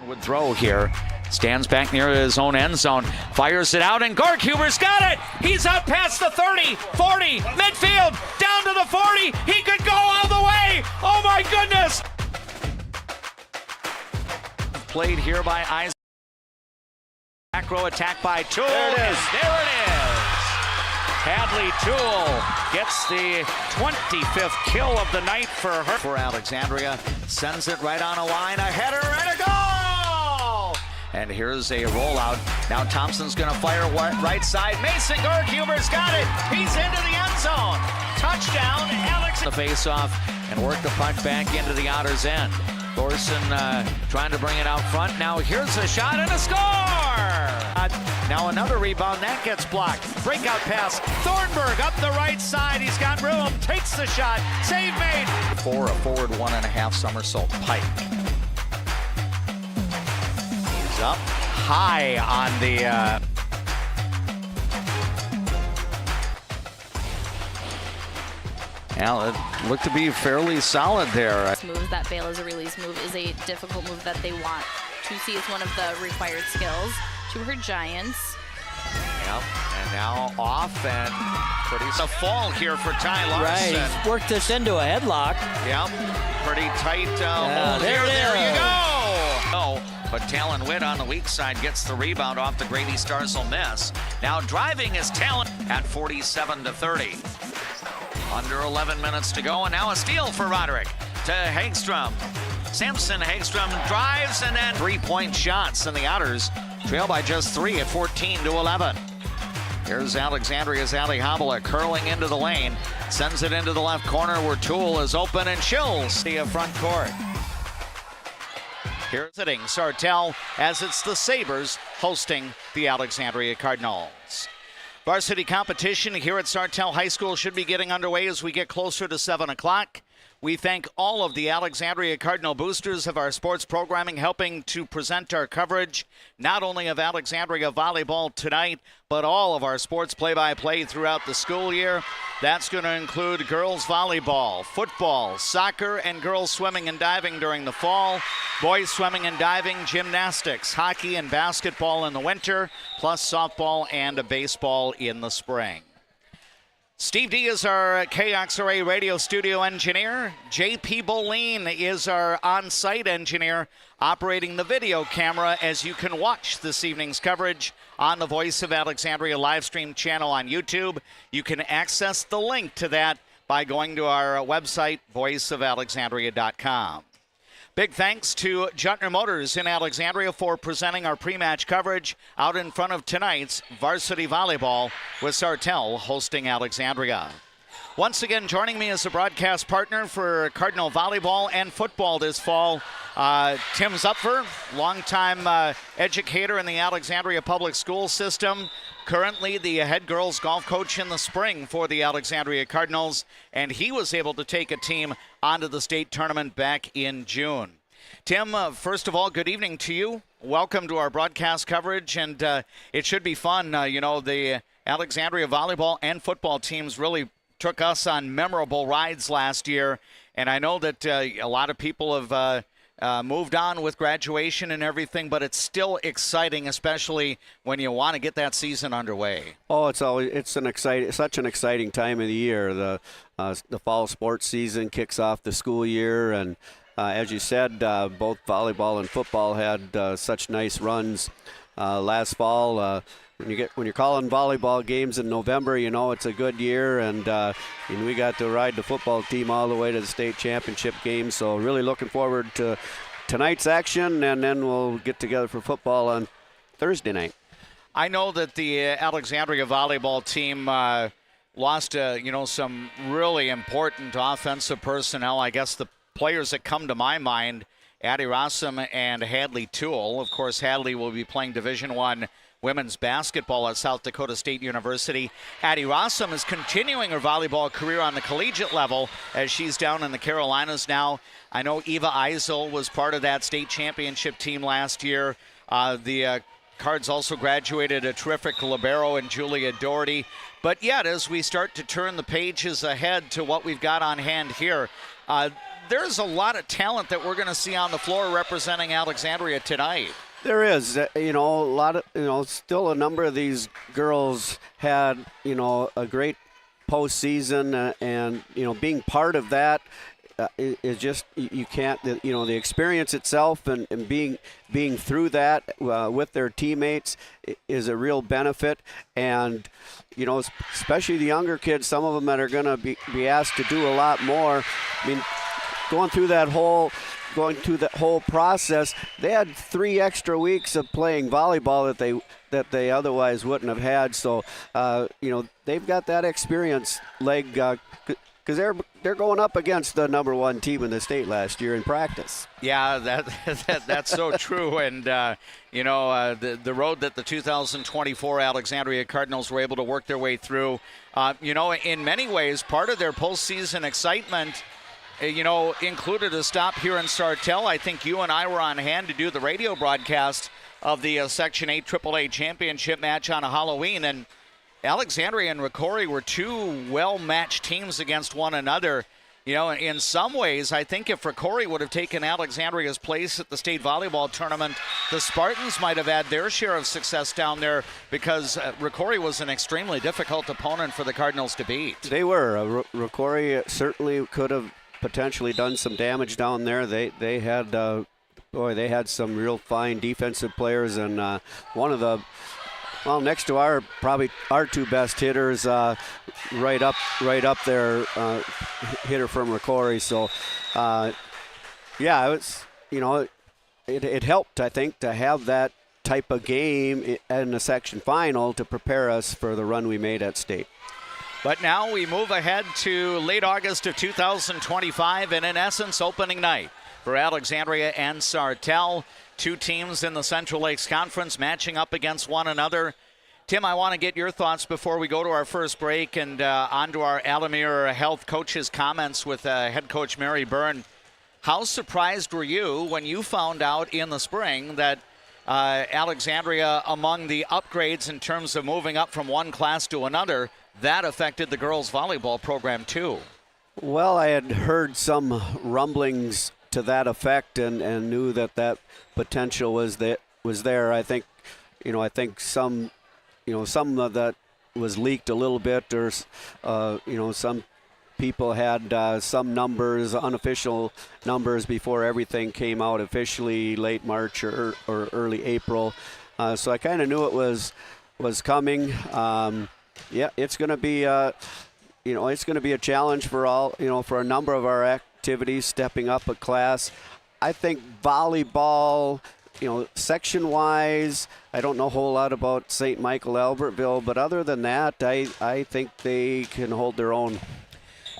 Would throw here. Stands back near his own end zone. Fires it out, and Gorkhuber's got it. He's up past the 30, 40, midfield, down to the 40. He could go all the way. Oh my goodness. Played here by Isaac. Back row attack by Toole. There it is. There it is. Hadley Toole gets the 25th kill of the night for her. For Alexandria, sends it right on a line, a header and a goal! And here's a rollout. Now Thompson's gonna fire right side. Mason Gorkhuber's got it. He's into the end zone. Touchdown, Alex. The face-off and work the puck back into the outer's end. Thorson trying to bring it out front. Now here's a shot and a score! Now another rebound, that gets blocked. Breakout pass, Thornburg up the right side. He's got room, takes the shot, save made. For a forward 1.5 somersault. Pike. He's up high on the... Well, it looked to be fairly solid there. This move that bail as a release move is a difficult move that they want to see as one of the required skills to her Giants. Yep, and now off and pretty a fall here for Ty Larson. Right, he's worked this into a headlock. Yep, pretty tight hold there here. it There is. you go. Oh, but Talon Witt on the weak side gets the rebound off the Grady Starzl miss. Now driving is Talon at 47-30. Under 11 minutes to go, and now a steal for Roderick to Hagstrom. Samson Hagstrom drives, and then three-point shots, and the Otters trail by just 3 at 14-11. Here's Alexandria's Ali Habala curling into the lane, sends it into the left corner where Toole is open and chills the front court. Here's sitting Sartell as it's the Sabres hosting the Alexandria Cardinals. Varsity competition here at Sartell High School should be getting underway as we get closer to 7 o'clock. We thank all of the Alexandria Cardinal boosters of our sports programming helping to present our coverage, not only of Alexandria volleyball tonight, but all of our sports play-by-play throughout the school year. That's going to include girls volleyball, football, soccer, and girls swimming and diving during the fall, boys swimming and diving, gymnastics, hockey, and basketball in the winter, plus softball and baseball in the spring. Steve D is our KXRA radio studio engineer. JP Boleen is our on-site engineer operating the video camera as you can watch this evening's coverage on the Voice of Alexandria live stream channel on YouTube. You can access the link to that by going to our website, voiceofalexandria.com. Big thanks to Juttner Motors in Alexandria for presenting our pre-match coverage out in front of tonight's varsity volleyball with Sartell hosting Alexandria. Once again, joining me as a broadcast partner for Cardinal volleyball and football this fall, Tim Zupfer, longtime educator in the Alexandria public school system, currently the head girls golf coach in the spring for the Alexandria Cardinals, and he was able to take a team onto the state tournament back in June. Tim, first of all, good evening to you. Welcome to our broadcast coverage, and it should be fun. The Alexandria volleyball and football teams really took us on memorable rides last year, and I know that a lot of people have moved on with graduation and everything, but it's still exciting, especially when you want to get that season underway. Oh, it's such an exciting time of the year. The fall sports season kicks off the school year, and as you said, both volleyball and football had such nice runs last fall. When you're calling volleyball games in November, you know it's a good year, and we got to ride the football team all the way to the state championship game. So really looking forward to tonight's action, and then we'll get together for football on Thursday night. I know that the Alexandria volleyball team lost some really important offensive personnel. I guess the players that come to my mind, Addie Rossum and Hadley Toole. Of course, Hadley will be playing Division I women's basketball at South Dakota State University. Addie Rossum is continuing her volleyball career on the collegiate level as she's down in the Carolinas now. I know Eva Eisel was part of that state championship team last year. The Cards also graduated a terrific libero in Julia Doherty. But yet, as we start to turn the pages ahead to what we've got on hand here, there's a lot of talent that we're going to see on the floor representing Alexandria tonight. There is, a lot of, still a number of these girls had, a great postseason, and being part of that is just, you can't, the experience itself and being through that with their teammates is a real benefit. And especially the younger kids, some of them that are going to be asked to do a lot more. I mean, going through that whole process, they had 3 extra weeks of playing volleyball that they otherwise wouldn't have had. So they've got that experience leg because they're going up against the number 1 team in the state last year in practice. Yeah, that's so true. And the road that the 2024 Alexandria Cardinals were able to work their way through, in many ways, part of their postseason excitement, included a stop here in Sartell. I think you and I were on hand to do the radio broadcast of the Section 8 AAA championship match on a Halloween, and Alexandria and Ricori were 2 well-matched teams against one another. In some ways, I think if Ricori would have taken Alexandria's place at the state volleyball tournament, the Spartans might have had their share of success down there, because Ricori was an extremely difficult opponent for the Cardinals to beat. They were. Ricori certainly could have potentially done some damage down there. They had they had some real fine defensive players, and one of the next to probably our 2 best hitters, right up there, hitter from Ricori. So it helped, I think, to have that type of game in the section final to prepare us for the run we made at state. But now we move ahead to late August of 2025, and in essence, opening night for Alexandria and Sartell. 2 teams in the Central Lakes Conference matching up against one another. Tim, I want to get your thoughts before we go to our first break and on to our Alamir Health coaches' comments with head coach Mary Byrne. How surprised were you when you found out in the spring that Alexandria, among the upgrades in terms of moving up from one class to another, that affected the girls' volleyball program too? Well, I had heard some rumblings to that effect, and knew that potential was there. I think some of that was leaked a little bit, or some people had some numbers, unofficial numbers, before everything came out officially late March or early April. So I kind of knew it was coming. It's going to be it's going to be a challenge for for a number of our activities, stepping up a class. I think volleyball, section-wise, I don't know a whole lot about St. Michael Albertville, but other than that, I think they can hold their own.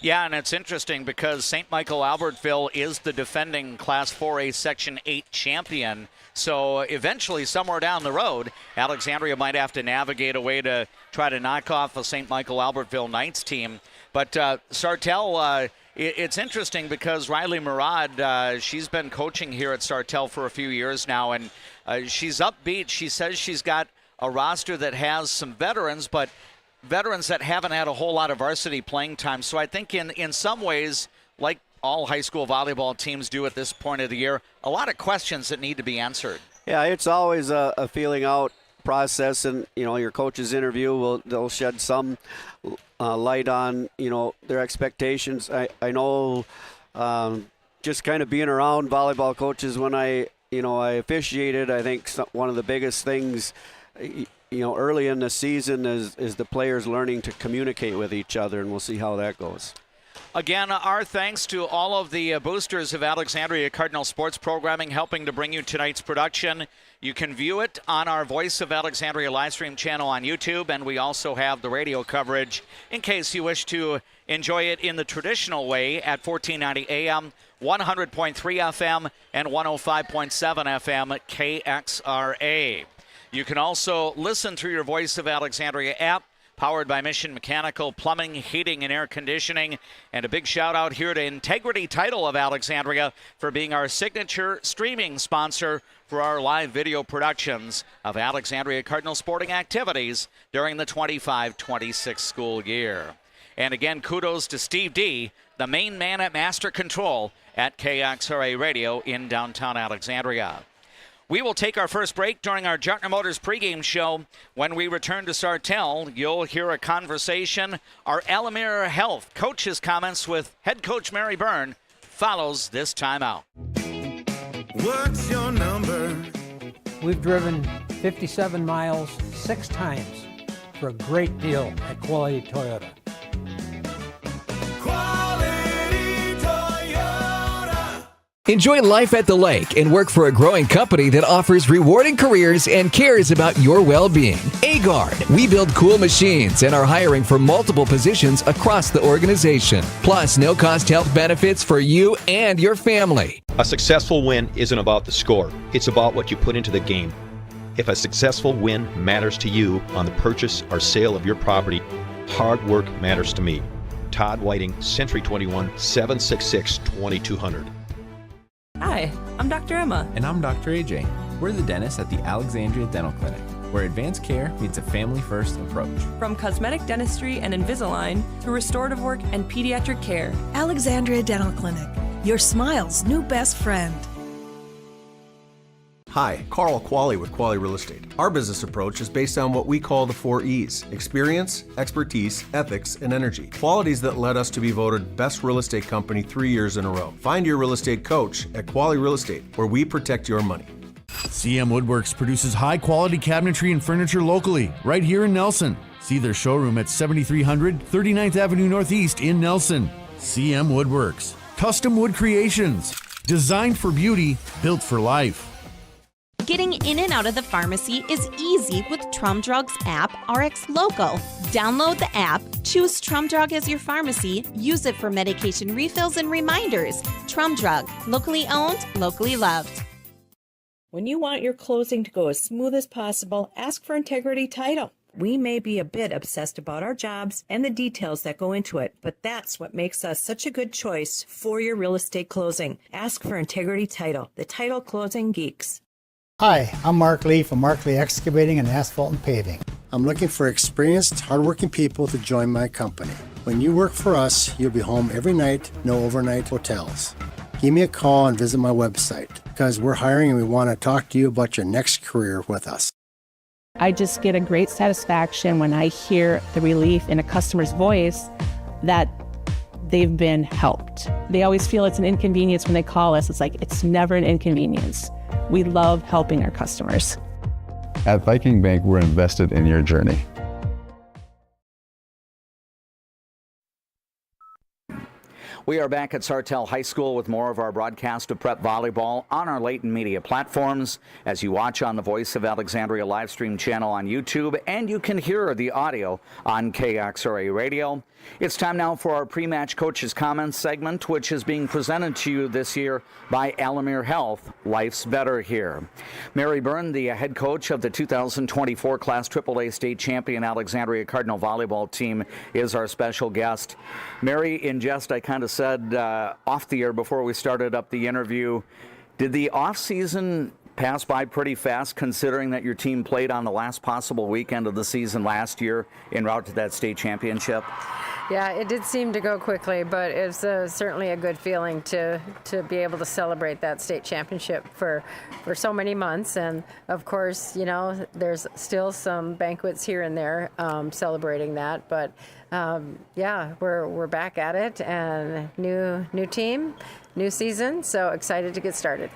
Yeah, and it's interesting because St. Michael Albertville is the defending Class 4A Section 8 champion. So eventually, somewhere down the road, Alexandria might have to navigate a way to try to knock off a St. Michael Albertville Knights team. But Sartell, it's interesting because Riley Murad, she's been coaching here at Sartell for a few years now, and she's upbeat. She says she's got a roster that has some veterans, but veterans that haven't had a whole lot of varsity playing time. So I think in some ways, like all high school volleyball teams do at this point of the year, a lot of questions that need to be answered. Yeah, it's always a feeling out process, and your coach's interview they'll shed some light on their expectations. I know just kind of being around volleyball coaches when I officiated, I think one of the biggest things early in the season is the players learning to communicate with each other, and we'll see how that goes. Again, our thanks to all of the boosters of Alexandria Cardinal sports programming helping to bring you tonight's production. You can view it on our Voice of Alexandria live stream channel on YouTube, and we also have the radio coverage in case you wish to enjoy it in the traditional way at 1490 AM, 100.3 FM, and 105.7 FM KXRA. You can also listen through your Voice of Alexandria app powered by Mission Mechanical, Plumbing, Heating, and Air Conditioning. And a big shout out here to Integrity Title of Alexandria for being our signature streaming sponsor for our live video productions of Alexandria Cardinal sporting activities during the 25-26 school year. And again, kudos to Steve D., the main man at Master Control at KXRA Radio in downtown Alexandria. We will take our first break during our Jartner Motors pregame show. When we return to Sartell, you'll hear a conversation. Our Alamir Health coach's comments with head coach Mary Byrne follows this timeout. What's your number? We've driven 57 miles 6 times for a great deal at Quality Toyota. Quality Toyota. Enjoy life at the lake and work for a growing company that offers rewarding careers and cares about your well-being. Agard. We build cool machines and are hiring for multiple positions across the organization. Plus, no-cost health benefits for you and your family. A successful win isn't about the score. It's about what you put into the game. If a successful win matters to you on the purchase or sale of your property, hard work matters to me. Todd Whiting, Century 21, 766-2200. Hi, I'm Dr. Emma. And I'm Dr. AJ. We're the dentists at the Alexandria Dental Clinic, where advanced care meets a family-first approach. From cosmetic dentistry and Invisalign to restorative work and pediatric care. Alexandria Dental Clinic, your smile's new best friend. Hi, Carl Qualley with Qualley Real Estate. Our business approach is based on what we call the 4 E's: experience, expertise, ethics, and energy. Qualities that led us to be voted Best Real Estate Company 3 years in a row. Find your real estate coach at Qualley Real Estate, where we protect your money. CM Woodworks produces high-quality cabinetry and furniture locally, right here in Nelson. See their showroom at 7300 39th Avenue Northeast in Nelson. CM Woodworks. Custom wood creations. Designed for beauty, built for life. Getting in and out of the pharmacy is easy with Trum Drug's app, RX Local. Download the app, choose Trum Drug as your pharmacy, use it for medication refills and reminders. Trum Drug, locally owned, locally loved. When you want your closing to go as smooth as possible, ask for Integrity Title. We may be a bit obsessed about our jobs and the details that go into it, but that's what makes us such a good choice for your real estate closing. Ask for Integrity Title, the title closing geeks. Hi, I'm Mark Lee from Mark Lee Excavating and Asphalt and Paving. I'm looking for experienced, hardworking people to join my company. When you work for us, you'll be home every night, no overnight hotels. Give me a call and visit my website, because we're hiring and we want to talk to you about your next career with us. I just get a great satisfaction when I hear the relief in a customer's voice that they've been helped. They always feel it's an inconvenience when they call us. It's like, it's never an inconvenience. We love helping our customers. At Viking Bank, we're invested in your journey. We are back at Sartell High School with more of our broadcast of prep volleyball on our Leighton Media platforms as you watch on the Voice of Alexandria live stream channel on YouTube, and you can hear the audio on KXRA Radio. It's time now for our pre-match coaches' comments segment, which is being presented to you this year by Alamir Health. Life's better here. Mary Byrne, the head coach of the 2024 Class AAA State Champion Alexandria Cardinal volleyball team, is our special guest. Mary, in jest, I kind of said off the air before we started up the interview, did the off-season pass by pretty fast, considering that your team played on the last possible weekend of the season last year en route to that state championship? Yeah, it did seem to go quickly, but it's certainly a good feeling to be able to celebrate that state championship for so many months. And of course, you know, there's still some banquets here and there celebrating that. But yeah, we're back at it, and new team, new season. So excited to get started.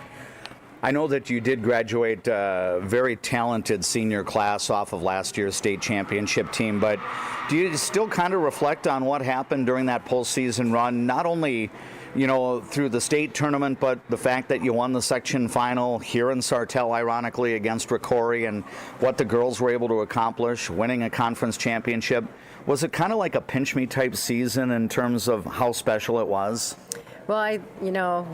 I know that you did graduate a very talented senior class off of last year's state championship team, but do you still kind of reflect on what happened during that postseason run, not only, you know, through the state tournament, but the fact that you won the section final here in Sartell, ironically, against Ricori, and what the girls were able to accomplish, winning a conference championship? Was it kind of like a pinch-me type season in terms of how special it was? Well,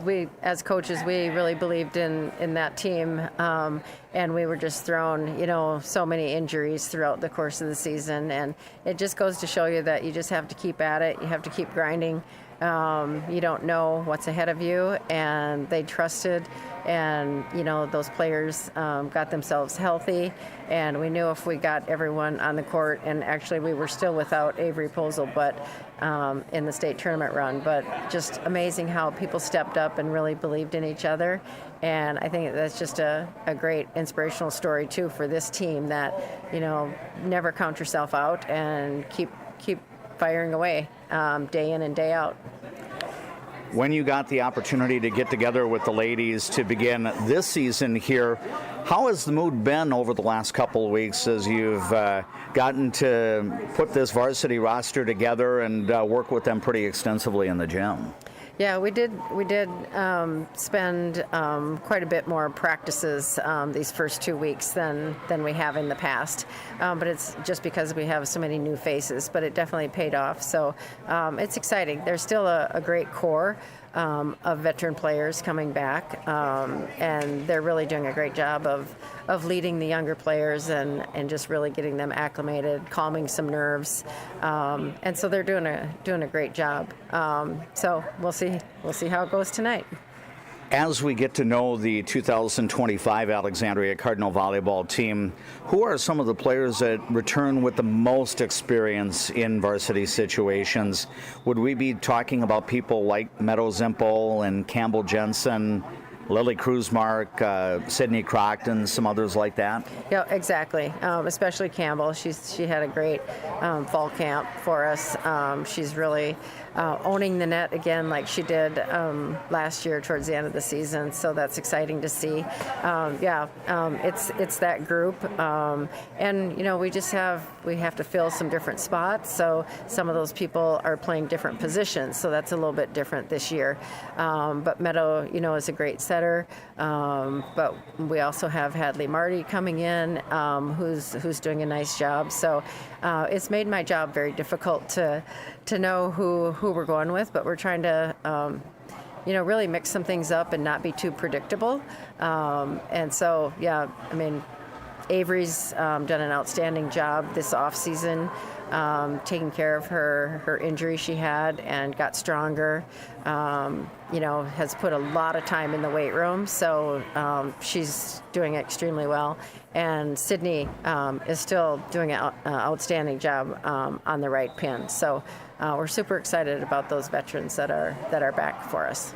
we as coaches, we really believed in that team, and we were just thrown, so many injuries throughout the course of the season, and it just goes to show you that you just have to keep at it. You have to keep grinding. You don't know what's ahead of you, and they trusted, and those players got themselves healthy, and we knew if we got everyone on the court, and actually we were still without Avery Posel, but in the state tournament run, but just amazing how people stepped up and really believed in each other, and I think that's just a great inspirational story too for this team that never count yourself out and keep firing away day in and day out. When you got the opportunity to get together with the ladies to begin this season here, how has the mood been over the last couple of weeks as you've gotten to put this varsity roster together and work with them pretty extensively in the gym? Yeah, we did spend quite a bit more practices these first 2 weeks than we have in the past. But it's just because we have so many new faces, but it definitely paid off. So it's exciting. There's still a great core of veteran players coming back, and they're really doing a great job of leading the younger players and just really getting them acclimated, calming some nerves, and so they're doing a great job. So we'll see how it goes tonight. As we get to know the 2025 Alexandria Cardinal volleyball team, who are some of the players that return with the most experience in varsity situations? Would we be talking about people like Meadow Zimpel and Campbell Jensen, Lily Kruzmark, Sydney Crockton, some others like that? Yeah, exactly. Especially Campbell. She had a great fall camp for us. She's really owning the net again like she did last year towards the end of the season. So that's exciting to see. It's that group, and we have to fill some different spots. So some of those people are playing different positions. So that's a little bit different this year. But Meadow, is a great setter. But we also have Hadley Marty coming in, who's doing a nice job. So it's made my job very difficult to know who we're going with, but we're trying to really mix some things up and not be too predictable. And so Avery's done an outstanding job this off season, taking care of her injury she had and got stronger. Has put a lot of time in the weight room, so she's doing extremely well. And Sydney is still doing an outstanding job on the right pin. So we're super excited about those veterans that are back for us.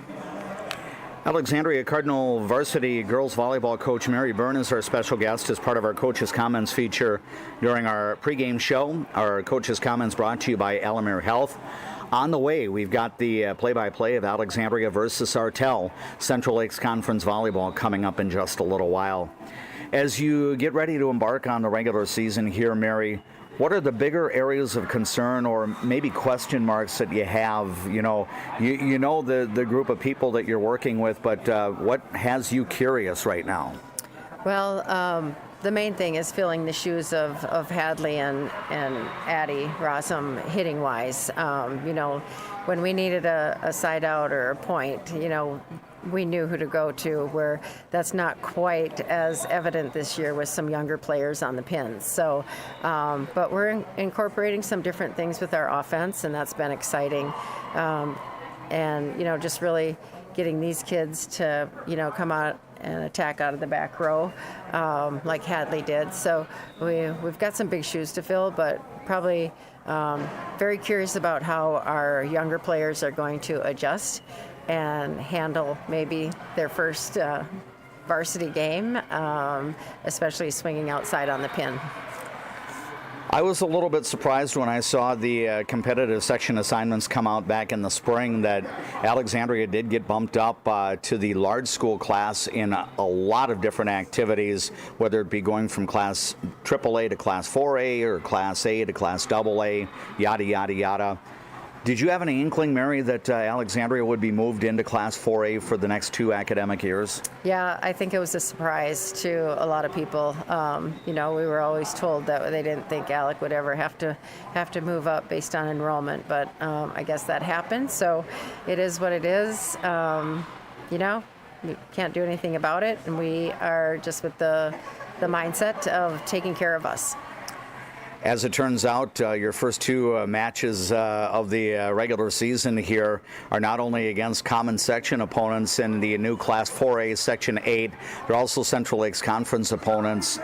Alexandria Cardinal varsity girls volleyball coach Mary Byrne is our special guest as part of our Coach's Comments feature during our pregame show. Our Coach's Comments brought to you by Alamere Health. On the way, we've got the play-by-play of Alexandria versus Sartell, Central Lakes Conference Volleyball, coming up in just a little while. As you get ready to embark on the regular season here, Mary, what are the bigger areas of concern or maybe question marks that you have? You know the group of people that you're working with, but what has you curious right now? Well, the main thing is filling the shoes of Hadley and Addie Rossum hitting wise. When we needed a side out or a point, we knew who to go to, where that's not quite as evident this year with some younger players on the pins. So, but we're incorporating some different things with our offense, and that's been exciting. And, just really getting these kids to, come out and attack out of the back row like Hadley did. So we've got some big shoes to fill, but probably very curious about how our younger players are going to adjust and handle maybe their first varsity game, especially swinging outside on the pin. I was a little bit surprised when I saw the competitive section assignments come out back in the spring that Alexandria did get bumped up to the large school class in a lot of different activities, whether it be going from class AAA to class 4A or class A to class AA, yada, yada, yada. Did you have any inkling, Mary, that Alexandria would be moved into Class 4A for the next 2 academic years? Yeah, I think it was a surprise to a lot of people. We were always told that they didn't think Alec would ever have to move up based on enrollment, but I guess that happened. So it is what it is. We can't do anything about it, and we are just with the mindset of taking care of us. As it turns out, your first 2 matches of the regular season here are not only against common section opponents in the new Class 4A Section 8, they're also Central Lakes Conference opponents.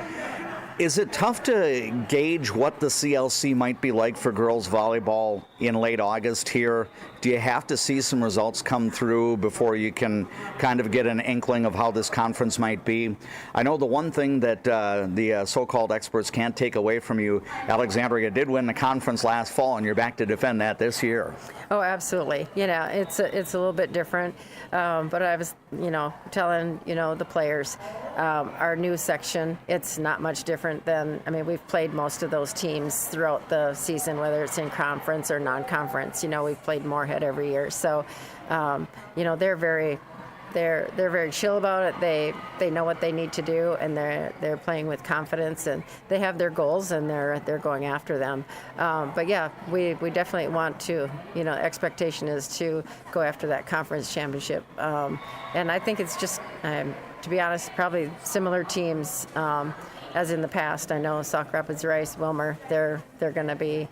Is it tough to gauge what the CLC might be like for girls volleyball in late August here? Do you have to see some results come through before you can kind of get an inkling of how this conference might be? I know the one thing that the so-called experts can't take away from you, Alexandria did win the conference last fall, and you're back to defend that this year. Oh, absolutely. It's a little bit different, but I was, telling, the players, our new section, it's not much different than, we've played most of those teams throughout the season, whether it's in conference or non-conference. We've played Moorhead every year. So, they're very chill about it. They know what they need to do, and they're playing with confidence, and they have their goals, and they're going after them. But yeah, we definitely want to. Expectation is to go after that conference championship, and I think it's just, to be honest, probably similar teams as in the past. I know Sauk Rapids, Rice, Wilmer, they're going to be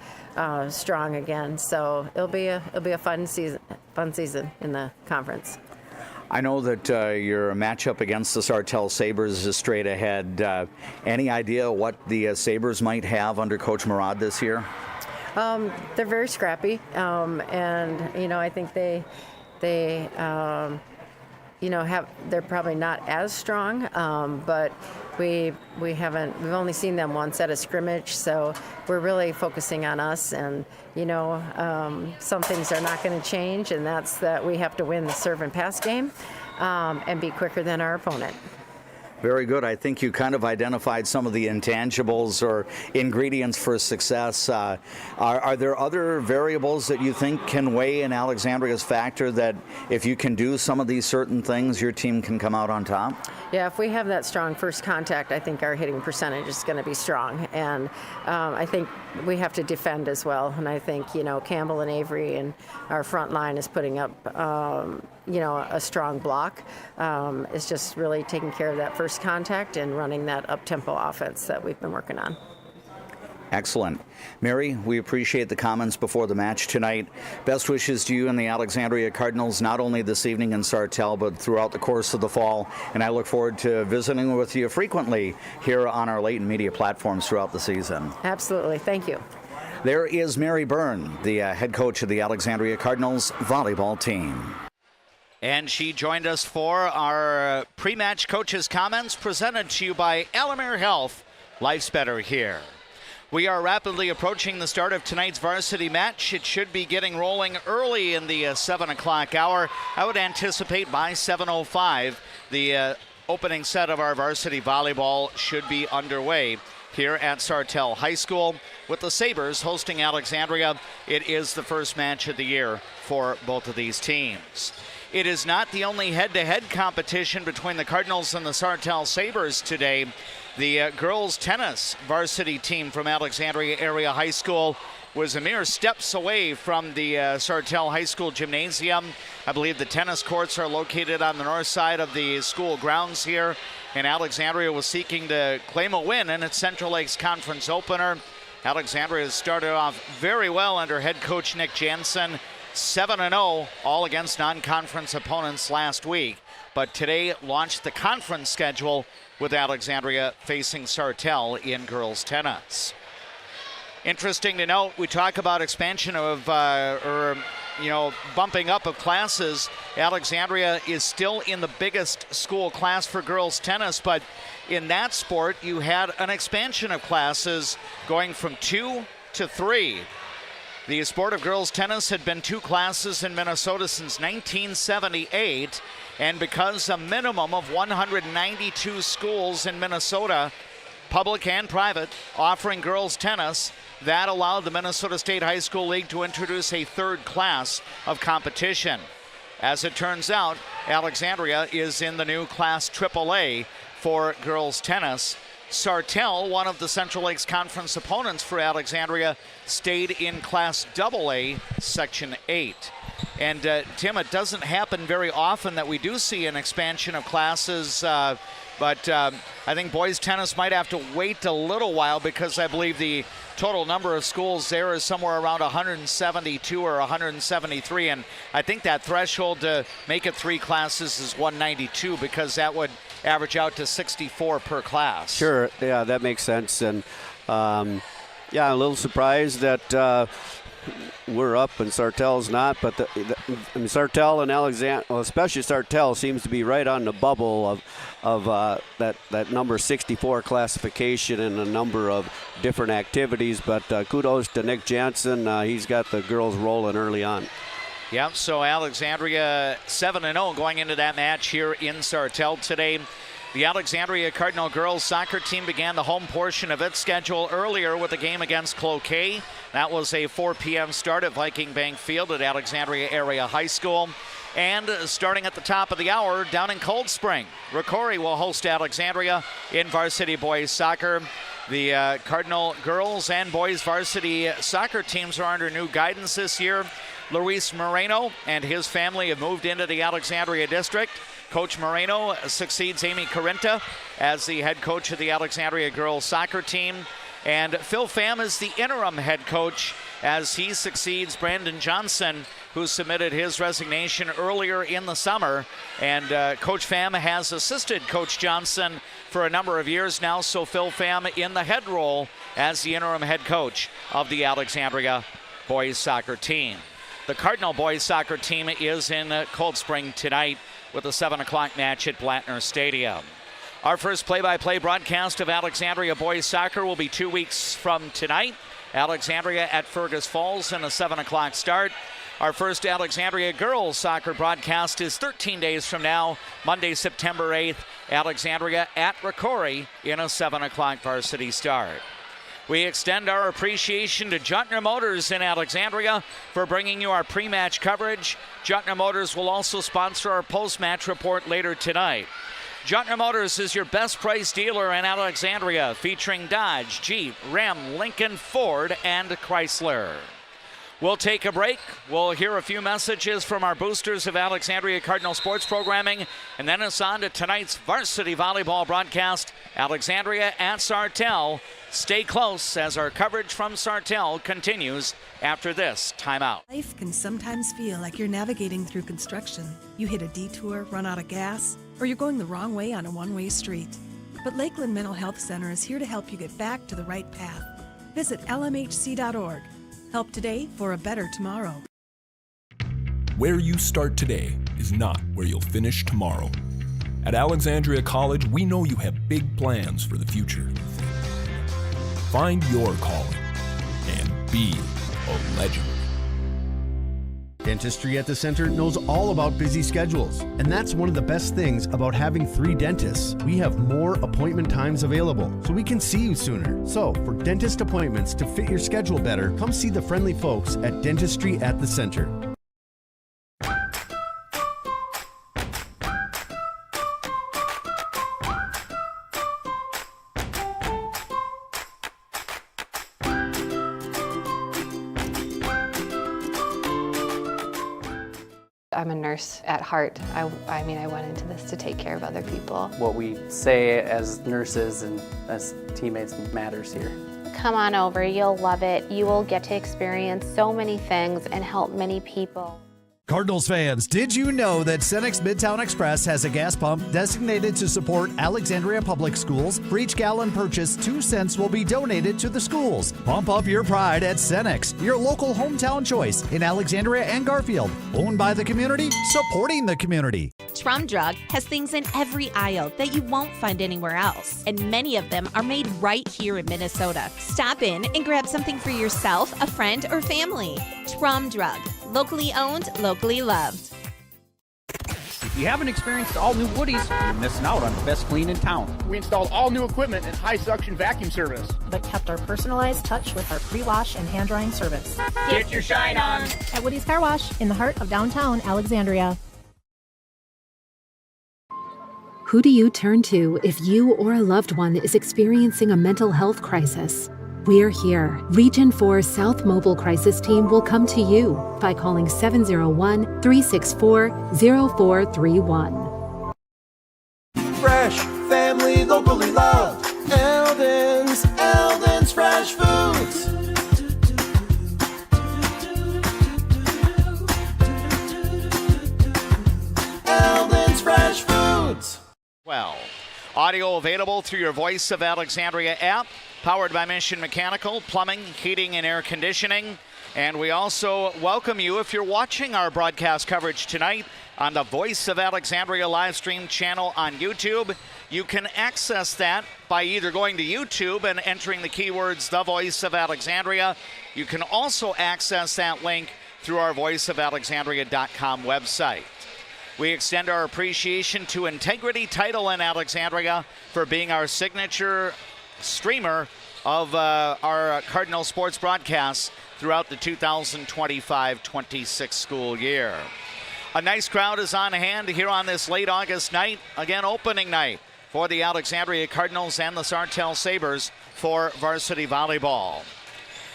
strong again. So it'll be a fun season in the conference. I know that your matchup against the Sartell Sabres is straight ahead. Any idea what the Sabres might have under Coach Murad this year? They're very scrappy, and I think they they're probably not as strong, but we've only seen them once at a scrimmage, so we're really focusing on us, and some things are not going to change, and that's that we have to win the serve and pass game and be quicker than our opponent. Very good. I think you kind of identified some of the intangibles or ingredients for success. Are there other variables that you think can weigh in Alexandria's factor that if you can do some of these certain things, your team can come out on top? Yeah, if we have that strong first contact, I think our hitting percentage is going to be strong. And I think we have to defend as well. And I think, Campbell and Avery and our front line is putting up, a strong block. It's just really taking care of that first contact and running that up-tempo offense that we've been working on. Excellent. Mary, we appreciate the comments before the match tonight. Best wishes to you and the Alexandria Cardinals, not only this evening in Sartell, but throughout the course of the fall. And I look forward to visiting with you frequently here on our Leighton Media platforms throughout the season. Absolutely. Thank you. There is Mary Byrne, the head coach of the Alexandria Cardinals volleyball team. And she joined us for our pre-match coaches' comments presented to you by Alamere Health. Life's better here. We are rapidly approaching the start of tonight's varsity match. It should be getting rolling early in the 7 o'clock hour. I would anticipate by 7:05 the opening set of our varsity volleyball should be underway here at Sartell High School with the Sabres hosting Alexandria. It is the first match of the year for both of these teams. It is not the only head-to-head competition between the Cardinals and the Sartell Sabres today. The girls tennis varsity team from Alexandria Area High School was a mere steps away from the Sartell High School gymnasium. I believe the tennis courts are located on the north side of the school grounds here, and Alexandria was seeking to claim a win in its Central Lakes Conference opener. Alexandria has started off very well under head coach Nick Jansen, 7-0, all against non-conference opponents last week. But today launched the conference schedule with Alexandria facing Sartell in girls tennis. Interesting to note, we talk about expansion of, bumping up of classes. Alexandria is still in the biggest school class for girls tennis, but in that sport, you had an expansion of classes going from 2 to 3. The sport of girls tennis had been 2 classes in Minnesota since 1978, and because a minimum of 192 schools in Minnesota public and private, offering girls tennis. That allowed the Minnesota State High School League to introduce a third class of competition. As it turns out, Alexandria is in the new Class AAA for girls tennis. Sartell, one of the Central Lakes Conference opponents for Alexandria, stayed in Class AA, Section 8. And Tim, it doesn't happen very often that we do see an expansion of classes, but I think boys tennis might have to wait a little while because I believe the total number of schools there is somewhere around 172 or 173, and I think that threshold to make it 3 classes is 192 because that would average out to 64 per class. Sure, yeah, that makes sense. And yeah, a little surprised that we're up and Sartell's not, but I mean, Sartell and Alexandria, well, especially Sartell, seems to be right on the bubble of that number 64 classification and a number of different activities. But kudos to Nick Jansen. He's got the girls rolling early on. Yep, so Alexandria 7-0 going into that match here in Sartell today. The Alexandria Cardinal girls soccer team began the home portion of its schedule earlier with a game against Cloquet. That was a 4 p.m. start at Viking Bank Field at Alexandria Area High School. And starting at the top of the hour, down in Cold Spring, Ricori will host Alexandria in varsity boys soccer. The Cardinal girls and boys varsity soccer teams are under new guidance this year. Luis Moreno and his family have moved into the Alexandria district. Coach Moreno succeeds Amy Carrenta as the head coach of the Alexandria girls soccer team. And Phil Pham is the interim head coach as he succeeds Brandon Johnson, who submitted his resignation earlier in the summer. And Coach Pham has assisted Coach Johnson for a number of years now, so Phil Pham in the head role as the interim head coach of the Alexandria boys soccer team. The Cardinal boys soccer team is in Cold Spring tonight with a 7 o'clock match at Blattner Stadium. Our first play-by-play broadcast of Alexandria boys soccer will be 2 weeks from tonight. Alexandria at Fergus Falls in a 7 o'clock start. Our first Alexandria girls soccer broadcast is 13 days from now, Monday, September 8th, Alexandria at Ricori in a 7 o'clock varsity start. We extend our appreciation to Juntner Motors in Alexandria for bringing you our pre-match coverage. Juntner Motors will also sponsor our post-match report later tonight. Juntner Motors is your best price dealer in Alexandria, featuring Dodge, Jeep, Ram, Lincoln, Ford, and Chrysler. We'll take a break. We'll hear a few messages from our boosters of Alexandria Cardinal sports programming, and then it's on to tonight's varsity volleyball broadcast, Alexandria at Sartell. Stay close as our coverage from Sartell continues after this timeout. Life can sometimes feel like you're navigating through construction. You hit a detour, run out of gas, or you're going the wrong way on a one-way street. But Lakeland Mental Health Center is here to help you get back to the right path. Visit lmhc.org. Help today for a better tomorrow. Where you start today is not where you'll finish tomorrow. At Alexandria College, we know you have big plans for the future. Find your calling and be a legend. Dentistry at the Center knows all about busy schedules, and that's one of the best things about having 3 dentists. We have more appointment times available, so we can see you sooner. So, for dentist appointments to fit your schedule better, come see the friendly folks at Dentistry at the Center. I'm a nurse at heart. I went into this to take care of other people. What we say as nurses and as teammates matters here. Come on over, you'll love it. You will get to experience so many things and help many people. Cardinals fans, did you know that Cenex Midtown Express has a gas pump designated to support Alexandria Public Schools? For each gallon purchased, 2 cents will be donated to the schools. Pump up your pride at Cenex, your local hometown choice in Alexandria and Garfield. Owned by the community, supporting the community. Trum Drug has things in every aisle that you won't find anywhere else, and many of them are made right here in Minnesota. Stop in and grab something for yourself, a friend, or family. Trum Drug, locally owned, locally loved. If you haven't experienced all new Woodies, you're missing out on the best clean in town. We installed all new equipment and high suction vacuum service, but kept our personalized touch with our pre-wash and hand drying service. Get your shine on at Woody's Car Wash in the heart of downtown Alexandria. Who do you turn to if you or a loved one is experiencing a mental health crisis? We're here. Region 4 South Mobile Crisis Team will come to you by calling 701-364-0431. Fresh, family, locally loved. Eldon's Fresh Foods. Eldon's Fresh Foods. Well, audio available through your Voice of Alexandria app, powered by Mission Mechanical, Plumbing, Heating, and Air Conditioning. And we also welcome you if you're watching our broadcast coverage tonight on the Voice of Alexandria live stream channel on YouTube. You can access that by either going to YouTube and entering the keywords The Voice of Alexandria. You can also access that link through our voiceofalexandria.com website. We extend our appreciation to Integrity Title in Alexandria for being our signature streamer of our Cardinal sports broadcasts throughout the 2025-26 school year. A nice crowd is on hand here on this late August night, again opening night for the Alexandria Cardinals and the Sartell Sabres for varsity volleyball.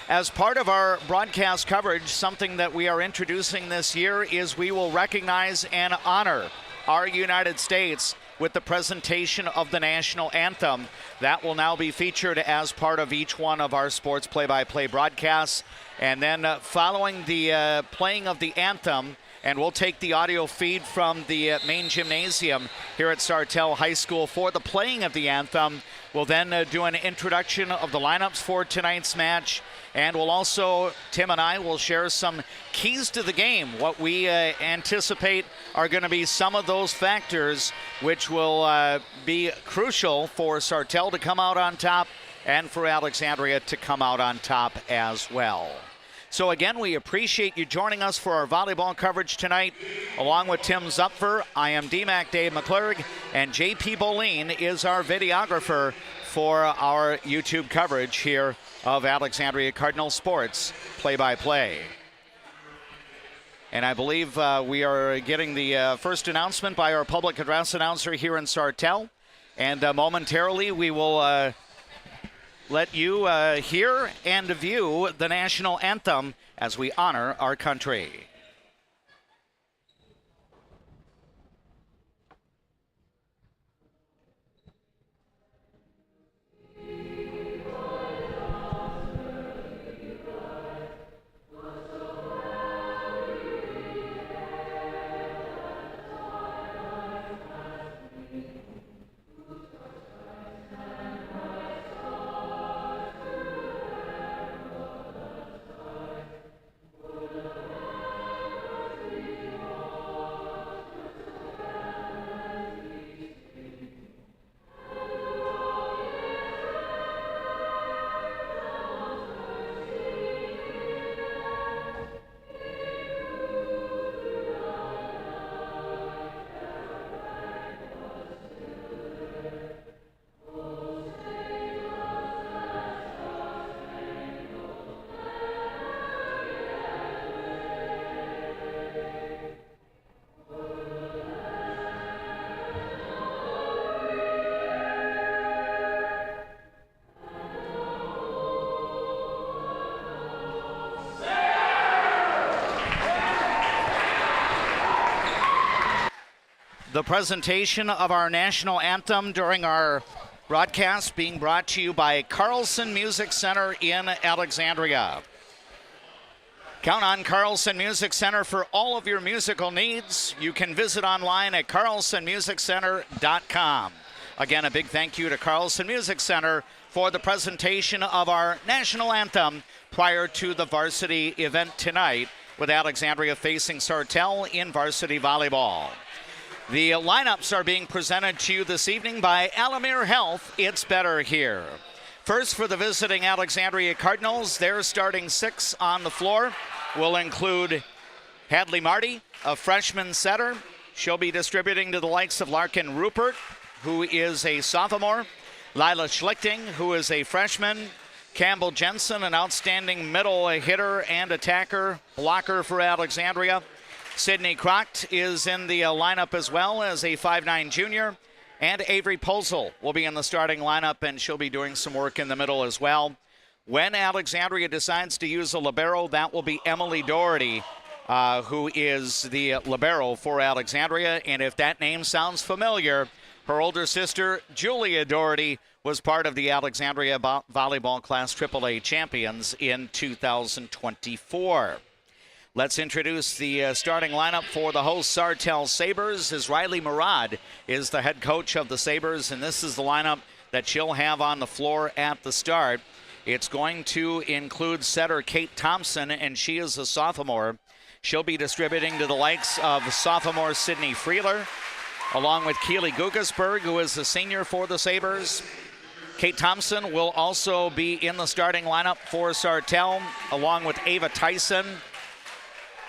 As part of our broadcast coverage, something that we are introducing this year is we will recognize and honor our United States with the presentation of the national anthem. That will now be featured as part of each one of our sports play-by-play broadcasts. And then following the playing of the anthem, and we'll take the audio feed from the main gymnasium here at Sartell High School for the playing of the anthem. We'll then do an introduction of the lineups for tonight's match. And we'll also, Tim and I will share some keys to the game, what we anticipate are going to be some of those factors which will be crucial for Sartell to come out on top and for Alexandria to come out on top as well. So again, we appreciate you joining us for our volleyball coverage tonight. Along with Tim Zupfer, I am DMAC Dave McClurg, and JP Boleen is our videographer for our YouTube coverage here of Alexandria Cardinal Sports play-by-play. And I believe we are getting the first announcement by our public address announcer here in Sartell. And momentarily we will let you hear and view the national anthem as we honor our country. The presentation of our national anthem during our broadcast being brought to you by Carlson Music Center in Alexandria. Count on Carlson Music Center for all of your musical needs. You can visit online at carlsonmusiccenter.com. Again, a big thank you to Carlson Music Center for the presentation of our national anthem prior to the varsity event tonight with Alexandria facing Sartell in varsity volleyball. The lineups are being presented to you this evening by Alamere Health. It's better here. First, for the visiting Alexandria Cardinals, their starting six on the floor will include Hadley Marty, a freshman setter, she'll be distributing to the likes of Larkin Rupert, who is a sophomore, Lila Schlichting, who is a freshman, Campbell Jensen, an outstanding middle hitter and attacker, blocker for Alexandria. Sydney Crocht is in the lineup as well as a 5'9 junior. And Avery Posel will be in the starting lineup, and she'll be doing some work in the middle as well. When Alexandria decides to use a libero, that will be Emily Doherty, who is the libero for Alexandria. And if that name sounds familiar, her older sister, Julia Doherty, was part of the Alexandria Volleyball Class AAA champions in 2024. Let's introduce the starting lineup for the host Sartell Sabres, as Riley Murad is the head coach of the Sabres, and this is the lineup that she'll have on the floor at the start. It's going to include setter Kate Thompson, and she is a sophomore. She'll be distributing to the likes of sophomore Sydney Freeler, along with Keely Gugasberg, who is a senior for the Sabres. Kate Thompson will also be in the starting lineup for Sartell, along with Ava Tyson.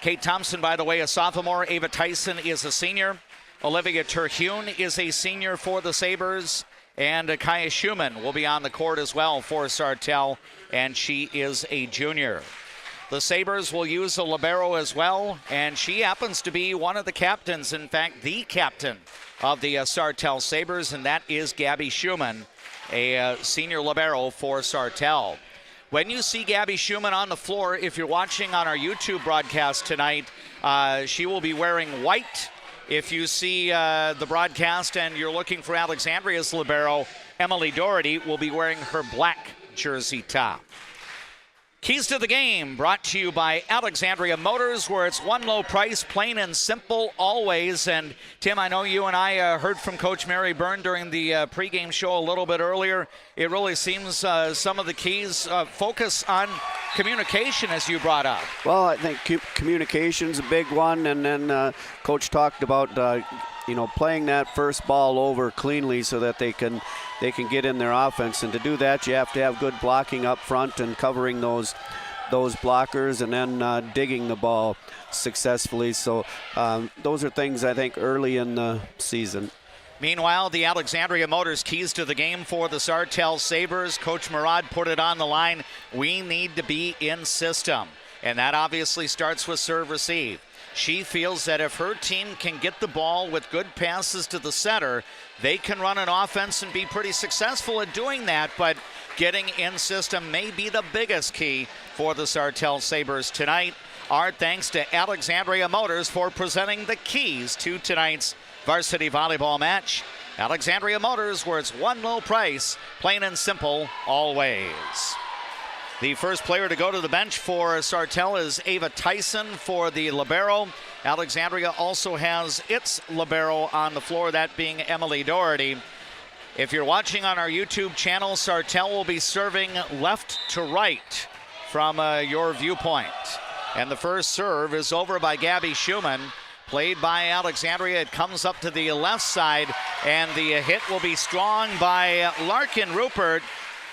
Kate Thompson, by the way, a sophomore. Ava Tyson is a senior. Olivia Terhune is a senior for the Sabres. And Kaya Schumann will be on the court as well for Sartell, and she is a junior. The Sabres will use a libero as well, and she happens to be one of the captains, in fact, the captain of the Sartell Sabres, and that is Gabby Schumann, a senior libero for Sartell. When you see Gabby Schumann on the floor, if you're watching on our YouTube broadcast tonight, she will be wearing white. If you see the broadcast and you're looking for Alexandria's libero, Emily Doherty will be wearing her black jersey top. Keys to the game brought to you by Alexandria Motors, where it's one low price, plain and simple, always. And Tim, I know you and I heard from Coach Mary Byrne during the pregame show a little bit earlier. It really seems some of the keys focus on communication, as you brought up. Well, I think communication's a big one, and then Coach talked about playing that first ball over cleanly so that they can get in their offense. And to do that, you have to have good blocking up front and covering those blockers, and then digging the ball successfully. So those are things I think early in the season. Meanwhile, the Alexandria Motors keys to the game for the Sartell Sabres. Coach Murad put it on the line. We need to be in system, and that obviously starts with serve receive. She feels that if her team can get the ball with good passes to the center, they can run an offense and be pretty successful at doing that, but getting in system may be the biggest key for the Sartell Sabres tonight. Our thanks to Alexandria Motors for presenting the keys to tonight's varsity volleyball match. Alexandria Motors, where it's one low price, plain and simple, always. The first player to go to the bench for Sartell is Ava Tyson for the libero. Alexandria also has its libero on the floor, that being Emily Doherty. If you're watching on our YouTube channel, Sartell will be serving left to right from your viewpoint. And the first serve is over by Gabby Schumann, played by Alexandria. It comes up to the left side, and the hit will be strong by Larkin Rupert.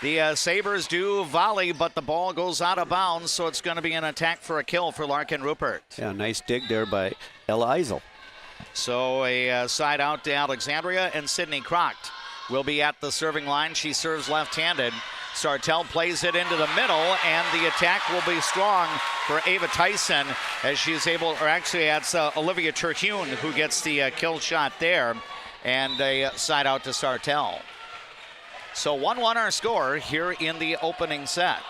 The Sabres do volley, but the ball goes out of bounds, so it's going to be an attack for a kill for Larkin Rupert. Yeah, nice dig there by Ella Eisel. So a side out to Alexandria, and Sydney Crocht will be at the serving line. She serves left-handed. Sartell plays it into the middle, and the attack will be strong for Ava Tyson, as she's able, or actually that's Olivia Terhune who gets the kill shot there, and a side out to Sartell. So 1-1 our score here in the opening set.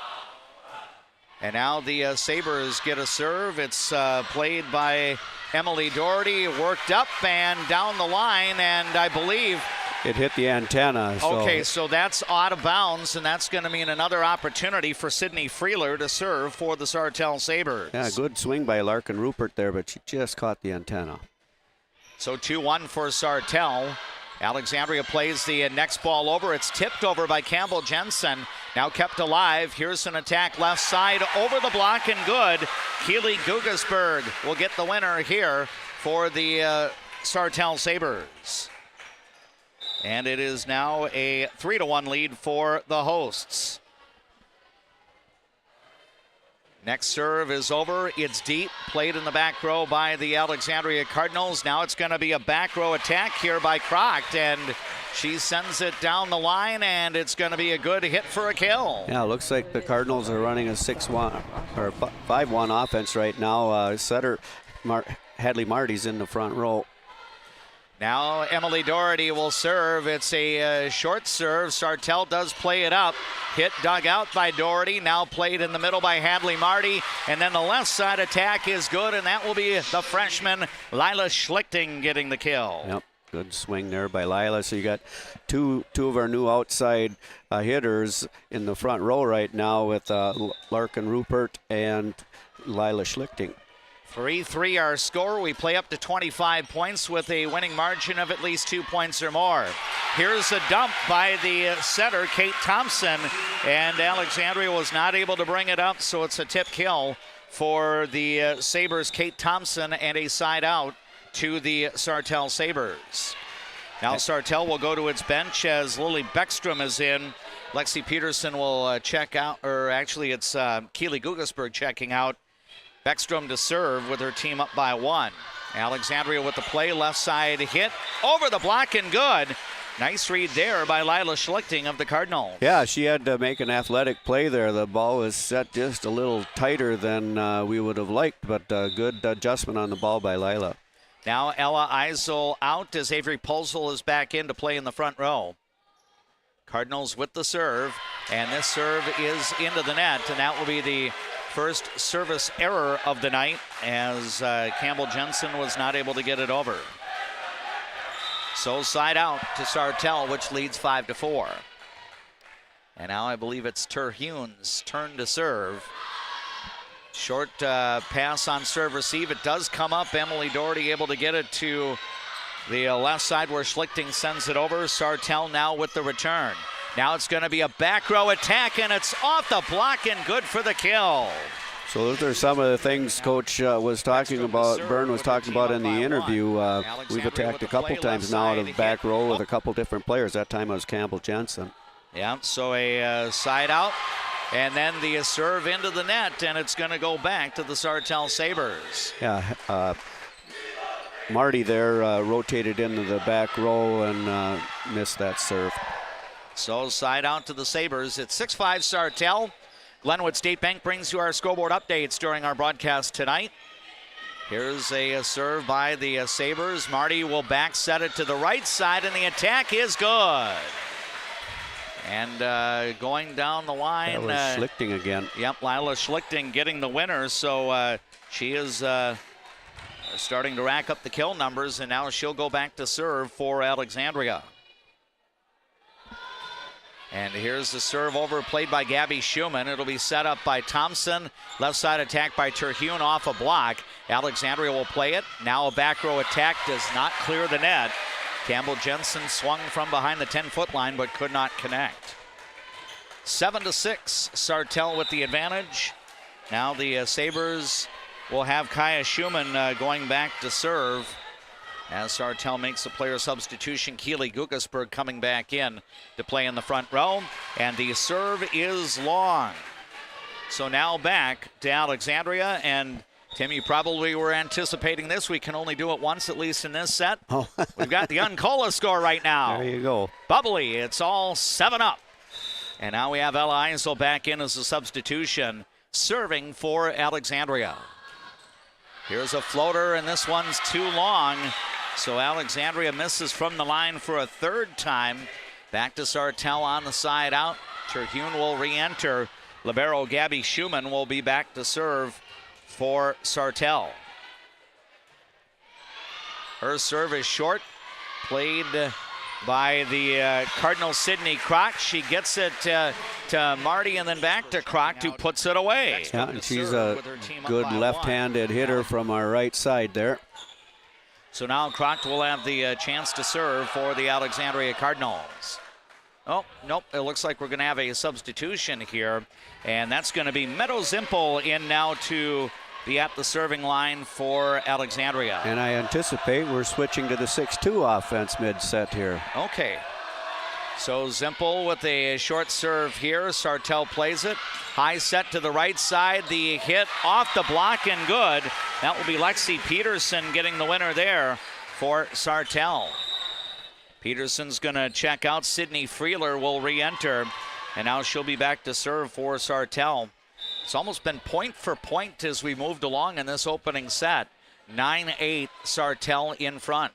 And now the Sabres get a serve. It's played by Emily Doherty, worked up and down the line, and I believe it hit the antenna. Okay, so that's out of bounds, and that's going to mean another opportunity for Sydney Freeler to serve for the Sartell Sabres. Yeah, good swing by Larkin Rupert there, but she just caught the antenna. So 2-1 for Sartell. Alexandria plays the next ball over. It's tipped over by Campbell Jensen. Now kept alive. Here's an attack left side over the block and good. Keely Gugasberg will get the winner here for the Sartell Sabres. And it is now a 3-1 lead for the hosts. Next serve is over. It's deep. Played in the back row by the Alexandria Cardinals. Now it's going to be a back row attack here by Croct, and she sends it down the line, and it's going to be a good hit for a kill. Yeah, it looks like the Cardinals are running a 6-1 or 5-1 offense right now. Hadley Marty's in the front row. Now Emily Doherty will serve. It's a short serve. Sartell does play it up. Hit dug out by Doherty. Now played in the middle by Hadley Marty. And then the left side attack is good, and that will be the freshman Lila Schlichting getting the kill. Yep, good swing there by Lila. So you got two of our new outside hitters in the front row right now with Larkin Rupert and Lila Schlichting. 3-3 our score. We play up to 25 points with a winning margin of at least 2 points or more. Here's a dump by the setter, Kate Thompson, and Alexandria was not able to bring it up, so it's a tip kill for the Sabres, Kate Thompson, and a side out to the Sartell Sabres. Now Sartell will go to its bench as Lily Beckstrom is in. Lexi Peterson will check out, or actually it's Keely Gugasberg checking out. Beckstrom to serve with her team up by 1. Alexandria with the play, left side hit, over the block and good. Nice read there by Lila Schlichting of the Cardinals. Yeah, she had to make an athletic play there. The ball was set just a little tighter than we would have liked, but good adjustment on the ball by Lila. Now Ella Eisel out as Avery Pulsel is back in to play in the front row. Cardinals with the serve, and this serve is into the net, and that will be the first service error of the night as Campbell Jensen was not able to get it over. So side out to Sartell, which leads 5-4. And now I believe it's Terhune's turn to serve. Short pass on serve receive. It does come up. Emily Doherty able to get it to the left side where Schlichting sends it over. Sartell now with the return. Now it's going to be a back row attack, and it's off the block and good for the kill. So those are some of the things Coach was talking about, Byrne was talking about in the interview. We've attacked a couple times now out of the back row with a couple different players. That time it was Campbell Jensen. Yeah, so a side out, and then the serve into the net, and it's going to go back to the Sartell Sabres. Yeah, Marty there rotated into the back row and missed that serve. So side out to the Sabres. It's 6-5 Sartell. Glenwood State Bank brings you our scoreboard updates during our broadcast tonight. Here's a serve by the Sabres. Marty will back set it to the right side, and the attack is good. And going down the line. That was Schlichting again. Yep, Lila Schlichting getting the winner. So she is starting to rack up the kill numbers, and now she'll go back to serve for Alexandria. And here's the serve over, played by Gabby Schumann. It'll be set up by Thompson. Left side attack by Terhune off a block. Alexandria will play it. Now a back row attack does not clear the net. Campbell Jensen swung from behind the 10-foot line but could not connect. 7-6, Sartell with the advantage. Now the Sabres will have Kaya Schumann going back to serve. As Sartell makes a player substitution, Keely Gugasberg coming back in to play in the front row. And the serve is long. So now back to Alexandria. And Tim, you probably were anticipating this. We can only do it once, at least in this set. Oh. We've got the Uncola score right now. There you go. Bubbly. It's all 7-up. And now we have Ella Eisel back in as a substitution, serving for Alexandria. Here's a floater, and this one's too long. So Alexandria misses from the line for a third time. Back to Sartell on the side out. Terhune will re-enter. Libero Gabby Schumann will be back to serve for Sartell. Her serve is short. Played by the Cardinal Sydney Croc. She gets it to Marty and then back to Croc, who puts it away. Yeah, and she's a good left-handed hitter from our right side there. So now Croc will have the chance to serve for the Alexandria Cardinals. Oh, nope, it looks like we're going to have a substitution here, and that's going to be Meadow Zimpel in now to be at the serving line for Alexandria. And I anticipate we're switching to the 6-2 offense mid-set here. Okay. So Zimpel with a short serve here. Sartell plays it. High set to the right side. The hit off the block and good. That will be Lexi Peterson getting the winner there for Sartell. Peterson's going to check out. Sydney Freeler will re-enter. And now she'll be back to serve for Sartell. It's almost been point for point as we moved along in this opening set. 9-8 Sartell in front.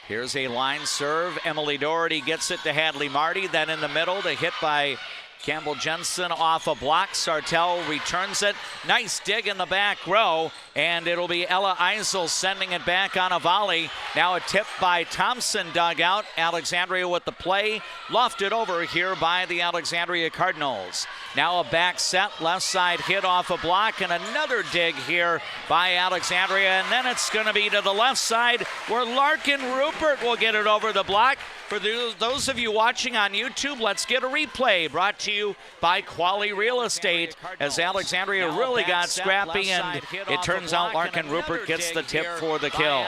Here's a line serve. Emily Doherty gets it to Hadley Marty. Then in the middle, the hit by Campbell Jensen off a block. Sartell returns it. Nice dig in the back row. And it'll be Ella Eisel sending it back on a volley. Now a tip by Thompson dug out. Alexandria with the play. Lofted over here by the Alexandria Cardinals. Now a back set. Left side hit off a block. And another dig here by Alexandria. And then it's going to be to the left side where Larkin Rupert will get it over the block. For those of you watching on YouTube, let's get a replay brought to you by Quali Real Estate as Alexandria really got scrappy, and it turns out Larkin Rupert gets the tip for the kill.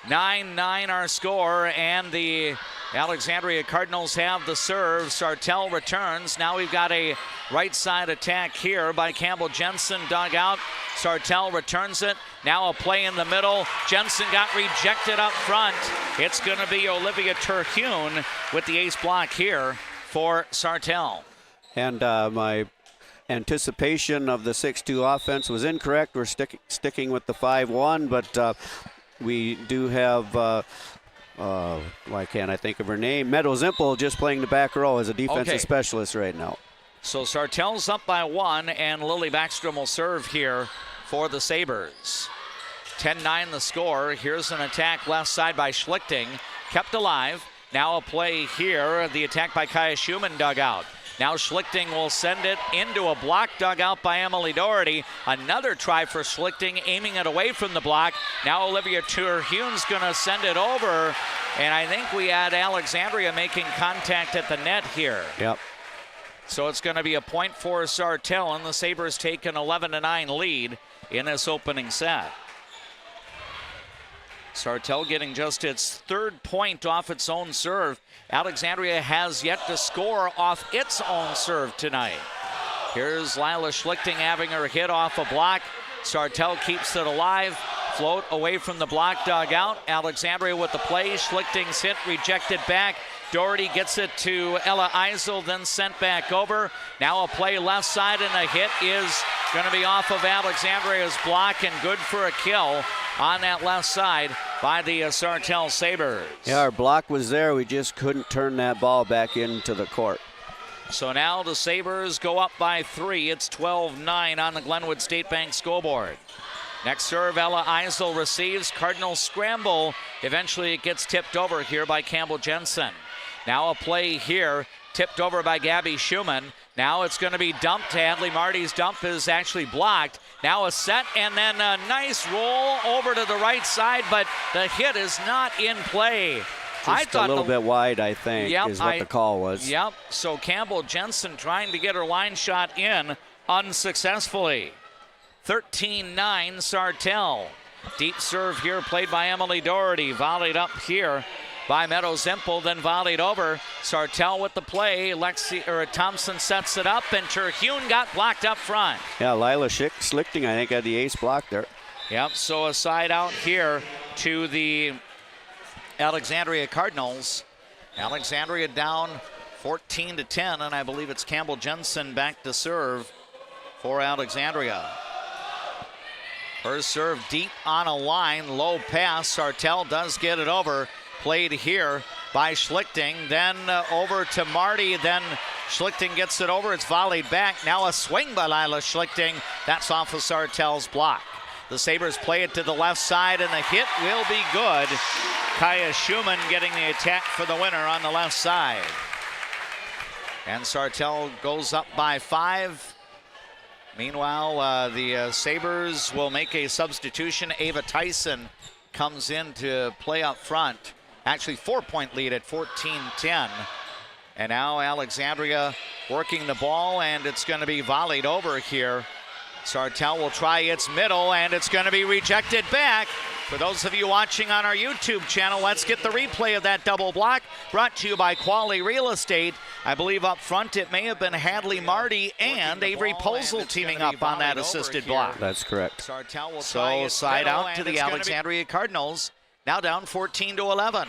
9-9 our score, and the Alexandria Cardinals have the serve. Sartell returns. Now we've got a right side attack here by Campbell Jensen, dug out. Sartell returns it. Now a play in the middle. Jensen got rejected up front. It's going to be Olivia Terhune with the ace block here for Sartell. And my anticipation of the 6-2 offense was incorrect. We're sticking with the 5-1, but we do have, why can't I think of her name? Meadow Zimpel just playing the back row as a defensive specialist right now. So Sartell's up by 1, and Lily Backstrom will serve here for the Sabres. 10-9 the score. Here's an attack left side by Schlichting. Kept alive. Now a play here. The attack by Kaya Schumann dug out. Now Schlichting will send it into a block dug out by Emily Doherty. Another try for Schlichting, aiming it away from the block. Now Olivia Terhune's going to send it over. And I think we had Alexandria making contact at the net here. Yep. So it's going to be a point for Sartell, and the Sabres take an 11-9 lead in this opening set. Sartell getting just its third point off its own serve. Alexandria has yet to score off its own serve tonight. Here's Lila Schlichting having her hit off a block. Sartell keeps it alive. Float away from the block dug out. Alexandria with the play. Schlichting's hit rejected back. Doherty gets it to Ella Eisel, then sent back over. Now a play left side, and the hit is going to be off of Alexandria's block and good for a kill on that left side by the Sartell Sabres. Yeah, our block was there. We just couldn't turn that ball back into the court. So now the Sabres go up by 3. It's 12-9 on the Glenwood State Bank scoreboard. Next serve, Ella Eisel receives. Cardinals scramble. Eventually it gets tipped over here by Campbell Jensen. Now a play here, tipped over by Gabby Schumann. Now it's going to be dumped. Hadley Marty's dump is actually blocked. Now a set, and then a nice roll over to the right side, but the hit is not in play. I thought a little bit wide, I think, is what the call was. Yep, so Campbell Jensen trying to get her line shot in unsuccessfully. 13-9 Sartell. Deep serve here played by Emily Doherty. Volleyed up here by Meadow Zimpel, then volleyed over. Sartell with the play. Thompson sets it up, and Terhune got blocked up front. Yeah, Lila Schlichting, I think, had the ace block there. Yep, so a side out here to the Alexandria Cardinals. Alexandria down 14-10, and I believe it's Campbell Jensen back to serve for Alexandria. Her serve deep on a line, low pass. Sartell does get it over. Played here by Schlichting, then over to Marty, then Schlichting gets it over. It's volleyed back. Now a swing by Lila Schlichting. That's off of Sartell's block. The Sabres play it to the left side, and the hit will be good. Kaya Schumann getting the attack for the winner on the left side. And Sartell goes up by 5. Meanwhile, the Sabres will make a substitution. Ava Tyson comes in to play up front. Actually, 4-point lead at 14-10. And now Alexandria working the ball, and it's going to be volleyed over here. Sartell will try its middle, and it's going to be rejected back. For those of you watching on our YouTube channel, let's get the replay of that double block, brought to you by Quality Real Estate. I believe up front it may have been Hadley Marty and Avery Posel teaming up on that assisted block. That's correct. Sartell will so side out to the Alexandria Cardinals, now down 14-11.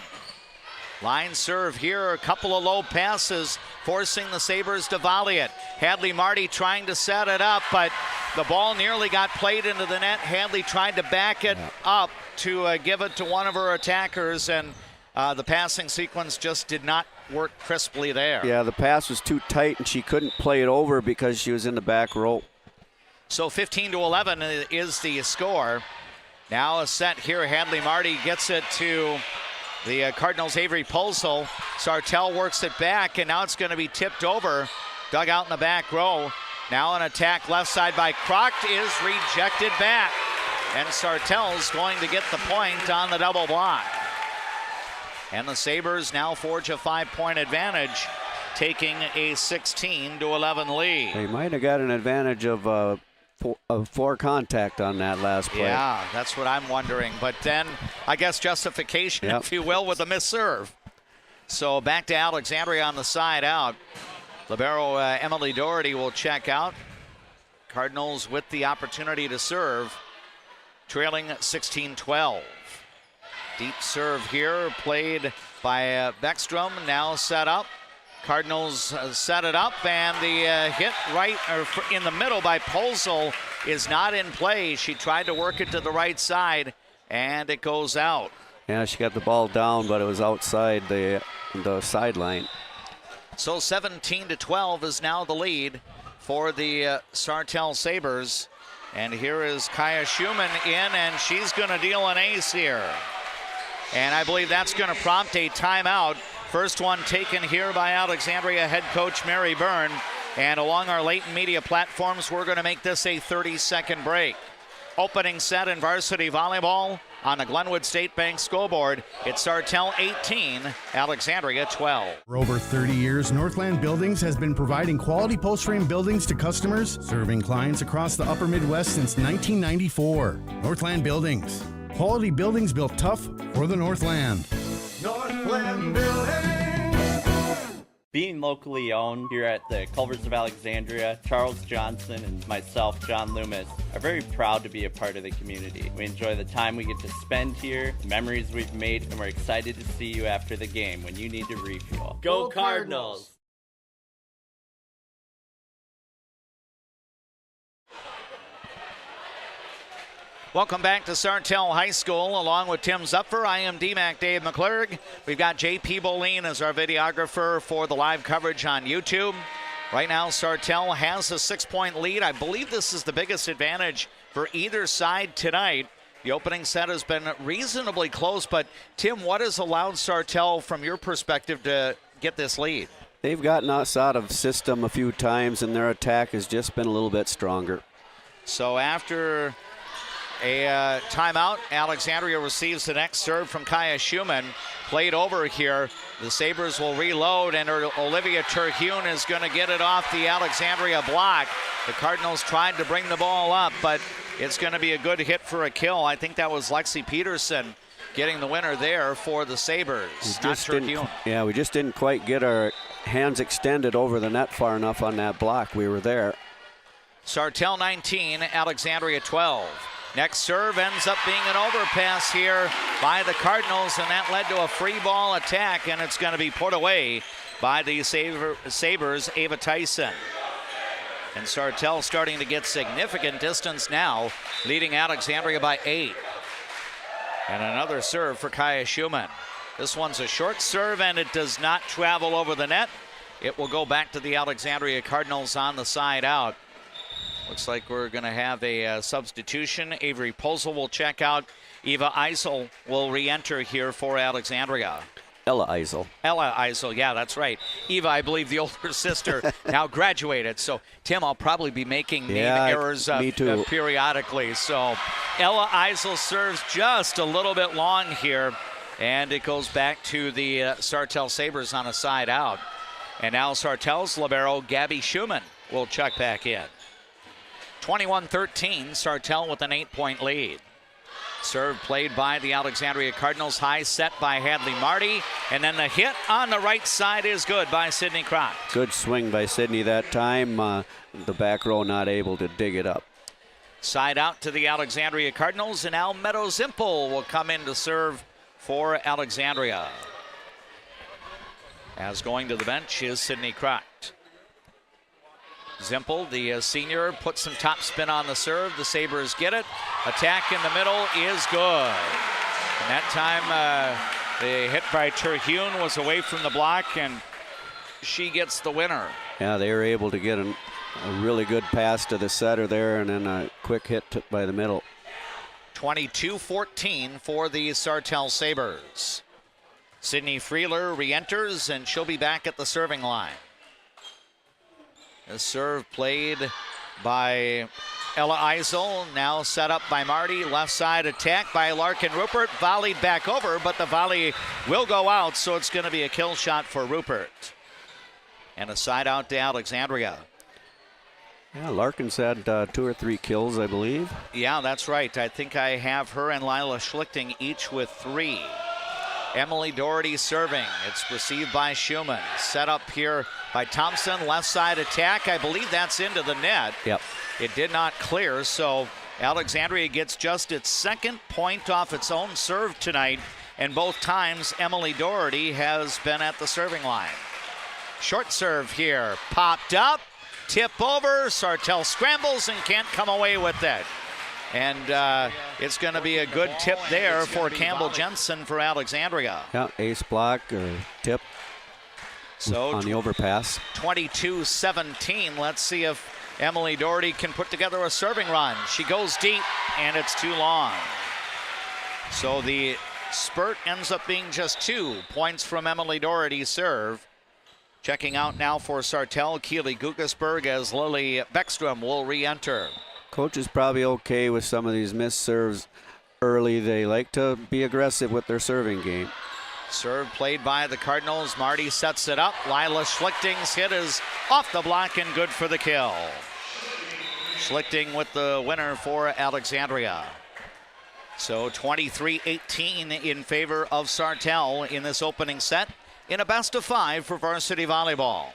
Line serve here, a couple of low passes, forcing the Sabres to volley it. Hadley Marty trying to set it up, but the ball nearly got played into the net. Hadley tried to back it up to give it to one of her attackers, and the passing sequence just did not work crisply there. Yeah, the pass was too tight, and she couldn't play it over because she was in the back row. So 15-11 is the score. Now a set here. Hadley Marty gets it to the Cardinals' Avery Posel. Sartell works it back, and now it's going to be tipped over. Dug out in the back row. Now an attack left side by Crocht is rejected back. And Sartell's going to get the point on the double block. And the Sabres now forge a 5-point advantage, taking a 16-11 lead. They might have got an advantage of four contact on that last play. Yeah, that's what I'm wondering. But then, I guess justification, if you will, with a missed serve. So back to Alexandria on the side out. Libero Emily Doherty will check out. Cardinals with the opportunity to serve, trailing 16-12. Deep serve here, played by Beckstrom, now set up. Cardinals set it up, and the hit right in the middle by Posel is not in play. She tried to work it to the right side, and it goes out. Yeah, she got the ball down, but it was outside the sideline. So 17-12 is now the lead for the Sartell Sabres. And here is Kaya Schumann in, and she's going to deal an ace here. And I believe that's going to prompt a timeout. First one taken here by Alexandria head coach Mary Byrne. And along our latent media platforms, we're going to make this a 30-second break. Opening set in varsity volleyball on the Glenwood State Bank scoreboard. It's Sartell 18, Alexandria 12. For over 30 years, Northland Buildings has been providing quality post-frame buildings to customers, serving clients across the upper Midwest since 1994. Northland Buildings. Quality buildings built tough for the Northland. Northland Building. Being locally owned here at the Culvers of Alexandria, Charles Johnson and myself, John Loomis, are very proud to be a part of the community. We enjoy the time we get to spend here, the memories we've made, and we're excited to see you after the game when you need to refuel. Go Cardinals! Welcome back to Sartell High School. Along with Tim Zupfer, I am DMAC Dave McClurg. We've got JP Boleen as our videographer for the live coverage on YouTube. Right now, Sartell has a 6-point lead. I believe this is the biggest advantage for either side tonight. The opening set has been reasonably close, but Tim, what has allowed Sartell, from your perspective, to get this lead? They've gotten us out of system a few times, and their attack has just been a little bit stronger. So after a timeout, Alexandria receives the next serve from Kaya Schumann. Played over here. The Sabres will reload, and Olivia Terhune is going to get it off the Alexandria block. The Cardinals tried to bring the ball up, but it's going to be a good hit for a kill. I think that was Lexi Peterson getting the winner there for the Sabres, not Terhune. Yeah, we just didn't quite get our hands extended over the net far enough on that block. We were there. Sartell 19, Alexandria 12. Next serve ends up being an overpass here by the Cardinals, and that led to a free ball attack, and it's going to be put away by the Sabres, Ava Tyson. And Sartell starting to get significant distance now, leading Alexandria by 8. And another serve for Kaya Schumann. This one's a short serve, and it does not travel over the net. It will go back to the Alexandria Cardinals on the side out. Looks like we're going to have a substitution. Avery Posel will check out. Eva Eisel will re-enter here for Alexandria. Ella Eisel. Ella Eisel, yeah, that's right. Eva, I believe the older sister, now graduated. So, Tim, I'll probably be making name errors periodically. So, Ella Eisel serves just a little bit long here, and it goes back to the Sartell Sabres on a side out. And now Sartell's libero, Gabby Schumann, will check back in. 21-13, Sartell with an 8-point lead. Serve played by the Alexandria Cardinals. High set by Hadley Marty. And then the hit on the right side is good by Sidney Crock. Good swing by Sidney that time. The back row not able to dig it up. Side out to the Alexandria Cardinals, and Al Meadow Zimpel will come in to serve for Alexandria. As going to the bench is Sidney Crock. Zimpel, the senior, puts some top spin on the serve. The Sabres get it. Attack in the middle is good. And that time the hit by Terhune was away from the block, and she gets the winner. Yeah, they were able to get a really good pass to the setter there, and then a quick hit by the middle. 22-14 for the Sartell Sabres. Sydney Freeler re-enters, and she'll be back at the serving line. The serve played by Ella Eisel, now set up by Marty. Left side attack by Larkin Rupert, volleyed back over, but the volley will go out, so it's going to be a kill shot for Rupert. And a side out to Alexandria. Yeah, Larkin's had 2 or 3 kills, I believe. Yeah, that's right. I think I have her and Lila Schlichting each with 3. Emily Doherty serving. It's received by Schumann. Set up here by Thompson. Left side attack. I believe that's into the net. Yep. It did not clear, so Alexandria gets just its second point off its own serve tonight, and both times Emily Doherty has been at the serving line. Short serve here. Popped up. Tip over. Sartell scrambles and can't come away with it. And it's going to be a good tip there for Campbell Jensen for Alexandria. Yeah, ace block or tip so on the overpass. 22-17. Let's see if Emily Doherty can put together a serving run. She goes deep, and it's too long. So the spurt ends up being just 2 points from Emily Doherty's serve. Checking out now for Sartell, Keely Guggesberg, as Lily Beckstrom will re-enter. Coach is probably okay with some of these missed serves early. They like to be aggressive with their serving game. Serve played by the Cardinals. Marty sets it up. Lila Schlichting's hit is off the block and good for the kill. Schlichting with the winner for Alexandria. So 23-18 in favor of Sartell in this opening set in a best of 5 for varsity volleyball.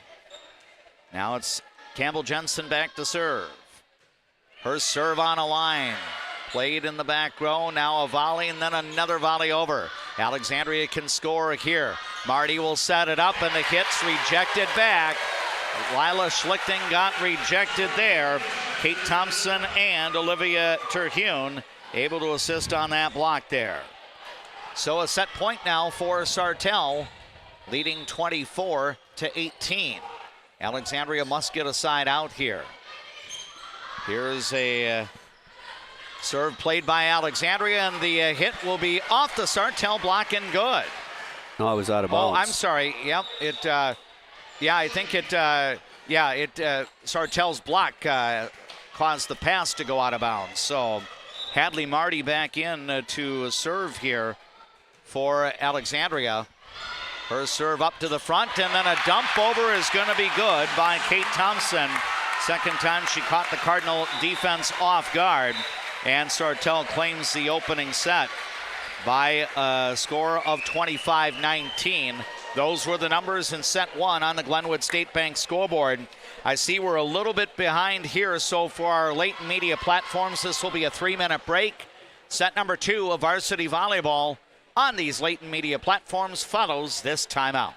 Now it's Campbell Jensen back to serve. Her serve on a line. Played in the back row. Now a volley and then another volley over. Alexandria can score here. Marty will set it up and the hit's rejected back. Lila Schlichting got rejected there. Kate Thompson and Olivia Terhune able to assist on that block there. So a set point now for Sartell, leading 24-18. Alexandria must get a side out here. Here's a serve played by Alexandria, and the hit will be off the Sartell block and good. No, it was out of bounds. Oh, I'm sorry. Yep, it. I think it. Sartell's block caused the pass to go out of bounds. So Hadley Marty back in to serve here for Alexandria. Her serve up to the front, and then a dump over is going to be good by Kate Thompson. Second time she caught the Cardinal defense off guard, and Sartell claims the opening set by a score of 25-19. Those were the numbers in set 1 on the Glenwood State Bank scoreboard. I see we're a little bit behind here, so for our latent media platforms, this will be a 3-minute break. Set number 2 of varsity volleyball on these latent media platforms follows this timeout.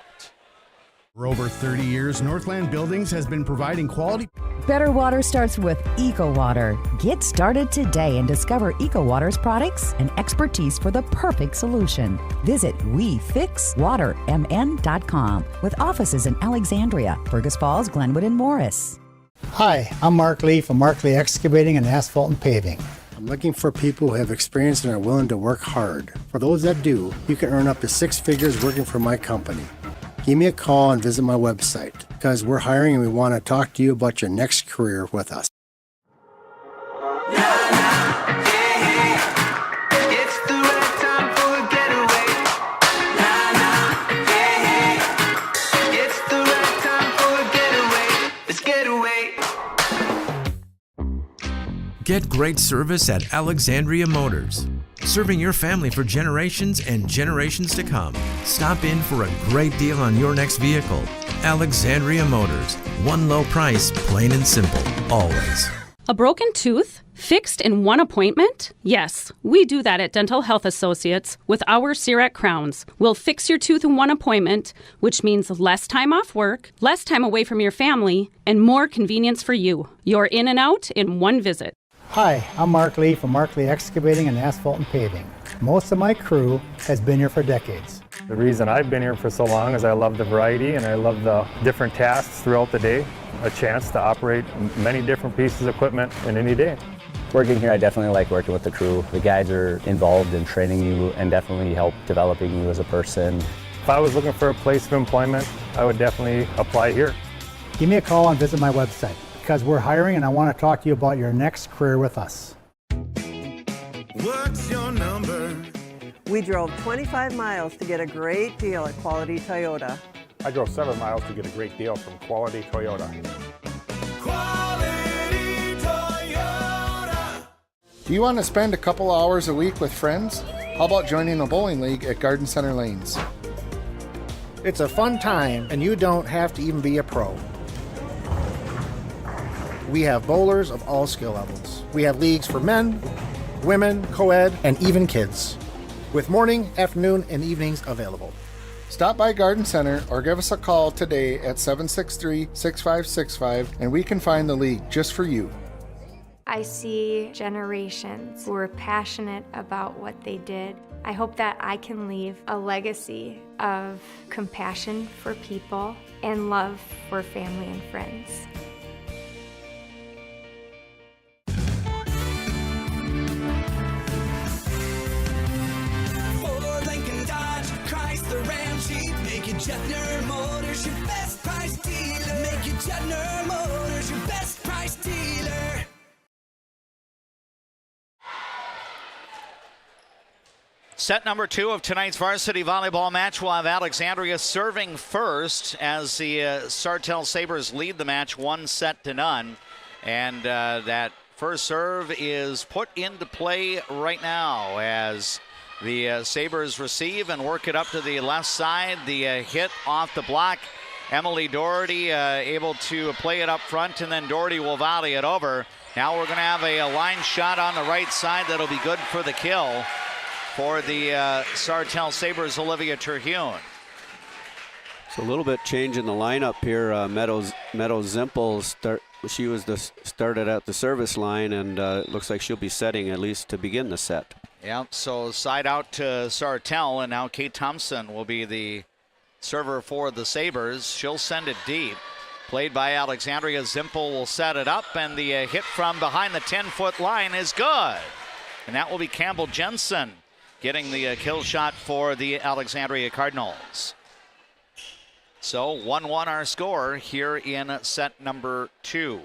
For over 30 years, Northland Buildings has been providing quality. Better water starts with EcoWater. Get started today and discover EcoWater's products and expertise for the perfect solution. Visit WeFixWaterMN.com with offices in Alexandria, Fergus Falls, Glenwood, and Morris. Hi, I'm Mark Lee from Mark Lee Excavating and Asphalt and Paving. I'm looking for people who have experience and are willing to work hard. For those that do, you can earn up to 6 figures working for my company. Give me a call and visit my website because we're hiring and we want to talk to you about your next career with us. Get great service at Alexandria Motors. serving your family for generations and generations to come. Stop in for a great deal on your next vehicle. Alexandria Motors. One low price, plain and simple, always. A broken tooth? Fixed in one appointment? Yes, we do that at Dental Health Associates with our CEREC crowns. We'll fix your tooth in one appointment, which means less time off work, less time away from your family, and more convenience for you. You're in and out in one visit. Hi, I'm Mark Lee from Mark Lee Excavating and Asphalt and Paving. Most of my crew has been here for decades. The reason I've been here for so long is I love the variety and I love the different tasks throughout the day. A chance to operate many different pieces of equipment in any day. Working here, I definitely like working with the crew. The guys are involved in training you and definitely help developing you as a person. If I was looking for a place of employment, I would definitely apply here. Give me a call and visit my website because we're hiring and I want to talk to you about your next career with us. What's your number? We drove 25 miles to get a great deal at Quality Toyota. I drove 7 miles to get a great deal from Quality Toyota. Quality Toyota. Do you want to spend a couple hours a week with friends? How about joining a bowling league at Garden Center Lanes? It's a fun time, and you don't have to even be a pro. We have bowlers of all skill levels. We have leagues for men, women, co-ed, and even kids, with morning, afternoon, and evenings available. Stop by Garden Center or give us a call today at 763-6565 and we can find the league just for you. I see generations who are passionate about what they did. I hope that I can leave a legacy of compassion for people and love for family and friends. Make it Jetner Motors your best price dealer. Make it Jetner Motors your best price dealer. Set number 2 of tonight's varsity volleyball match will have Alexandria serving first as the Sartell Sabres lead the match 1-0. And that first serve is put into play right now as the Sabres receive and work it up to the left side. The hit off the block. Emily Doherty able to play it up front, and then Doherty will volley it over. Now we're going to have a line shot on the right side that'll be good for the kill for the Sartell Sabres, Olivia Terhune. It's a little bit change in the lineup here. Meadows Zimpel she was started at the service line, and it looks like she'll be setting at least to begin the set. Yep, so side out to Sartell, and now Kate Thompson will be the server for the Sabres. She'll send it deep. Played by Alexandria. Zimpel will set it up, and the hit from behind the 10-foot line is good. And that will be Campbell Jensen getting the kill shot for the Alexandria Cardinals. So 1-1 our score here in set number 2.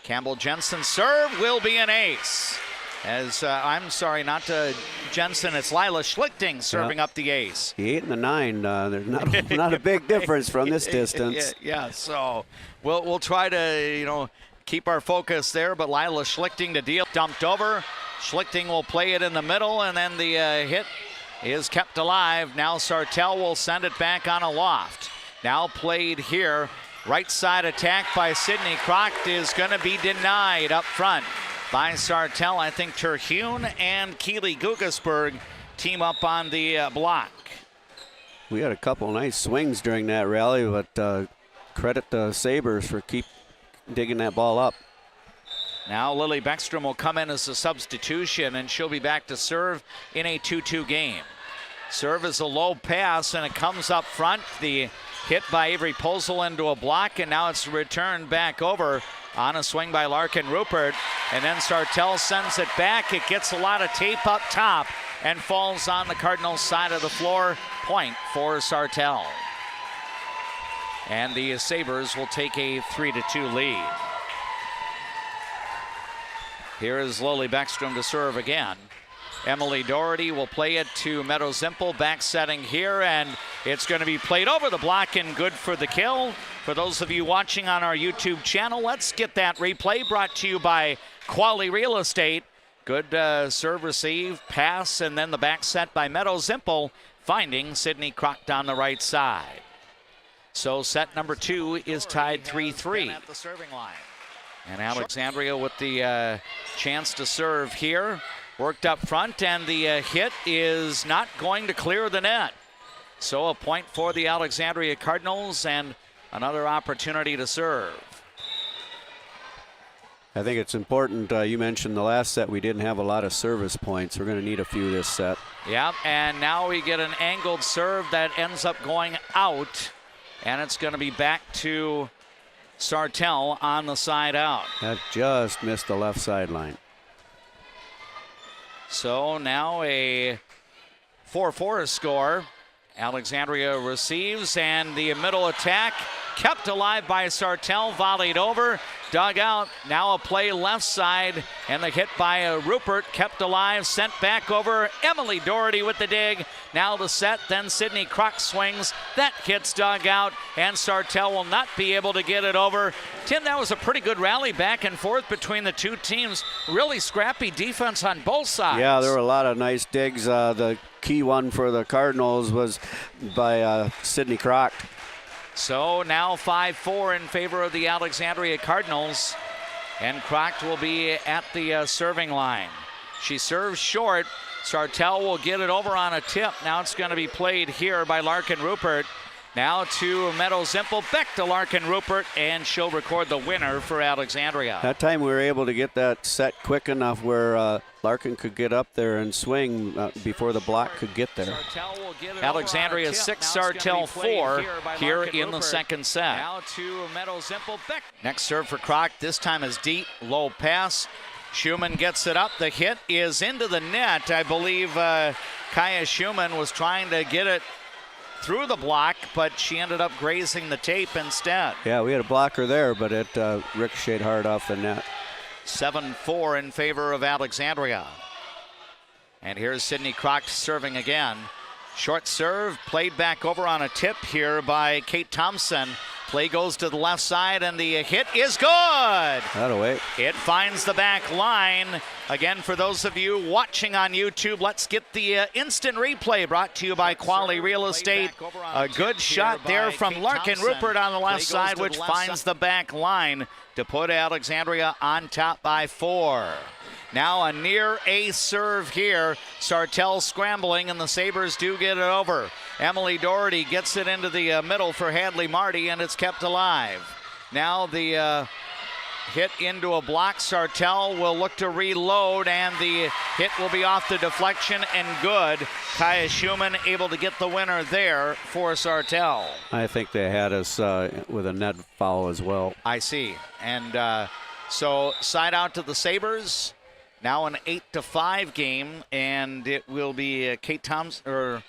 Campbell Jensen's serve will be an ace. As I'm sorry, not to Jensen, it's Lila Schlichting serving up the ace. The 8 and the 9, there's not a big difference from this distance. Yeah, so we'll try to keep our focus there, but Lila Schlichting to deal, dumped over. Schlichting will play it in the middle, and then the hit is kept alive. Now Sartell will send it back on a loft. Now played here. Right side attack by Sydney Croft is going to be denied up front by Sartell. I think Terhune and Keely Gugasberg team up on the block. We had a couple nice swings during that rally, but credit the Sabres for keep digging that ball up. Now Lily Beckstrom will come in as a substitution, and she'll be back to serve in a 2-2 game. Serve is a low pass, and it comes up front. The hit by Avery Posel into a block, and now it's returned back over on a swing by Larkin Rupert. And then Sartell sends it back. It gets a lot of tape up top and falls on the Cardinals' side of the floor. Point for Sartell. And the Sabres will take a 3-2 lead. Here is Lily Beckstrom to serve again. Emily Doherty will play it to Meadow Zimpel, back setting here, and it's going to be played over the block and good for the kill. For those of you watching on our YouTube channel, let's get that replay brought to you by Quality Real Estate. Good serve receive, pass, and then the back set by Meadow Zimple, finding Sydney Crock down the right side. So set number 2 is tied 3-3. At the serving line. And Alexandria with the chance to serve here. Worked up front, and the hit is not going to clear the net. So a point for the Alexandria Cardinals and another opportunity to serve. I think it's important, you mentioned the last set we didn't have a lot of service points. We're going to need a few this set. Yep, and now we get an angled serve that ends up going out, and it's going to be back to Sartell on the side out. That just missed the left sideline. So now a 4-4 score. Alexandria receives, and the middle attack kept alive by Sartell, volleyed over, dug out. Now a play left side, and the hit by Rupert kept alive, sent back over. Emily Doherty with the dig. Now the set, then Sydney Crock swings. That hits dug out, and Sartell will not be able to get it over. Tim, that was a pretty good rally back and forth between the two teams. Really scrappy defense on both sides. Yeah, there were a lot of nice digs. The key one for the Cardinals was by Sydney Crock. So now 5-4 in favor of the Alexandria Cardinals, and Crock will be at the serving line. She serves short. Sartell will get it over on a tip. Now it's going to be played here by Larkin Rupert. Now to Meadow Zimple, back to Larkin Rupert, and she'll record the winner for Alexandria. That time we were able to get that set quick enough where Larkin could get up there and swing before the block could get there. Alexandria 6, Sartell 4 here in the second set. Now to Meadow Zimple, back. Next serve for Crock, this time is deep, low pass. Schumann gets it up. The hit is into the net. I believe Kaya Schumann was trying to get it through the block, but she ended up grazing the tape instead. Yeah, we had a blocker there, but it ricocheted hard off the net. 7-4 in favor of Alexandria. And here's Sydney Crock serving again. Short serve, played back over on a tip here by Kate Thompson. Play goes to the left side, and the hit is good. That'll wait. It finds the back line. Again, for those of you watching on YouTube, let's get the instant replay brought to you by Quality Real Estate. A good shot there from Larkin Rupert on the left side, which finds the back line to put Alexandria on top by 4. Now a near ace serve here. Sartell scrambling, and the Sabres do get it over. Emily Doherty gets it into the middle for Hadley Marty, and it's kept alive. Now the hit into a block. Sartell will look to reload, and the hit will be off the deflection and good. Kaya Schumann able to get the winner there for Sartell. I think they had us with a net foul as well. I see. And so side out to the Sabres. Now an 8-5 game, and it will be Kate Thompson, or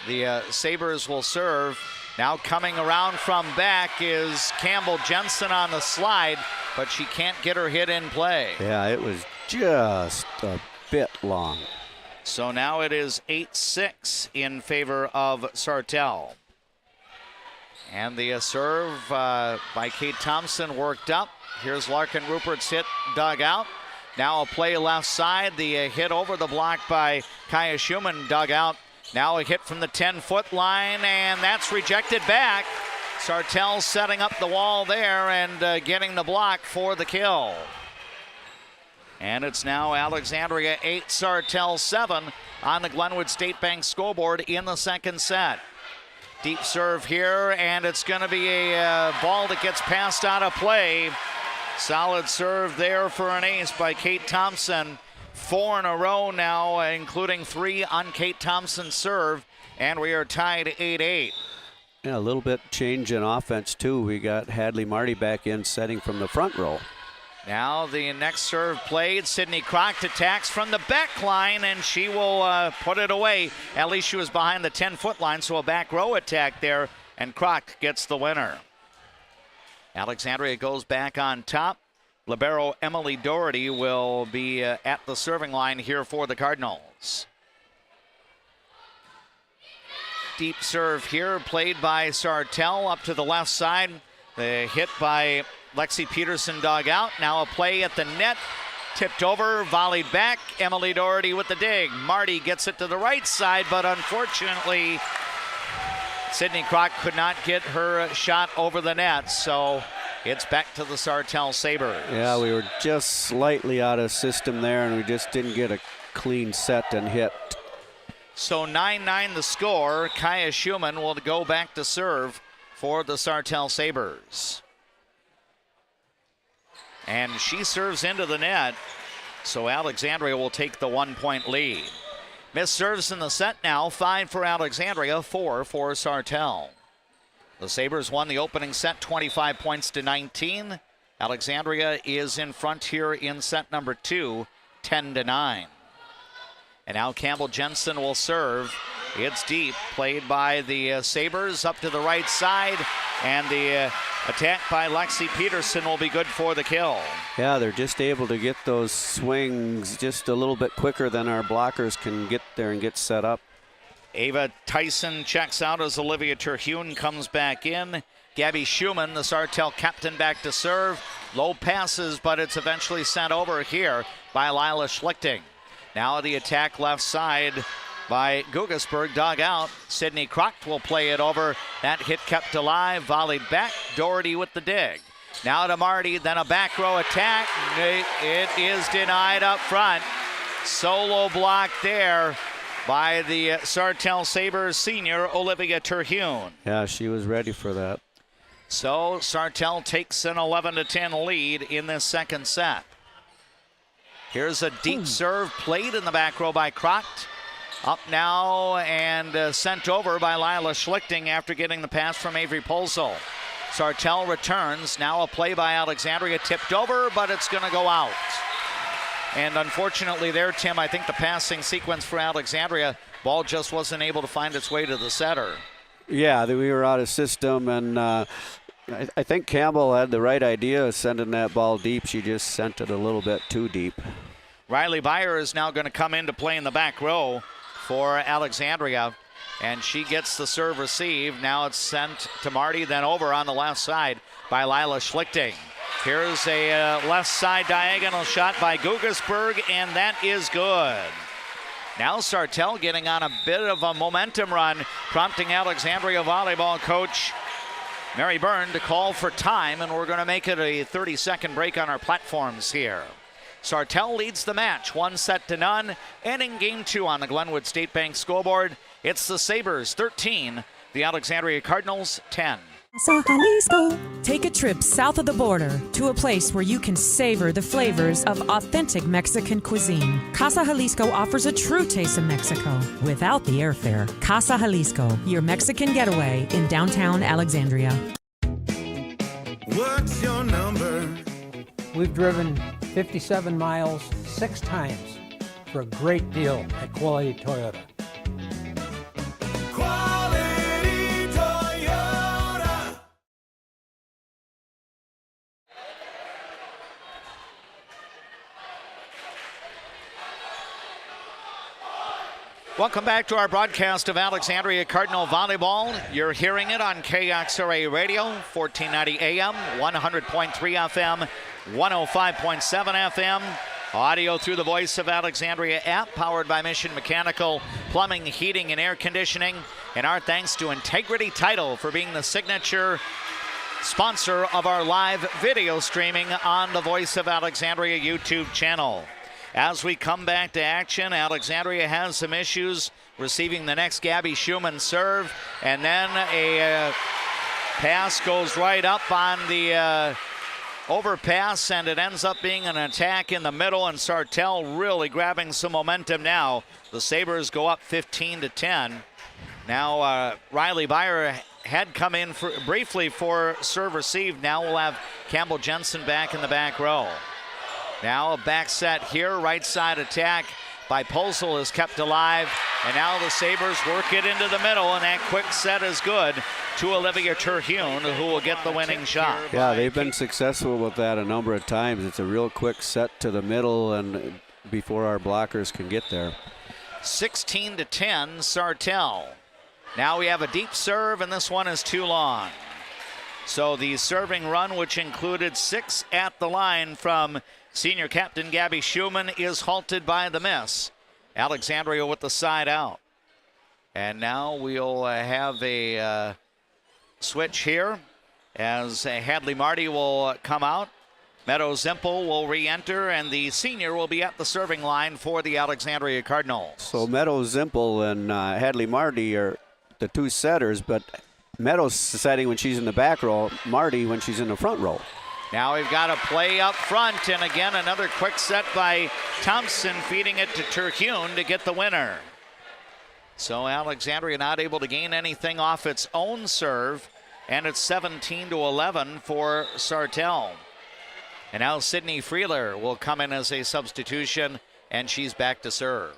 the Sabres will serve. Now coming around from back is Campbell Jensen on the slide, but she can't get her hit in play. Yeah, it was just a bit long. So now it is 8-6 in favor of Sartell. And the serve by Kate Thompson worked up. Here's Larkin Rupert's hit dug out. Now a play left side. The hit over the block by Kaya Schumann dug out. Now a hit from the 10-foot line, and that's rejected back. Sartell setting up the wall there and getting the block for the kill. And it's now Alexandria 8, Sartell 7 on the Glenwood State Bank scoreboard in the second set. Deep serve here, and it's going to be a ball that gets passed out of play. Solid serve there for an ace by Kate Thompson. 4 in a row now, including 3 on Kate Thompson's serve, and we are tied 8-8. Yeah, a little bit change in offense, too. We got Hadley Marty back in, setting from the front row. Now the next serve played. Sydney Crock attacks from the back line, and she will put it away. At least she was behind the 10-foot line, so a back row attack there, and Crock gets the winner. Alexandria goes back on top. Libero Emily Doherty will be at the serving line here for the Cardinals. Deep serve here, played by Sartell up to the left side. The hit by Lexi Peterson dug out. Now a play at the net. Tipped over, volleyed back. Emily Doherty with the dig. Marty gets it to the right side, but unfortunately, Sydney Kroc could not get her shot over the net, so it's back to the Sartell Sabres. Yeah, we were just slightly out of system there, and we just didn't get a clean set and hit. So 9-9 the score. Kaya Schumann will go back to serve for the Sartell Sabres. And she serves into the net, so Alexandria will take the 1-point lead. Missed serves in the set now, 5 for Alexandria, 4 for Sartell. The Sabres won the opening set 25 points to 19. Alexandria is in front here in set number 2, 10-9. And now Campbell Jensen will serve. It's deep, played by the Sabres up to the right side, and the attack by Lexi Peterson will be good for the kill. Yeah, they're just able to get those swings just a little bit quicker than our blockers can get there and get set up. Ava Tyson checks out as Olivia Terhune comes back in. Gabby Schumann, the Sartell captain, back to serve. Low passes, but it's eventually sent over here by Lila Schlichting. Now the attack left side by Guggesberg, dug out. Sydney Kroc will play it over. That hit kept alive, volleyed back. Doherty with the dig. Now to Marty, then a back row attack. It is denied up front. Solo block there by the Sartell Sabres senior, Olivia Terhune. Yeah, she was ready for that. So Sartell takes an 11-10 lead in this second set. Here's a deep serve played in the back row by Kroc. Up now and sent over by Lila Schlichting after getting the pass from Avery Polzel. Sartell returns. Now a play by Alexandria, tipped over, but it's going to go out. And unfortunately there, Tim, I think the passing sequence for Alexandria, ball just wasn't able to find its way to the setter. Yeah, we were out of system, and I think Campbell had the right idea of sending that ball deep. She just sent it a little bit too deep. Riley Beyer is now going to come in to play in the back row for Alexandria, and she gets the serve received. Now it's sent to Marty, then over on the left side by Lila Schlichting. Here's a left side diagonal shot by Guggesberg, and that is good. Now Sartell getting on a bit of a momentum run, prompting Alexandria volleyball coach Mary Byrne to call for time, and we're going to make it a 30-second break on our platforms here. Sartell leads the match, 1-0, ending game 2 on the Glenwood State Bank scoreboard. It's the Sabres 13, the Alexandria Cardinals 10. Take a trip south of the border to a place where you can savor the flavors of authentic Mexican cuisine. Casa Jalisco offers a true taste of Mexico without the airfare. Casa Jalisco, your Mexican getaway in downtown Alexandria. What's your number? We've driven 57 miles 6 times for a great deal at Quality Toyota. Quality Toyota. Welcome back to our broadcast of Alexandria Cardinal Volleyball. You're hearing it on KXRA Radio, 1490 AM, 100.3 FM, 105.7 FM. Audio through the Voice of Alexandria app, powered by Mission Mechanical, Plumbing, Heating, and Air Conditioning. And our thanks to Integrity Title for being the signature sponsor of our live video streaming on the Voice of Alexandria YouTube channel. As we come back to action, Alexandria has some issues receiving the next Gabby Schumann serve, and then a pass goes right up on the overpass, and it ends up being an attack in the middle, and Sartell really grabbing some momentum now. The Sabres go up 15-10. Now Riley Beyer had come in briefly for serve received. Now we'll have Campbell Jensen back in the back row. Now a back set here, right side attack by Polzel is kept alive, and now the Sabres work it into the middle, and that quick set is good to Olivia Terhune, who will get the winning shot. Yeah, they've been successful with that a number of times. It's a real quick set to the middle, and before our blockers can get there. 16-10, Sartell. Now we have a deep serve, and this one is too long. So the serving run, which included 6 at the line from Senior captain Gabby Schumann is halted by the miss. Alexandria with the side out. And now we'll have a switch here as Hadley Marty will come out. Meadow Zimpel will re-enter, and the senior will be at the serving line for the Alexandria Cardinals. So Meadow Zimpel and Hadley Marty are the two setters, but Meadows setting when she's in the back row, Marty when she's in the front row. Now we've got a play up front, and again another quick set by Thompson, feeding it to Terhune to get the winner. So Alexandria not able to gain anything off its own serve, and it's 17-11 for Sartell. And now Sydney Freeler will come in as a substitution, and she's back to serve.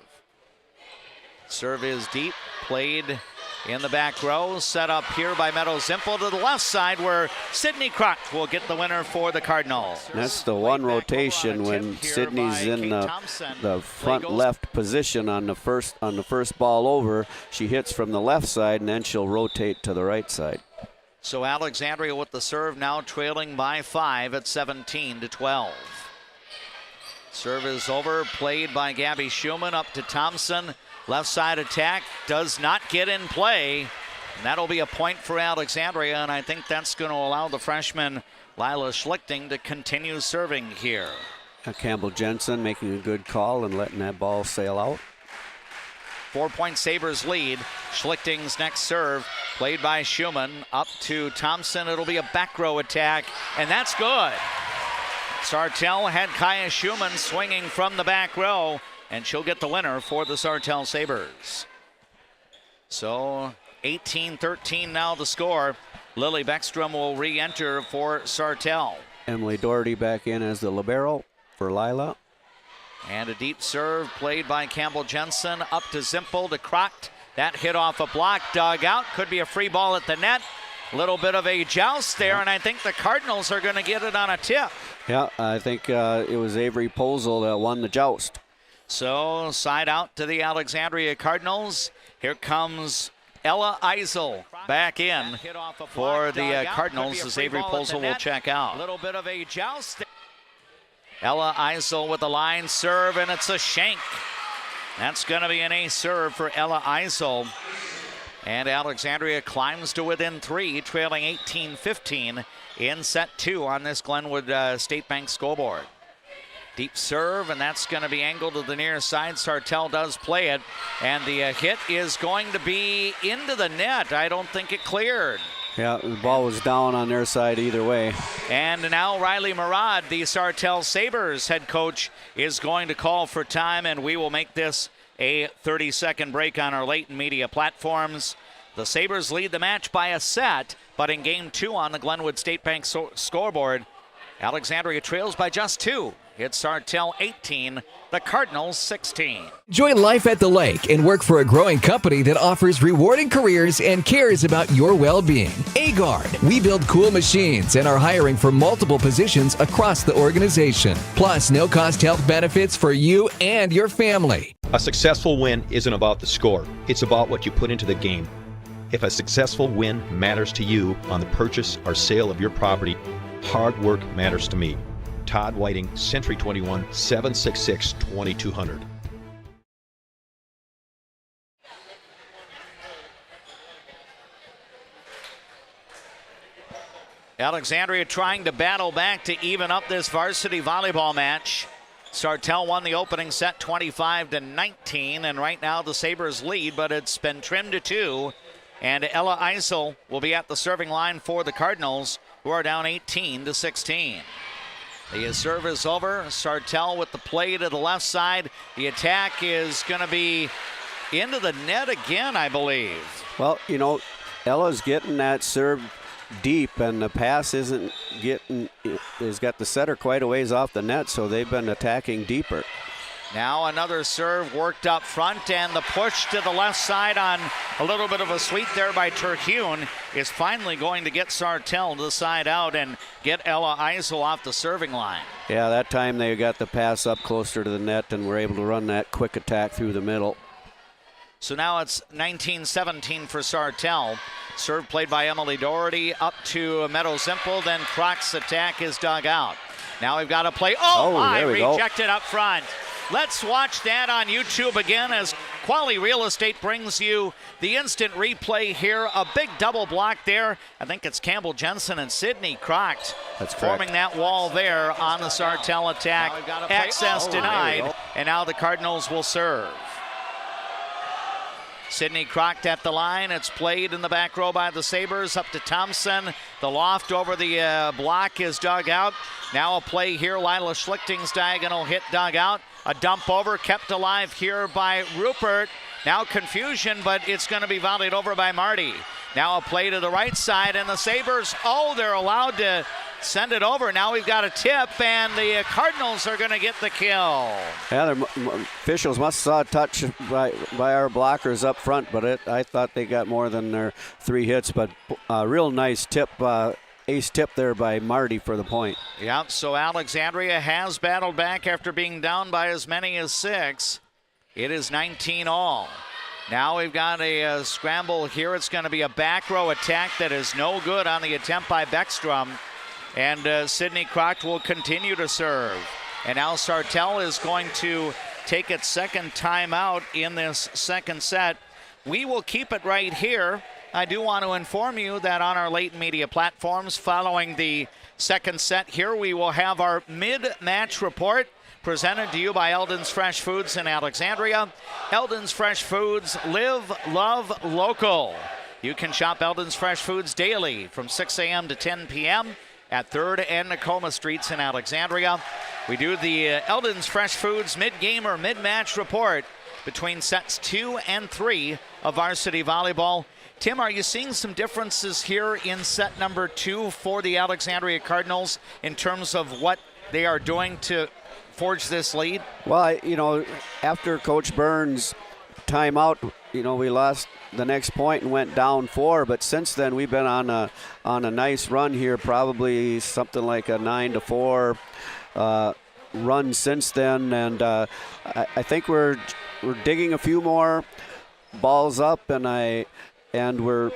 Serve is deep, played in the back row, set up here by Meadow Zimpel to the left side, where Sydney Crocht will get the winner for the Cardinals. That's the one rotation when Sydney's in the front left position on the first ball over. She hits from the left side, and then she'll rotate to the right side. So Alexandria with the serve, now trailing by 5 at 17-12. Serve is over, played by Gabby Schumann up to Thompson. Left side attack does not get in play. And that'll be a point for Alexandria, and I think that's going to allow the freshman Lila Schlichting to continue serving here. Campbell Jensen making a good call and letting that ball sail out. 4-point Sabres lead. Schlichting's next serve, played by Schumann, up to Thompson. It'll be a back row attack, and that's good. Sartell had Kaya Schumann swinging from the back row, and she'll get the winner for the Sartell Sabres. So 18-13 now the score. Lily Beckstrom will re-enter for Sartell. Emily Doherty back in as the libero for Lila. And a deep serve played by Campbell Jensen up to Zimpel to Crocht. That hit off a block, dug out. Could be a free ball at the net. A little bit of a joust there, and I think the Cardinals are going to get it on a tip. Yeah, I think it was Avery Posel that won the joust. So side out to the Alexandria Cardinals. Here comes Ella Eisel back in for the Cardinals as Avery Posel will check out. A little bit of a joust. Ella Eisel with the line serve, and it's a shank. That's going to be an ace serve for Ella Eisel. And Alexandria climbs to within 3, trailing 18-15 in set 2 on this Glenwood State Bank scoreboard. Deep serve, and that's going to be angled to the near side. Sartell does play it, and the hit is going to be into the net. I don't think it cleared. Yeah, the ball was down on their side either way. And now Riley Murad, the Sartell Sabres head coach, is going to call for time, and we will make this a 30-second break on our late media platforms. The Sabres lead the match by a set, but in Game 2 on the Glenwood State Bank scoreboard, Alexandria trails by just 2. It's Sartell 18, the Cardinals 16. Enjoy life at the lake and work for a growing company that offers rewarding careers and cares about your well-being. Agard, we build cool machines and are hiring for multiple positions across the organization. Plus, no-cost health benefits for you and your family. A successful win isn't about the score. It's about what you put into the game. If a successful win matters to you on the purchase or sale of your property, hard work matters to me. Todd Whiting, Century 21, 766-2200. Alexandria trying to battle back to even up this varsity volleyball match. Sartell won the opening set 25-19, and right now the Sabres lead, but it's been trimmed to 2. And Ella Eisel will be at the serving line for the Cardinals, who are down 18-16. The serve is over. Sartell with the play to the left side. The attack is going to be into the net again, I believe. Well, you know, Ella's getting that serve deep, and the pass isn't getting, has got the setter quite a ways off the net, so they've been attacking deeper. Now another serve worked up front, and the push to the left side on a little bit of a sweep there by Terhune is finally going to get Sartell to the side out and get Ella Eisel off the serving line. Yeah, that time they got the pass up closer to the net and were able to run that quick attack through the middle. So now it's 19-17 for Sartell. Serve played by Emily Doherty up to Meadow Zimpel, then Crocht's attack is dug out. Now we've got to play. Oh my, there we go. rejected up front. Let's watch that on YouTube again as Quality Real Estate brings you the instant replay here. A big double block there. I think it's Campbell Jensen and Sidney Crocked forming that wall there on the Sartell attack. Access denied, and now the Cardinals will serve. Sidney Crocked at the line. It's played in the back row by the Sabres up to Thompson. The loft over the block is dug out. Now a play here. Lila Schlichting's diagonal hit dug out. A dump over kept alive here by Rupert. Now confusion, but it's going to be volleyed over by Marty. Now a play to the right side, and the Sabres, they're allowed to send it over. Now we've got a tip, and the Cardinals are going to get the kill. Yeah, the officials must have saw a touch by our blockers up front, but I thought they got more than their 3 hits. But a real nice tip, ace tip there by Marty for the point. Yeah, so Alexandria has battled back after being down by as many as 6. It is 19-all. Now we've got a scramble here. It's going to be a back row attack that is no good on the attempt by Beckstrom. And Sidney Crocked will continue to serve. And now Sartell is going to take its second timeout in this second set. We will keep it right here. I do want to inform you that on our latent media platforms following the second set here, we will have our mid-match report presented to you by Eldon's Fresh Foods in Alexandria. Eldon's Fresh Foods, live, love, local. You can shop Eldon's Fresh Foods daily from 6 a.m. to 10 p.m. at 3rd and Nakoma Streets in Alexandria. We do the Eldon's Fresh Foods mid-game or mid-match report between sets 2 and 3 of varsity volleyball. Tim, are you seeing some differences here in set number 2 for the Alexandria Cardinals in terms of what they are doing to forge this lead? Well, after Coach Burns' timeout, we lost the next point and went down 4, but since then we've been on a nice run here, probably something like a 9-4 run since then, and I think we're digging a few more balls up, and we're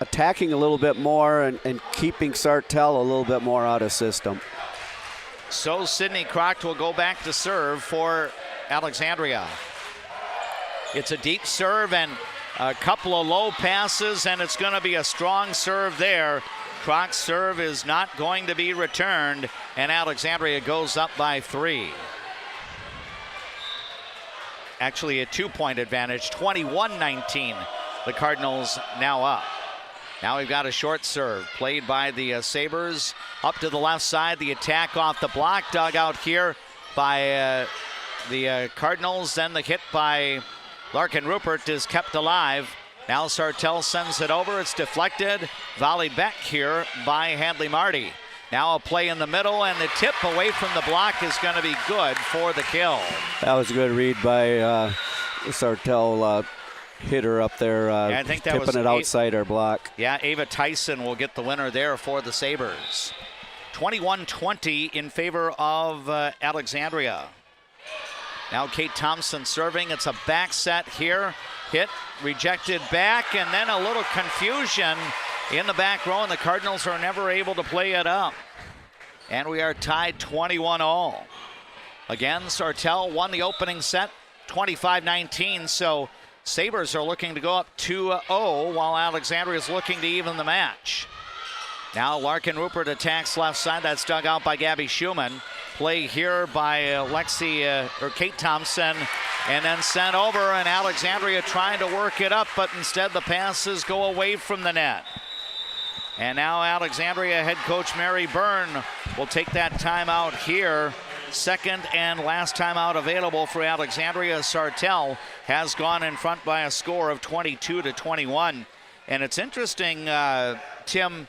attacking a little bit more and keeping Sartell a little bit more out of system. So Sidney Crocked will go back to serve for Alexandria. It's a deep serve and a couple of low passes, and it's going to be a strong serve there. Croc's serve is not going to be returned, and Alexandria goes up by 3. Actually a 2-point advantage, 21-19. The Cardinals now up. Now we've got a short serve played by the Sabres. Up to the left side, the attack off the block, dug out here by the Cardinals. Then the hit by Larkin Rupert is kept alive. Now Sartell sends it over. It's deflected. Volleyed back here by Hadley Marty. Now a play in the middle, and the tip away from the block is going to be good for the kill. That was a good read by Sartell. Hitter up there, I think that tipping it outside our block. Yeah, Ava Tyson will get the winner there for the Sabres. 21-20 in favor of Alexandria. Now Kate Thompson serving. It's a back set here. Hit, rejected back, and then a little confusion in the back row, and the Cardinals are never able to play it up. And we are tied 21-all. Again, Sartell won the opening set 25-19, so Sabres are looking to go up 2-0 while Alexandria is looking to even the match. Now Larkin Rupert attacks left side. That's dug out by Gabby Schumann. Play here by Kate Thompson, and then sent over, and Alexandria trying to work it up, but instead the passes go away from the net. And now Alexandria head coach Mary Byrne will take that timeout here. Second and last timeout available for Alexandria. Sartell has gone in front by a score of 22-21. And it's interesting, Tim,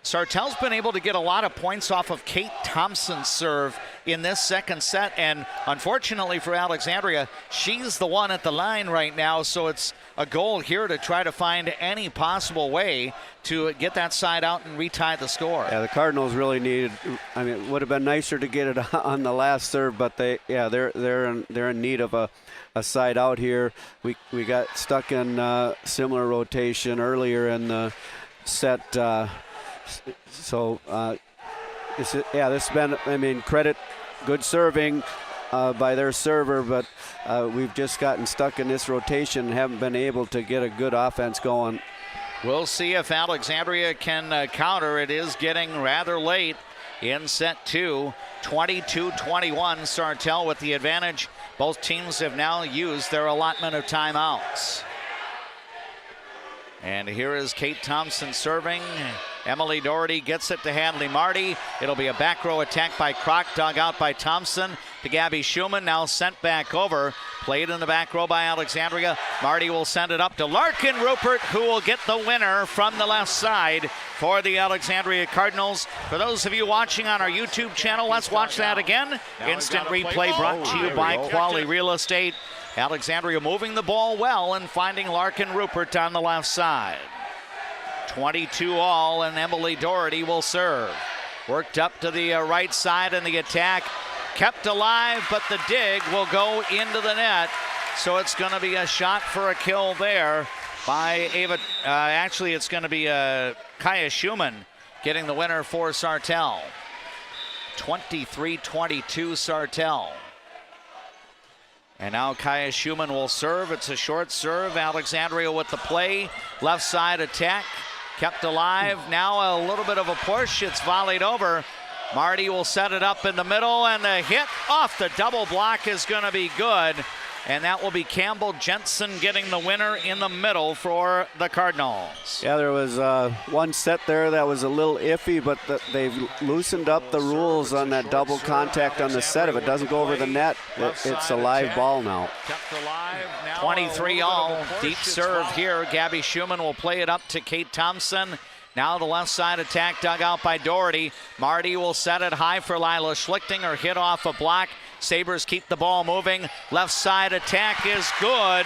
Sartell's been able to get a lot of points off of Kate Thompson's serve in this second set, and unfortunately for Alexandria, she's the one at the line right now, so it's a goal here to try to find any possible way to get that side out and retie the score. Yeah, the Cardinals really needed, it would have been nicer to get it on the last serve, but they're in need of a side out here. We got stuck in similar rotation earlier in the set, so This has been, credit, good serving by their server, but we've just gotten stuck in this rotation and haven't been able to get a good offense going. We'll see if Alexandria can counter. It is getting rather late in set 2. 22-21, Sartell with the advantage. Both teams have now used their allotment of timeouts. And here is Kate Thompson serving. Emily Doherty gets it to Hadley Marty. It'll be a back row attack by Kroc, dug out by Thompson to Gabby Schumann, now sent back over. Played in the back row by Alexandria. Marty will send it up to Larkin Rupert, who will get the winner from the left side for the Alexandria Cardinals. For those of you watching on our YouTube channel, let's watch that again. Instant replay brought to you by Quali Real Estate. Alexandria moving the ball well and finding Larkin Rupert on the left side. 22 all, and Emily Doherty will serve. Worked up to the right side in the attack. Kept alive, but the dig will go into the net. So it's going to be a shot for a kill there by Ava. Actually, it's going to be Kaya Schumann getting the winner for Sartell. 23-22 Sartell. And now Kaya Schumann will serve. It's a short serve. Alexandria with the play. Left side attack. Kept alive. Now a little bit of a push. It's volleyed over. Marty will set it up in the middle, and the hit off the double block is going to be good. And that will be Campbell Jensen getting the winner in the middle for the Cardinals. Yeah, there was one set there that was a little iffy, but they've loosened up the rules on that double contact on the set. If it doesn't go over the net, it's a live ball now. 23 all. Deep serve here. Gabby Schumann will play it up to Kate Thompson. Now the left side attack dug out by Doherty. Marty will set it high for Lila Schlichting. Her hit off a block. Sabres keep the ball moving. Left side attack is good.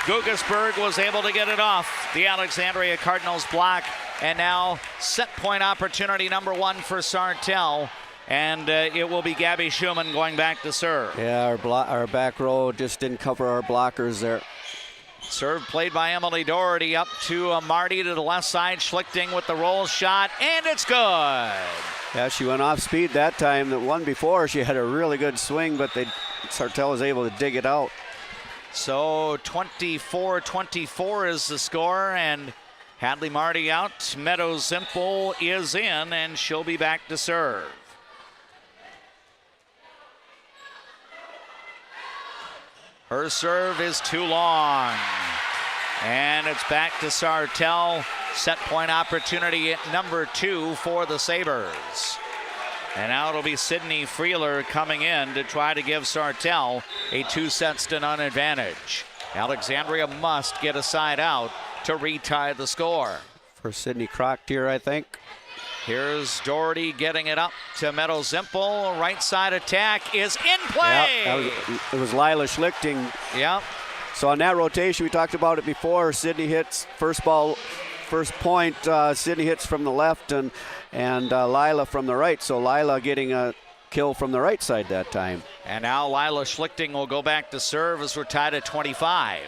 Gugesberg was able to get it off the Alexandria Cardinals block. And now set point opportunity number 1 for Sartell. And it will be Gabby Schumann going back to serve. Yeah, our back row just didn't cover our blockers there. Serve played by Emily Doherty up to Marty to the left side. Schlichting with the roll shot, and it's good. Yeah, she went off speed that time. The one before, she had a really good swing, but Sartell was able to dig it out. So 24-24 is the score, and Hadley Marty out. Meadows Zimple is in, and she'll be back to serve. Her serve is too long. And it's back to Sartell. Set point opportunity at number 2 for the Sabres. And now it'll be Sydney Freeler coming in to try to give Sartell a 2-set-to-none advantage. Alexandria must get a side out to retie the score. For Sydney Kroc here, I think. Here's Doherty getting it up to Meadows Zimple. Right side attack is in play. Yep, it was Lila Schlichting. Yep. So on that rotation, we talked about it before. Sydney hits first point. Sydney hits from the left and Lila from the right. So Lila getting a kill from the right side that time. And now Lila Schlichting will go back to serve as we're tied at 25.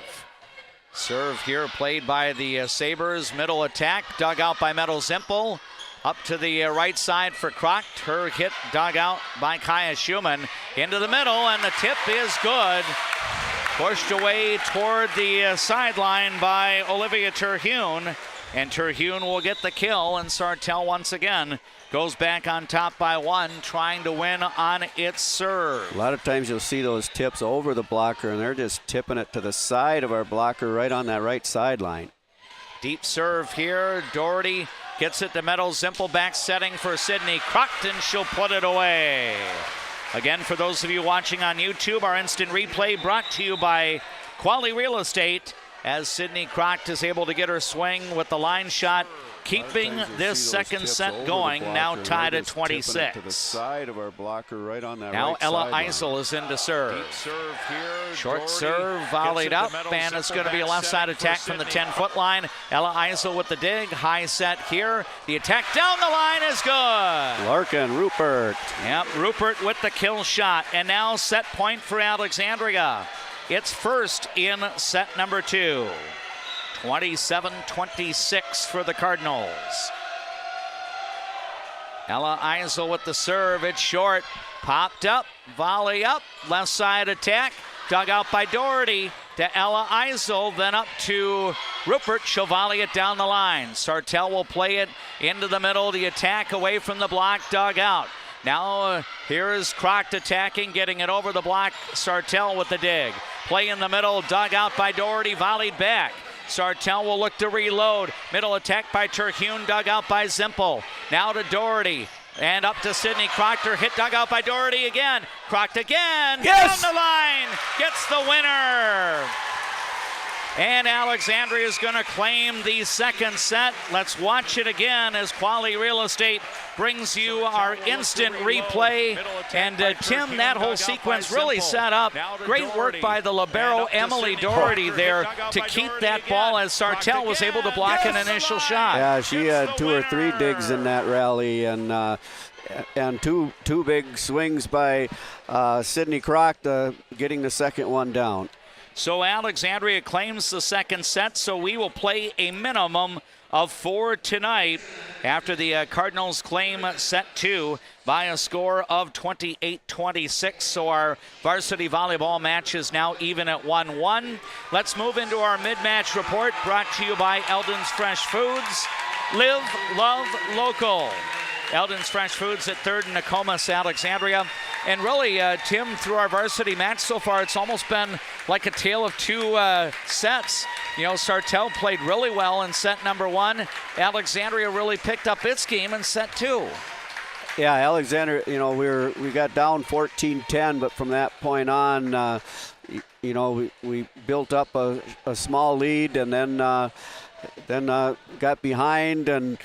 Serve here played by the Sabres. Middle attack dug out by Meadows Zimple. Up to the right side for Kroc. Her hit dug out by Kaya Schumann. Into the middle, and the tip is good. Pushed away toward the sideline by Olivia Terhune. And Terhune will get the kill, and Sartell once again goes back on top by 1, trying to win on its serve. A lot of times you'll see those tips over the blocker, and they're just tipping it to the side of our blocker right on that right sideline. Deep serve here. Doherty gets it to Meadows Zimple, back setting for Sydney Kroc, and she'll put it away. Again, for those of you watching on YouTube, our instant replay brought to you by Quali Real Estate, as Sydney Kroc is able to get her swing with the line shot, keeping this second set going, now tied at 26. To the side of our blocker right on that now right Ella sideline. Isel is in to serve. Deep serve here. Short Doherty serve, volleyed up, Meadows and it's Zimple going to be a left side back attack setting from the for 10-foot line. Ella Isel with the dig, high set here. The attack down the line is good. Larkin, Rupert. Yep, Rupert with the kill shot, and now set point for Alexandria. It's first in set number 2. 27-26 for the Cardinals. Ella Eisel with the serve. It's short. Popped up. Volley up. Left side attack. Dug out by Doherty to Ella Eisel. Then up to Rupert. She'll volley it down the line. Sartell will play it into the middle. The attack away from the block. Dug out. Now here is Croct attacking, getting it over the block. Sartell with the dig. Play in the middle, dug out by Doherty, volleyed back. Sartell will look to reload. Middle attack by Terhune, dug out by Zimpel. Now to Doherty. And up to Sydney Crocker, hit dug out by Doherty again. Croct again, yes! down the line, gets the winner. And Alexandria is going to claim the second set. Let's watch it again as Quality Real Estate brings you our instant replay. And Tim, that whole sequence really set up. Great work by the libero Emily Doherty there to keep that ball as Sartell was able to block an initial shot. Yeah, she had 2 or 3 digs in that rally, and two big swings by Sydney Crock, getting the second one down. So Alexandria claims the second set, so we will play a minimum of 4 tonight after the Cardinals claim set 2 by a score of 28-26. So our varsity volleyball match is now even at 1-1. Let's move into our mid-match report brought to you by Eldon's Fresh Foods. Live, love, local. Eldon's Fresh Foods at 3rd and Nokomis, Alexandria. And really, Tim, through our varsity match so far, it's almost been like a tale of 2 sets. You know, Sartell played really well in set number 1. Alexandria really picked up its game in set 2. Yeah, Alexandria, you know, we got down 14-10, but from that point on, you know, we built up a small lead and then got behind, and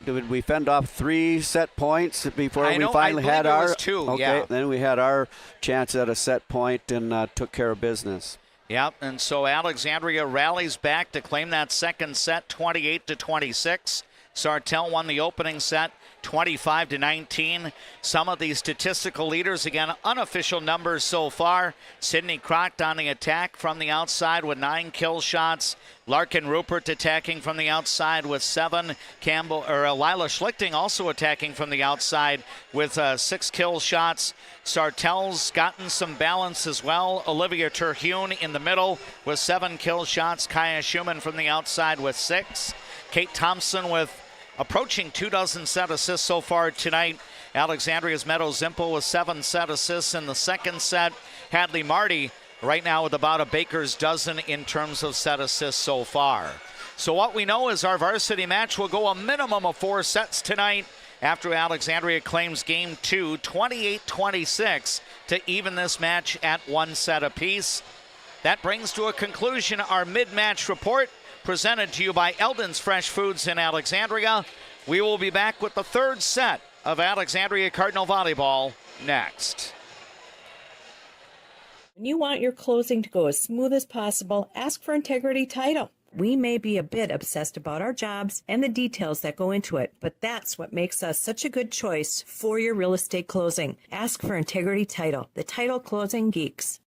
did we fend off 3 set points before we finally had our? It was 2, okay, yeah. Then we had our chance at a set point and took care of business. Yep, and so Alexandria rallies back to claim that second set, 28-26. Sartell won the opening set, 25-19. Some of the statistical leaders, again, unofficial numbers so far. Sydney Croct on the attack from the outside with 9 kill shots. Larkin Rupert attacking from the outside with 7. Lila Schlichting also attacking from the outside with 6 kill shots. Sartell's gotten some balance as well. Olivia Terhune in the middle with 7 kill shots. Kaya Schumann from the outside with 6. Kate Thompson with approaching 2 dozen set assists so far tonight. Alexandria's Meadow Zimpel with 7 set assists in the second set. Hadley Marty right now with about a baker's dozen in terms of set assists so far. So what we know is our varsity match will go a minimum of 4 sets tonight after Alexandria claims game 2, 28-26, to even this match at 1 set apiece. That brings to a conclusion our mid-match report, presented to you by Eldon's Fresh Foods in Alexandria. We will be back with the 3rd set of Alexandria Cardinal Volleyball next. When you want your closing to go as smooth as possible, ask for Integrity Title. We may be a bit obsessed about our jobs and the details that go into it, but that's what makes us such a good choice for your real estate closing. Ask for Integrity Title, the title closing geeks.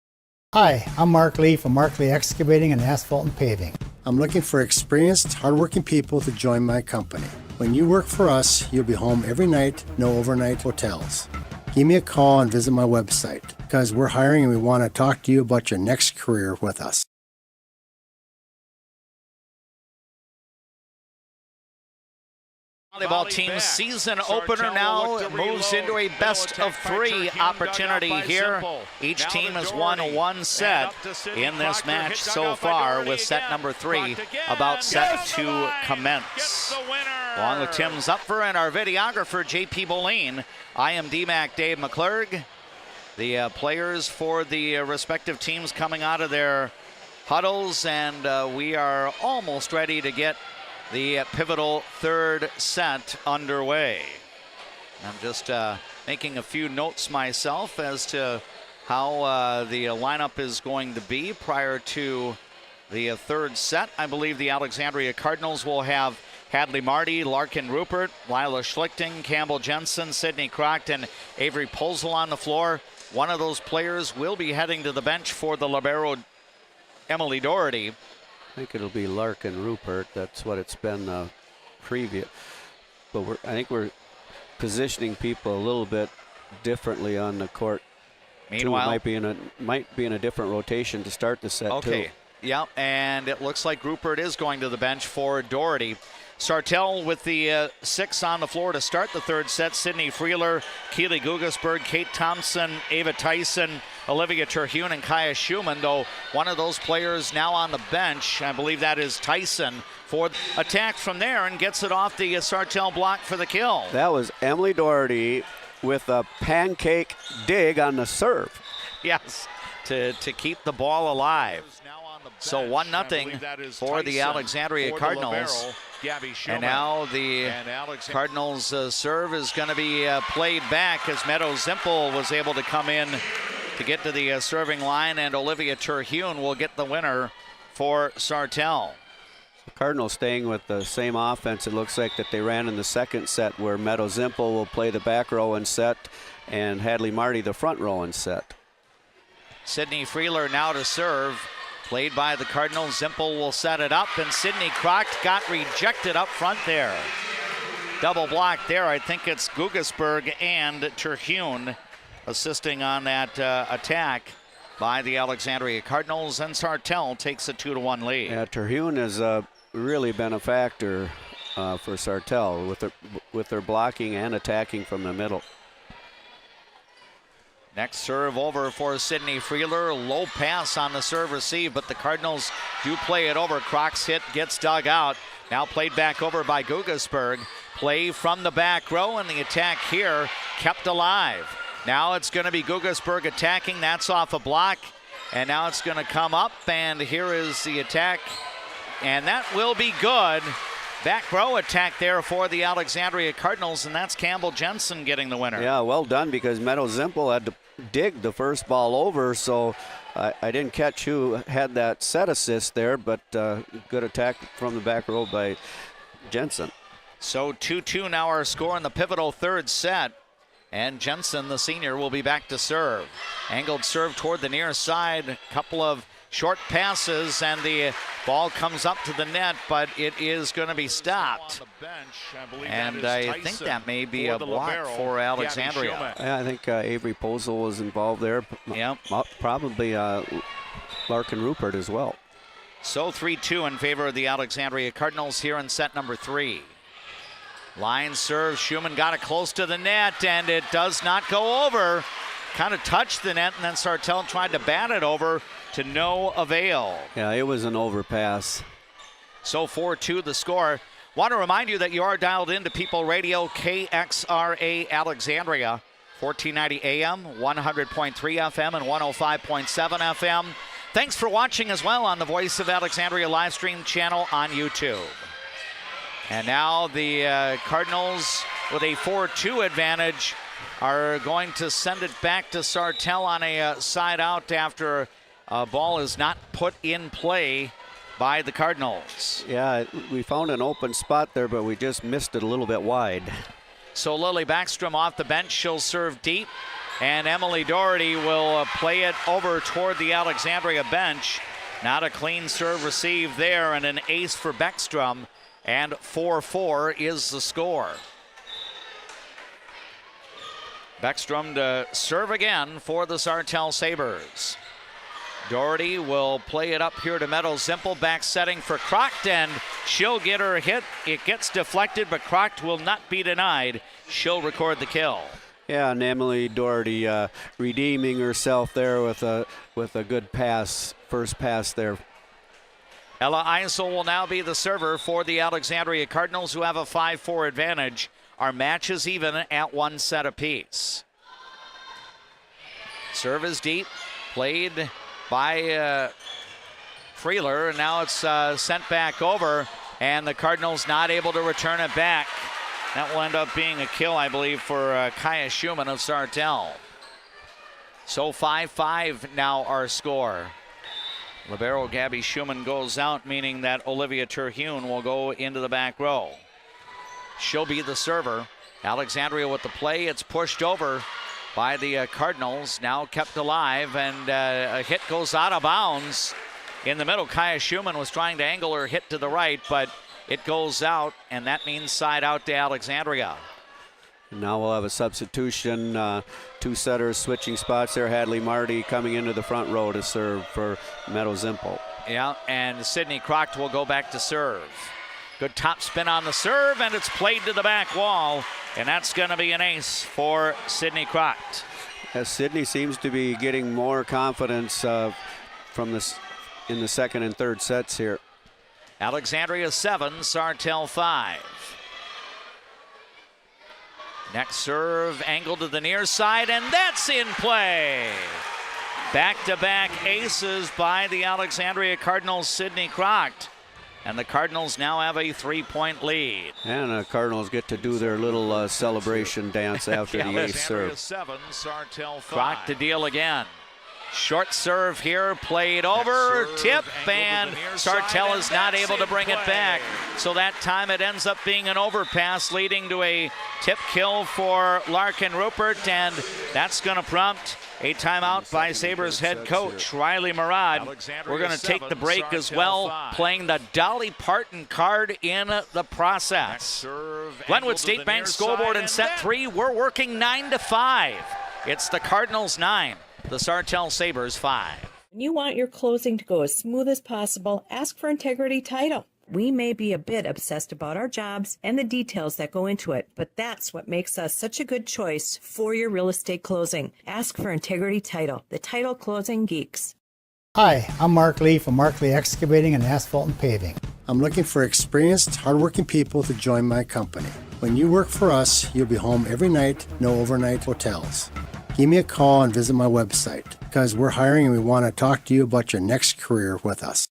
Hi, I'm Mark Lee from Mark Lee Excavating and Asphalt and Paving. I'm looking for experienced, hardworking people to join my company. When you work for us, you'll be home every night, no overnight hotels. Give me a call and visit my website, because we're hiring and we want to talk to you about your next career with us. Volleyball team's season opener now moves into a best of 3 opportunity here. Each team has won 1 set in this match so far, with set number 3 about set to commence. Along with Tim Zupfer and our videographer JP Boleen, I am DMAC Dave McClurg. The players for the respective teams coming out of their huddles, and we are almost ready to get the pivotal 3rd set underway. I'm just making a few notes myself as to how the lineup is going to be prior to the 3rd set. I believe the Alexandria Cardinals will have Hadley Marty, Larkin Rupert, Lila Schlichting, Campbell Jensen, Sydney Croct, and Avery Polzel on the floor. One of those players will be heading to the bench for the libero Emily Doherty. I think it'll be Larkin Rupert. That's what it's been previous. But I think we're positioning people a little bit differently on the court. Meanwhile, might be in a different rotation to start the set too. Yep, and it looks like Rupert is going to the bench for Doherty. Sartell with the 6 on the floor to start the third set. Sydney Freeler, Keely Gugasberg, Kate Thompson, Ava Tyson, Olivia Terhune, and Kaya Schumann, though one of those players now on the bench. I believe that is Tyson for attack from there and gets it off the Sartell block for the kill. That was Emily Doherty with a pancake dig on the serve. Yes, to keep the ball alive. So 1-0 for the Alexandria Cardinals. And now the Cardinals serve is going to be played back as Meadows Zimpel was able to come in to get to the serving line, and Olivia Terhune will get the winner for Sartell. The Cardinals staying with the same offense it looks like that they ran in the second set, where Meadows Zimpel will play the back row and set, and Hadley Marty the front row and set. Sydney Freeler now to serve. Played by the Cardinals. Zimpel will set it up, and Sydney Crocht got rejected up front there. Double block there. I think it's Gugasberg and Terhune assisting on that attack by the Alexandria Cardinals, and Sartell takes a 2-1 lead. Yeah, Terhune has really been a factor for Sartell with their blocking and attacking from the middle. Next serve over for Sydney Freeler. Low pass on the serve receive, but the Cardinals do play it over. Crocht's hit gets dug out. Now played back over by Gugasberg. Play from the back row, and the attack here kept alive. Now it's going to be Gugasberg attacking. That's off a block. And now it's going to come up, and here is the attack. And that will be good. Back row attack there for the Alexandria Cardinals, and that's Campbell Jensen getting the winner. Yeah, well done, because Meadows Zimpel had to dig the first ball over, so I didn't catch who had that set assist there, but good attack from the back row by Jensen. So 2-2 now our score in the pivotal third set. And Jensen, the senior, will be back to serve. Angled serve toward the near side. A couple of short passes, and the ball comes up to the net, but it is going to be stopped. And I think that may be a block for Alexandria. I think Avery Posel was involved there. Yep. Probably Larkin Rupert as well. So 3-2 in favor of the Alexandria Cardinals here in set number 3. Line serve, Schumann got it close to the net, and it does not go over. Kind of touched the net, and then Sartell tried to bat it over to no avail. Yeah, it was an overpass. So 4-2 the score. Want to remind you that you are dialed into People Radio, KXRA Alexandria, 1490 AM, 100.3 FM, and 105.7 FM. Thanks for watching as well on the Voice of Alexandria live stream channel on YouTube. And now the Cardinals, with a 4-2 advantage, are going to send it back to Sartell on a side out after a ball is not put in play by the Cardinals. Yeah, we found an open spot there, but we just missed it a little bit wide. So Lily Backstrom off the bench. She'll serve deep, and Emily Doherty will play it over toward the Alexandria bench. Not a clean serve received there, and an ace for Backstrom. And 4-4 is the score. Backstrom to serve again for the Sartell Sabres. Doherty will play it up here to Meadows Zimpel, back setting for Crocht, and she'll get her hit. It gets deflected, but Crocht will not be denied. She'll record the kill. Yeah, and Emily Doherty redeeming herself there with a good pass, first pass there. Ella Eisel will now be the server for the Alexandria Cardinals, who have a 5-4 advantage. Our match is even at 1 set apiece. Serve is deep, played by Freeler, and now it's sent back over, and the Cardinals not able to return it back. That will end up being a kill, I believe, for Kaya Schumann of Sartell. So 5-5 now our score. Libero Gabby Schumann goes out, meaning that Olivia Terhune will go into the back row. She'll be the server. Alexandria with the play. It's pushed over by the Cardinals, now kept alive, and a hit goes out of bounds in the middle. Kaya Schumann was trying to angle her hit to the right, but it goes out, and that means side out to Alexandria. And now we'll have a substitution, two setters switching spots there. Hadley Marty coming into the front row to serve for Meadows Impel. Yeah, and Sidney Croct will go back to serve. Good top spin on the serve, and it's played to the back wall, and that's going to be an ace for Sidney Croct. As Sidney seems to be getting more confidence from this in the second and third sets here. Alexandria 7, Sartell 5. Next serve, angled to the near side, and that's in play. Back-to-back aces by the Alexandria Cardinals' Sidney Croct. And the Cardinals now have a 3-point lead. And the Cardinals get to do their little celebration dance after the ace serve. 7, Sartell 5. Croct to deal again. Short serve here, played over, tip, and Sartell is not able to bring it back. So that time it ends up being an overpass, leading to a tip kill for Larkin Rupert, and that's going to prompt a timeout by Sabres head coach Riley Murad. We're going to take the break as well, playing the Dolly Parton card in the process. Glenwood State Bank scoreboard in set 3. We're working 9-5. It's the Cardinals 9. The Sartell Sabres 5. When you want your closing to go as smooth as possible, ask for Integrity Title. We may be a bit obsessed about our jobs and the details that go into it, but that's what makes us such a good choice for your real estate closing. Ask for Integrity Title, the title closing geeks. Hi, I'm Mark Lee from Mark Lee Excavating and Asphalt and Paving. I'm looking for experienced, hardworking people to join my company. When you work for us, you'll be home every night, no overnight hotels. Give me a call and visit my website because we're hiring and we want to talk to you about your next career with us.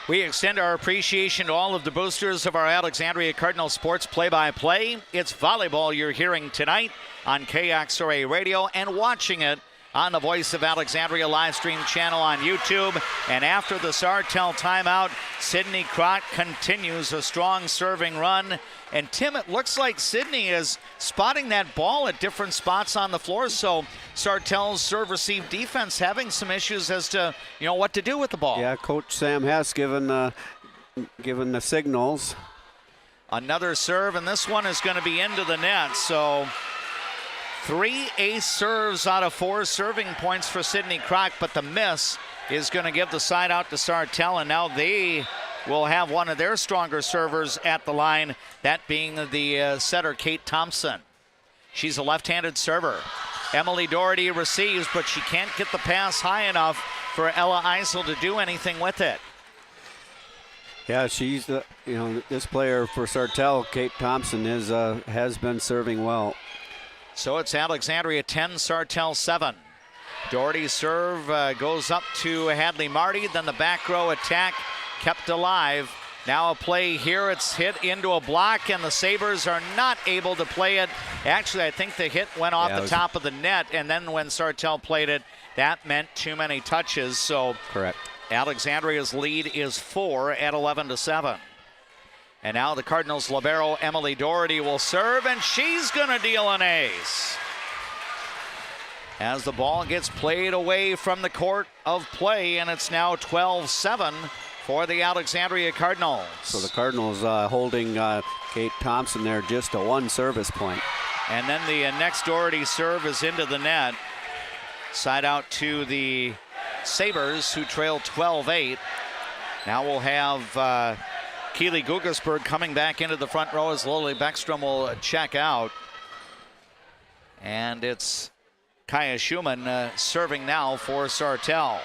We extend our appreciation to all of the boosters of our Alexandria Cardinal sports play-by-play. It's volleyball you're hearing tonight on KXRA Radio and watching it on the Voice of Alexandria live stream channel on YouTube. And after the Sartell timeout, Sidney Croct continues a strong serving run. And Tim, it looks like Sidney is spotting that ball at different spots on the floor. So Sartell's serve-receive defense having some issues as to, what to do with the ball. Yeah, Coach Sam Hess given the signals. Another serve, and this one is going to be into the net. So 3 ace serves out of 4 serving points for Sidney Croct, but the miss is going to give the side out to Sartell, and now they will have one of their stronger servers at the line, that being the setter, Kate Thompson. She's a left-handed server. Emily Doherty receives, but she can't get the pass high enough for Ella Eisel to do anything with it. Yeah, she's this player for Sartell, Kate Thompson, has been serving well. So it's Alexandria 10, Sartell 7. Doherty's serve goes up to Hadley Marty, then the back row attack kept alive. Now a play here, it's hit into a block, and the Sabres are not able to play it. Actually, I think the hit went off the top of the net, and then when Sartell played it, that meant too many touches. So correct. Alexandria's lead is 4 at 11-7. And now the Cardinals' libero, Emily Doherty, will serve, and she's going to deal an ace. As the ball gets played away from the court of play, and it's now 12-7 for the Alexandria Cardinals. So the Cardinals holding Kate Thompson there just to 1 service point. And then the next Doherty serve is into the net. Side out to the Sabres, who trail 12-8. Now we'll have Keely Gugesberg coming back into the front row as Lily Beckstrom will check out. And it's Kaya Schumann serving now for Sartell.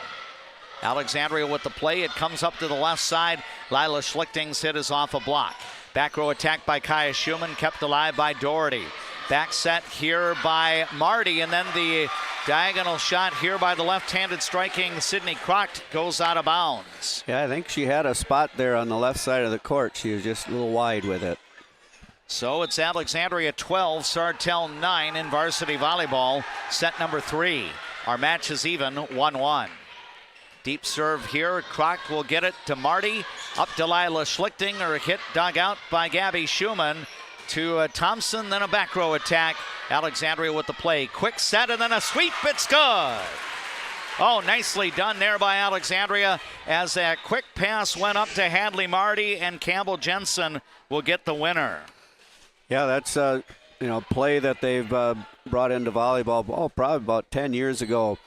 Alexandria with the play. It comes up to the left side. Lila Schlichting's hit is off a block. Back row attack by Kaya Schumann, kept alive by Doherty. Back set here by Marty, and then the diagonal shot here by the left-handed striking Sidney Croct goes out of bounds. Yeah, I think she had a spot there on the left side of the court. She was just a little wide with it. So it's Alexandria 12, Sartell 9 in varsity volleyball, set number 3. Our match is even 1-1. Deep serve here. Croct will get it to Marty. Up to Lila Schlichting, or hit dug out by Gabby Schumann. To Thompson, then a back row attack. Alexandria with the play. Quick set and then a sweep. It's good. Oh, nicely done there by Alexandria as that quick pass went up to Hadley Marty, and Campbell Jensen will get the winner. Yeah, that's play that they've brought into volleyball, probably about 10 years ago.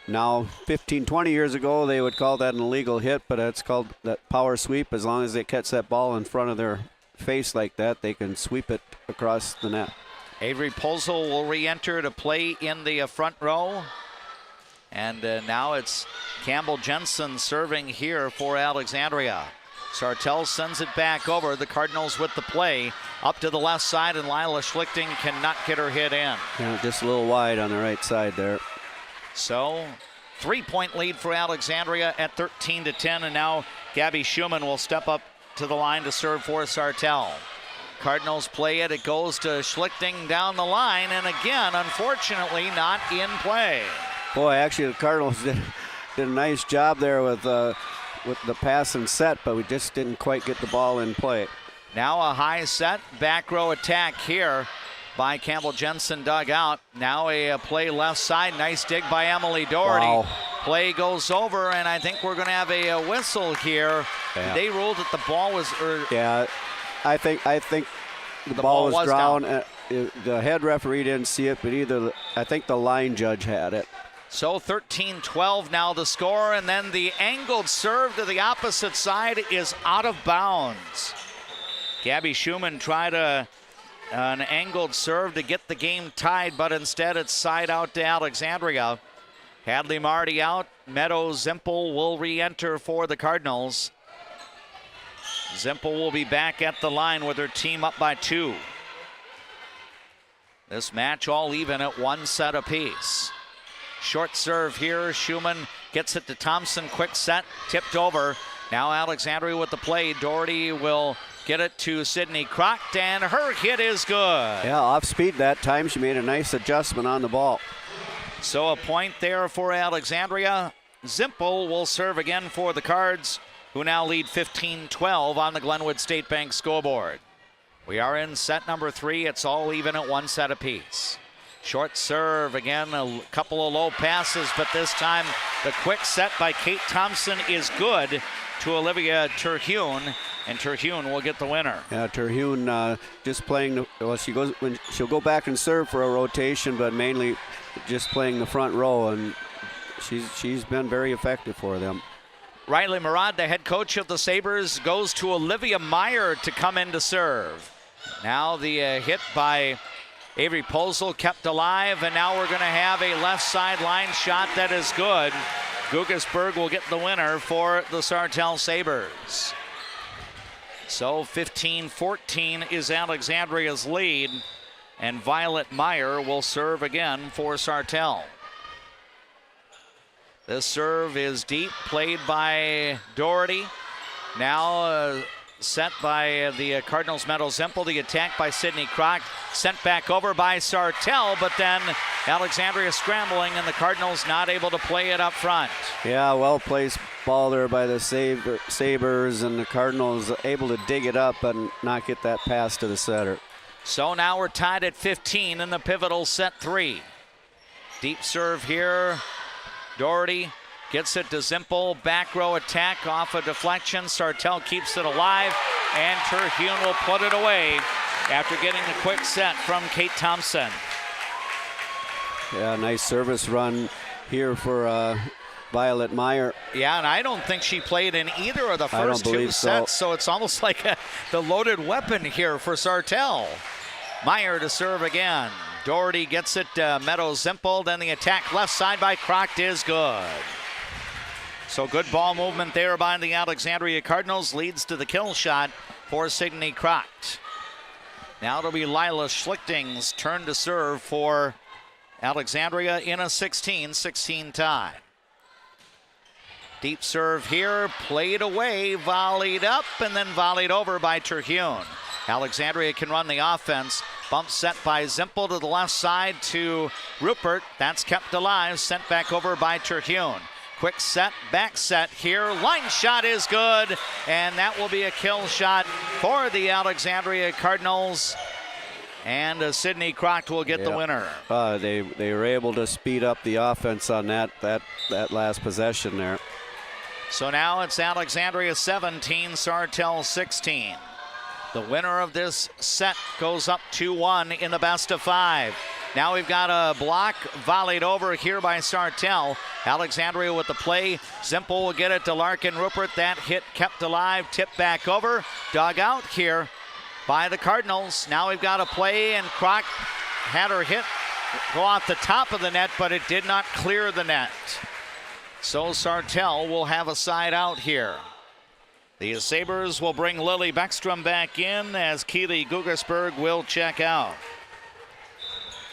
Now, 15, 20 years ago, they would call that an illegal hit, but it's called that power sweep. As long as they catch that ball in front of their face like that, they can sweep it across the net. Avery Posel will re-enter to play in the front row. And now it's Campbell Jensen serving here for Alexandria. Sartell sends it back over. The Cardinals with the play up to the left side, and Lila Schlichting cannot get her hit in. Yeah, just a little wide on the right side there. So 3-point lead for Alexandria at 13-10, and now Gabby Schumann will step up to the line to serve for Sartell. Cardinals play it. It goes to Schlichting down the line, and again, unfortunately, not in play. Boy, actually, the Cardinals did a nice job there with the pass and set, but we just didn't quite get the ball in play. Now a high set, back row attack here by Campbell Jensen dug out. Now a play left side, nice dig by Emily Doherty. Wow. Play goes over, and I think we're going to have a whistle here. Yeah. They ruled that the ball was... Yeah, I think the ball was down. The head referee didn't see it, but I think the line judge had it. So 13-12 now the score, and then the angled serve to the opposite side is out of bounds. Gabby Schumann tried an angled serve to get the game tied, but instead it's side out to Alexandria. Hadley Marty out. Meadow Zimpel will re-enter for the Cardinals. Zimpel will be back at the line with her team up by 2. This match all even at 1 set apiece. Short serve here. Schumann gets it to Thompson. Quick set, tipped over. Now Alexandria with the play. Doherty will get it to Sydney Croct, and her hit is good. Yeah, off speed that time. She made a nice adjustment on the ball. So a point there for Alexandria. Zimpel will serve again for the Cards, who now lead 15-12 on the Glenwood State Bank scoreboard. We are in set number 3. It's all even at 1 set apiece. Short serve, again, a couple of low passes, but this time the quick set by Kate Thompson is good to Olivia Terhune, and Terhune will get the winner. Yeah, Terhune just playing, she'll go back and serve for a rotation, but mainly just playing the front row, and she's been very effective for them. Riley Murad, the head coach of the Sabres, goes to Olivia Meyer to come in to serve. Now the hit by Avery Posel kept alive, and now we're going to have a left side line shot that is good. Guggesberg will get the winner for the Sartell Sabres. So 15-14 is Alexandria's lead, and Violet Meyer will serve again for Sartell. This serve is deep, played by Doherty. Now set by the Cardinals' Meadow Zimpel. The attack by Sydney Croc, sent back over by Sartell, but then Alexandria scrambling, and the Cardinals not able to play it up front. Yeah, well-placed ball there by the Sabres, and the Cardinals able to dig it up and not get that pass to the setter. So now we're tied at 15 in the pivotal set 3. Deep serve here. Doherty gets it to Zimpel. Back row attack off a deflection. Sartell keeps it alive, and Terhune will put it away after getting the quick set from Kate Thompson. Yeah, nice service run here for Violet Meyer. Yeah, and I don't think she played in either of the first 2 sets, so it's almost like the loaded weapon here for Sartell. Meyer to serve again. Doherty gets it to Meadow Zimpel. Then the attack left side by Croct is good. So good ball movement there by the Alexandria Cardinals. Leads to the kill shot for Sydney Croct. Now it'll be Lila Schlichting's turn to serve for Alexandria in a 16-16 tie. Deep serve here, played away, volleyed up, and then volleyed over by Terhune. Alexandria can run the offense. Bump set by Zimpel to the left side to Rupert. That's kept alive, sent back over by Terhune. Quick set, back set here. Line shot is good, and that will be a kill shot for the Alexandria Cardinals. And Sidney Croct will get the winner. They were able to speed up the offense on that last possession there. So now it's Alexandria 17, Sartell 16. The winner of this set goes up 2-1 in the best of 5. Now we've got a block volleyed over here by Sartell. Alexandria with the play. Zimpel will get it to Larkin Rupert. That hit kept alive, tipped back over. Dug out here by the Cardinals. Now we've got a play, and Croc had her hit go off the top of the net, but it did not clear the net. So Sartell will have a side out here. The Sabres will bring Lily Beckstrom back in as Keely Gugersberg will check out.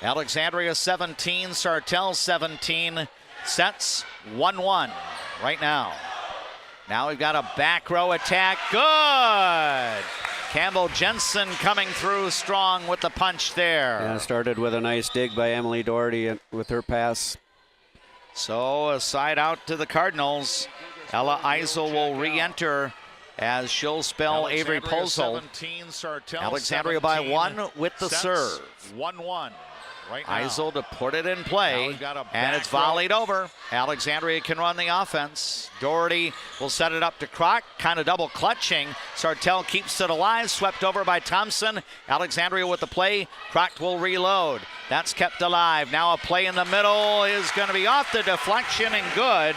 Alexandria 17, Sartell 17. Sets 1-1 right now. Now we've got a back row attack. Good! Campbell Jensen coming through strong with the punch there. Yeah, started with a nice dig by Emily Doherty with her pass. So a side out to the Cardinals. Ella Eisel will re-enter as she'll spell Avery Posel. Alexandria by 1 with the serve. 1-1. Right now. Eisel to put it in play, and it's volleyed over. Alexandria can run the offense. Doherty will set it up to Croc, kind of double clutching. Sartell keeps it alive, swept over by Thompson. Alexandria with the play. Croc will reload. That's kept alive. Now a play in the middle is going to be off the deflection and good.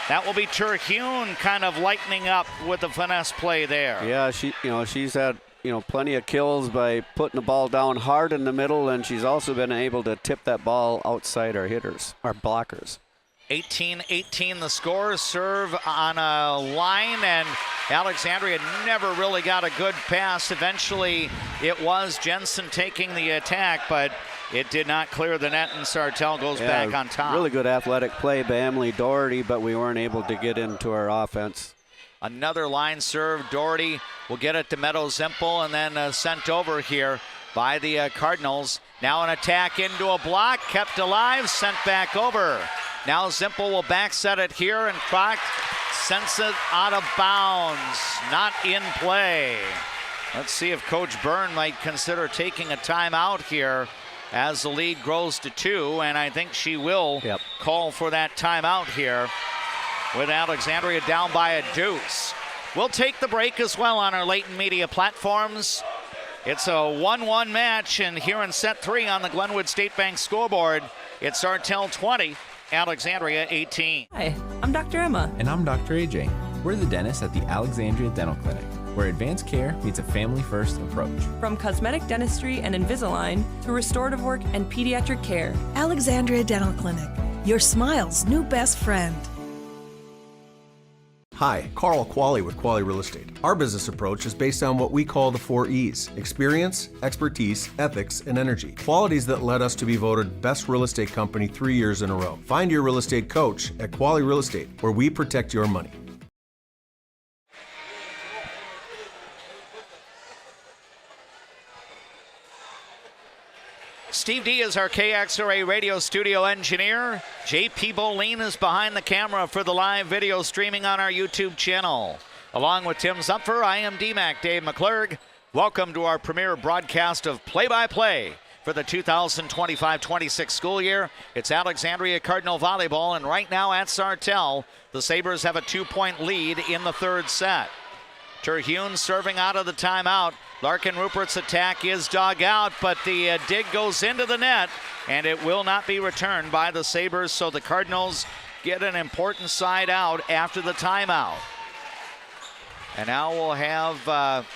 That will be Terhune kind of lightening up with the finesse play there. Yeah, she's had plenty of kills by putting the ball down hard in the middle, and she's also been able to tip that ball outside our hitters, our blockers. 18-18 the score. Serve on a line, and Alexandria never really got a good pass. Eventually, it was Jensen taking the attack, but it did not clear the net, and Sartell goes back on top. Really good athletic play by Emily Doherty, but we weren't able to get into our offense. Another line serve. Doherty will get it to Meadow Zimpel, and then sent over here by the Cardinals. Now an attack into a block, kept alive, sent back over. Now Zimpel will back set it here, and Croc sends it out of bounds, not in play. Let's see if Coach Byrne might consider taking a timeout here as the lead grows to 2, and I think she will call for that timeout here, with Alexandria down by a deuce. We'll take the break as well on our Leighton Media platforms. It's a 1-1 match, and here in set 3 on the Glenwood State Bank scoreboard, it's Sartell 20, Alexandria 18. Hi, I'm Dr. Emma. And I'm Dr. AJ. We're the dentists at the Alexandria Dental Clinic, where advanced care meets a family-first approach. From cosmetic dentistry and Invisalign to restorative work and pediatric care. Alexandria Dental Clinic, your smile's new best friend. Hi, Carl Qualley with Qualley Real Estate. Our business approach is based on what we call the 4 E's: experience, expertise, ethics, and energy. Qualities that led us to be voted Best Real Estate Company 3 years in a row. Find your real estate coach at Qualley Real Estate, where we protect your money. Steve D is our KXRA radio studio engineer. JP Boleen is behind the camera for the live video streaming on our YouTube channel. Along with Tim Zupfer, I am DMAC Dave McClurg. Welcome to our premiere broadcast of Play-by-Play for the 2025-26 school year. It's Alexandria Cardinal Volleyball, and right now at Sartell, the Sabres have a 2-point lead in the 3rd set. Terhune serving out of the timeout. Larkin Rupert's attack is dug out, but the dig goes into the net, and it will not be returned by the Sabres, so the Cardinals get an important side out after the timeout. And now we'll have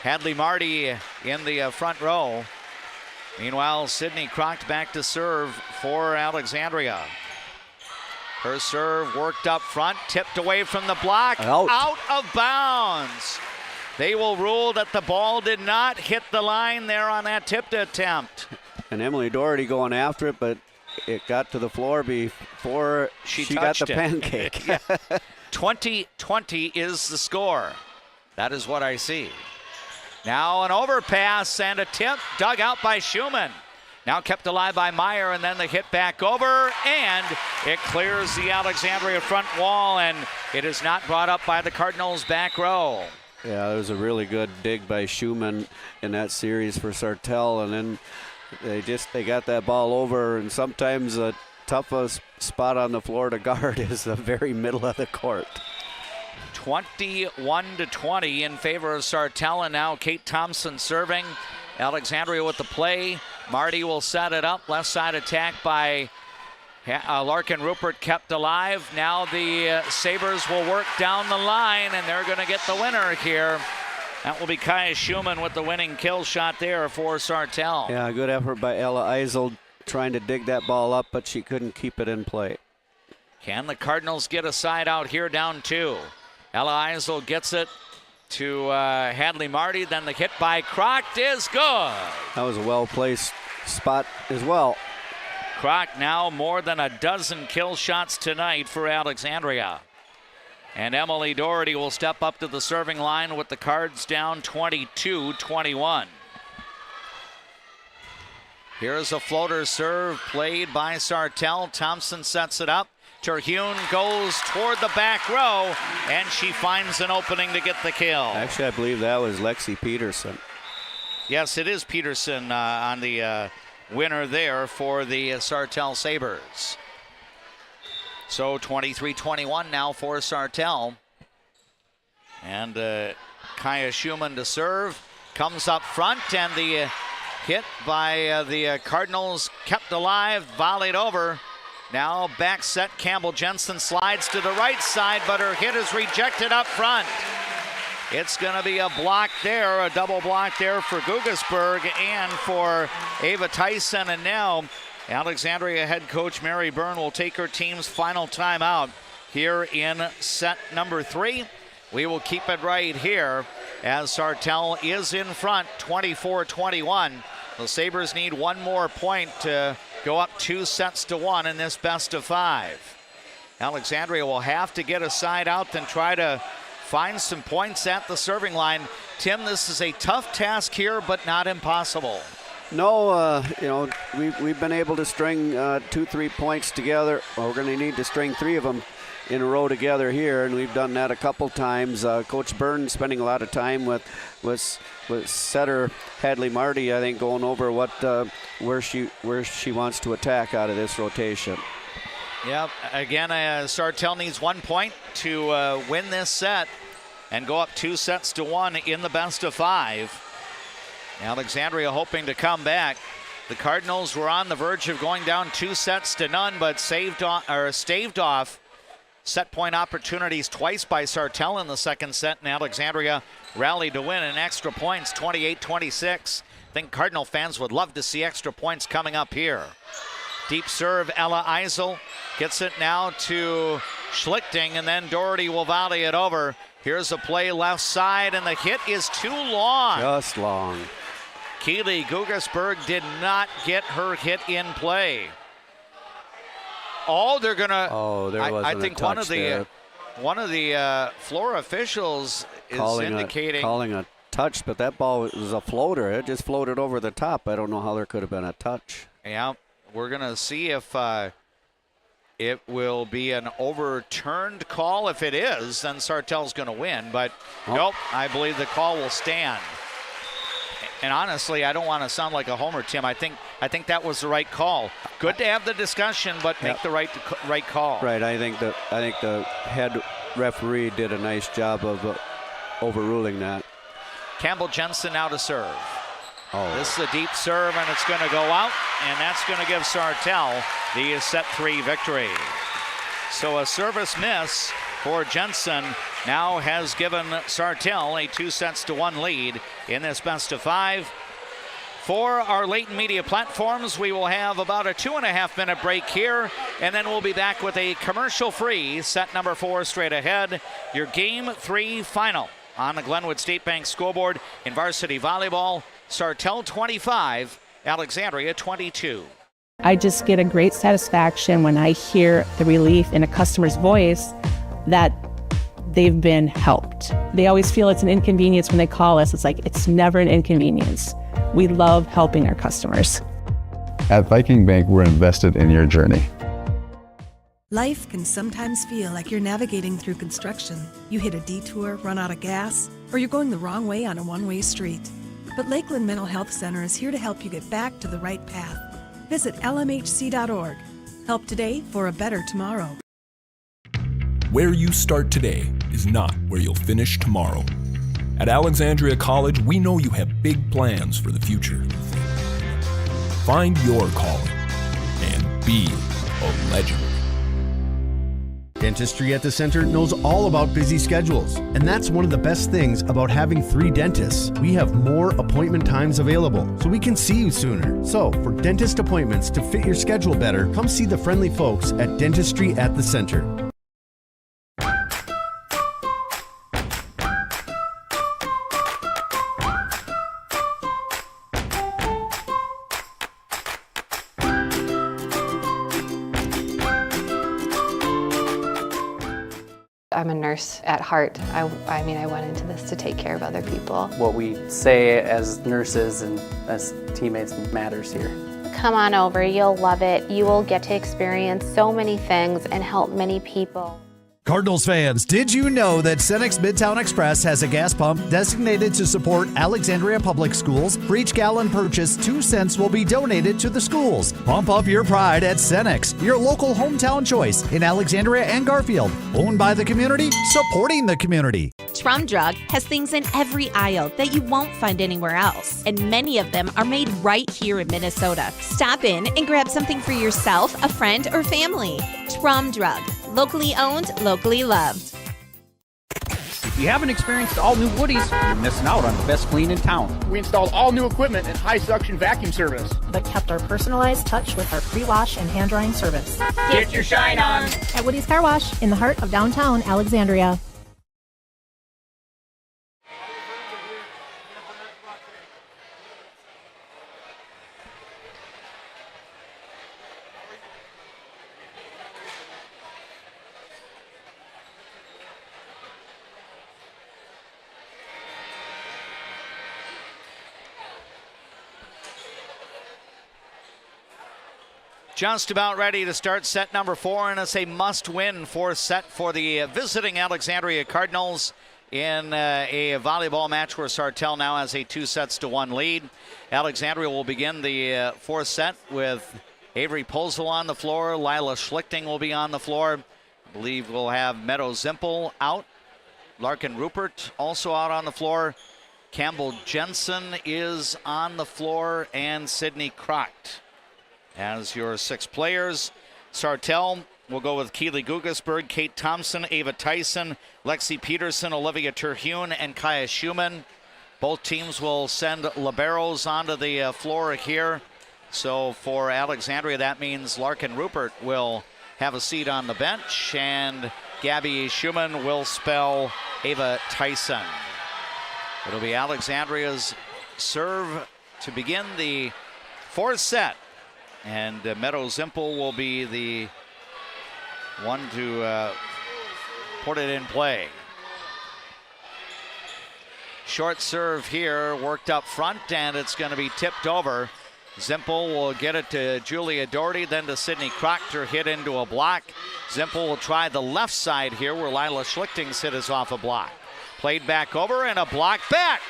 Hadley Marty in the front row. Meanwhile, Sydney Croct back to serve for Alexandria. Her serve worked up front, tipped away from the block, out of bounds. They will rule that the ball did not hit the line there on that tipped attempt. And Emily Doherty going after it, but it got to the floor before she got the pancake. 20-20 is the score. That is what I see. Now an overpass and a tip dug out by Schumann. Now kept alive by Meyer, and then the hit back over, and it clears the Alexandria front wall, and it is not brought up by the Cardinals back row. Yeah, there was a really good dig by Schumann in that series for Sartell, and then they got that ball over, and sometimes the toughest spot on the floor to guard is the very middle of the court. 21-20 in favor of Sartell, and now Kate Thompson serving. Alexandria with the play. Marty will set it up. Left side attack by Larkin Rupert kept alive. Now the Sabres will work down the line, and they're going to get the winner here. That will be Kaya Schumann with the winning kill shot there for Sartell. Yeah, good effort by Ella Eisel trying to dig that ball up, but she couldn't keep it in play. Can the Cardinals get a side out here, down 2? Ella Eisel gets it to Hadley Marty. Then the hit by Croct is good. That was a well-placed spot as well. Croc now more than a dozen kill shots tonight for Alexandria. And Emily Doherty will step up to the serving line with the Cards down 22-21. Here's a floater serve played by Sartell. Thompson sets it up. Terhune goes toward the back row, and she finds an opening to get the kill. Actually, I believe that was Lexi Peterson. Yes, it is Peterson on the winner there for the Sartell Sabres. So 23-21 now for Sartell. And Kaya Schumann to serve. Comes up front, and the hit by the Cardinals kept alive, volleyed over. Now back set, Campbell Jensen slides to the right side, but her hit is rejected up front. It's going to be a block there, a double block there for Guggesberg and for Ava Tyson. And now Alexandria head coach Mary Byrne will take her team's final timeout here in set number 3. We will keep it right here as Sartell is in front, 24-21. The Sabres need one more point to go up 2-1 in this best of 5. Alexandria will have to get a side out and try to find some points at the serving line. Tim, this is a tough task here, but not impossible. No, we've been able to string 2-3 points together. Well, we're going to need to string 3 of them in a row together here, and we've done that a couple times. Coach Byrne spending a lot of time with setter Hadley Marty, I think, going over where she wants to attack out of this rotation. Yep, again, Sartell needs 1 point to win this set and go up 2-1 in the best of 5. Alexandria hoping to come back. The Cardinals were on the verge of going down 2-0, but staved off set point opportunities twice by Sartell in the second set, and Alexandria rallied to win in extra points, 28-26. I think Cardinal fans would love to see extra points coming up here. Deep serve, Ella Eisel gets it now to Schlichting, and then Doherty will volley it over. Here's a play left side, and the hit is too long. Just long. Keely Guggesberg did not get her hit in play. Oh, they're gonna. Oh, there wasn't I think a touch there. one of the floor officials is calling a touch, but that ball was a floater. It just floated over the top. I don't know how there could have been a touch. Yeah, we're gonna see if it will be an overturned call. If it is, then Sartell's gonna win. But nope, I believe the call will stand. And honestly, I don't want to sound like a homer, Tim. I think that was the right call. Good to have the discussion, but make the right call. Right. I think the head referee did a nice job of overruling that. Campbell Jensen now to serve. Oh. This is a deep serve, and it's going to go out, and that's going to give Sartell the set 3 victory. So a service miss for Jensen now has given Sartell a 2-1 lead in this best of 5. For our Leighton Media platforms, we will have about a 2.5-minute break here, and then we'll be back with a commercial-free set number 4 straight ahead. Your Game 3 final on the Glenwood State Bank scoreboard in varsity volleyball. Sartell 25, Alexandria 22. I just get a great satisfaction when I hear the relief in a customer's voice that they've been helped. They always feel it's an inconvenience when they call us. It's like, it's never an inconvenience. We love helping our customers. At Viking Bank, we're invested in your journey. Life can sometimes feel like you're navigating through construction. You hit a detour, run out of gas, or you're going the wrong way on a one-way street. But Lakeland Mental Health Center is here to help you get back to the right path. Visit lmhc.org. Help today for a better tomorrow. Where you start today is not where you'll finish tomorrow. At Alexandria College, we know you have big plans for the future. Find your calling and be a legend. Dentistry at the Center knows all about busy schedules, and that's one of the best things about having 3 dentists. We have more appointment times available, so we can see you sooner. So, for dentist appointments to fit your schedule better, come see the friendly folks at Dentistry at the Center. I'm a nurse at heart. I went into this to take care of other people. What we say as nurses and as teammates matters here. Come on over, you'll love it. You will get to experience so many things and help many people. Cardinals fans, did you know that Cenex Midtown Express has a gas pump designated to support Alexandria Public Schools? For each gallon purchased, 2 cents will be donated to the schools. Pump up your pride at Cenex, your local hometown choice in Alexandria and Garfield. Owned by the community, supporting the community. Trum Drug has things in every aisle that you won't find anywhere else, and many of them are made right here in Minnesota. Stop in and grab something for yourself, a friend, or family. Trum Drug. Locally owned, locally loved. If you haven't experienced all new Woodies, you're missing out on the best clean in town. We installed all new equipment and high suction vacuum service, but kept our personalized touch with our pre-wash and hand drying service. Get your shine on at Woody's Car Wash in the heart of downtown Alexandria. Just about ready to start set number 4, and it's a must-win 4th set for the visiting Alexandria Cardinals in a volleyball match where Sartell now has a 2-1 lead. Alexandria will begin the 4th set with Avery Posel on the floor. Lila Schlichting will be on the floor. I believe we'll have Meadow Zimpel out. Larkin Rupert also out on the floor. Campbell Jensen is on the floor, and Sydney Crocht as your 6 players. Sartell will go with Keely Gugasberg, Kate Thompson, Ava Tyson, Lexi Peterson, Olivia Terhune, and Kaya Schumann. Both teams will send liberos onto the floor here. So for Alexandria, that means Larkin Rupert will have a seat on the bench, and Gabby Schumann will spell Ava Tyson. It'll be Alexandria's serve to begin the 4th set. And Meadow Zimpel will be the one to put it in play. Short serve here, worked up front, and it's going to be tipped over. Zimpel will get it to Julia Doherty, then to Sydney Crochter, hit into a block. Zimpel will try the left side here where Lila Schlichting's hit is off a block. Played back over and a block back.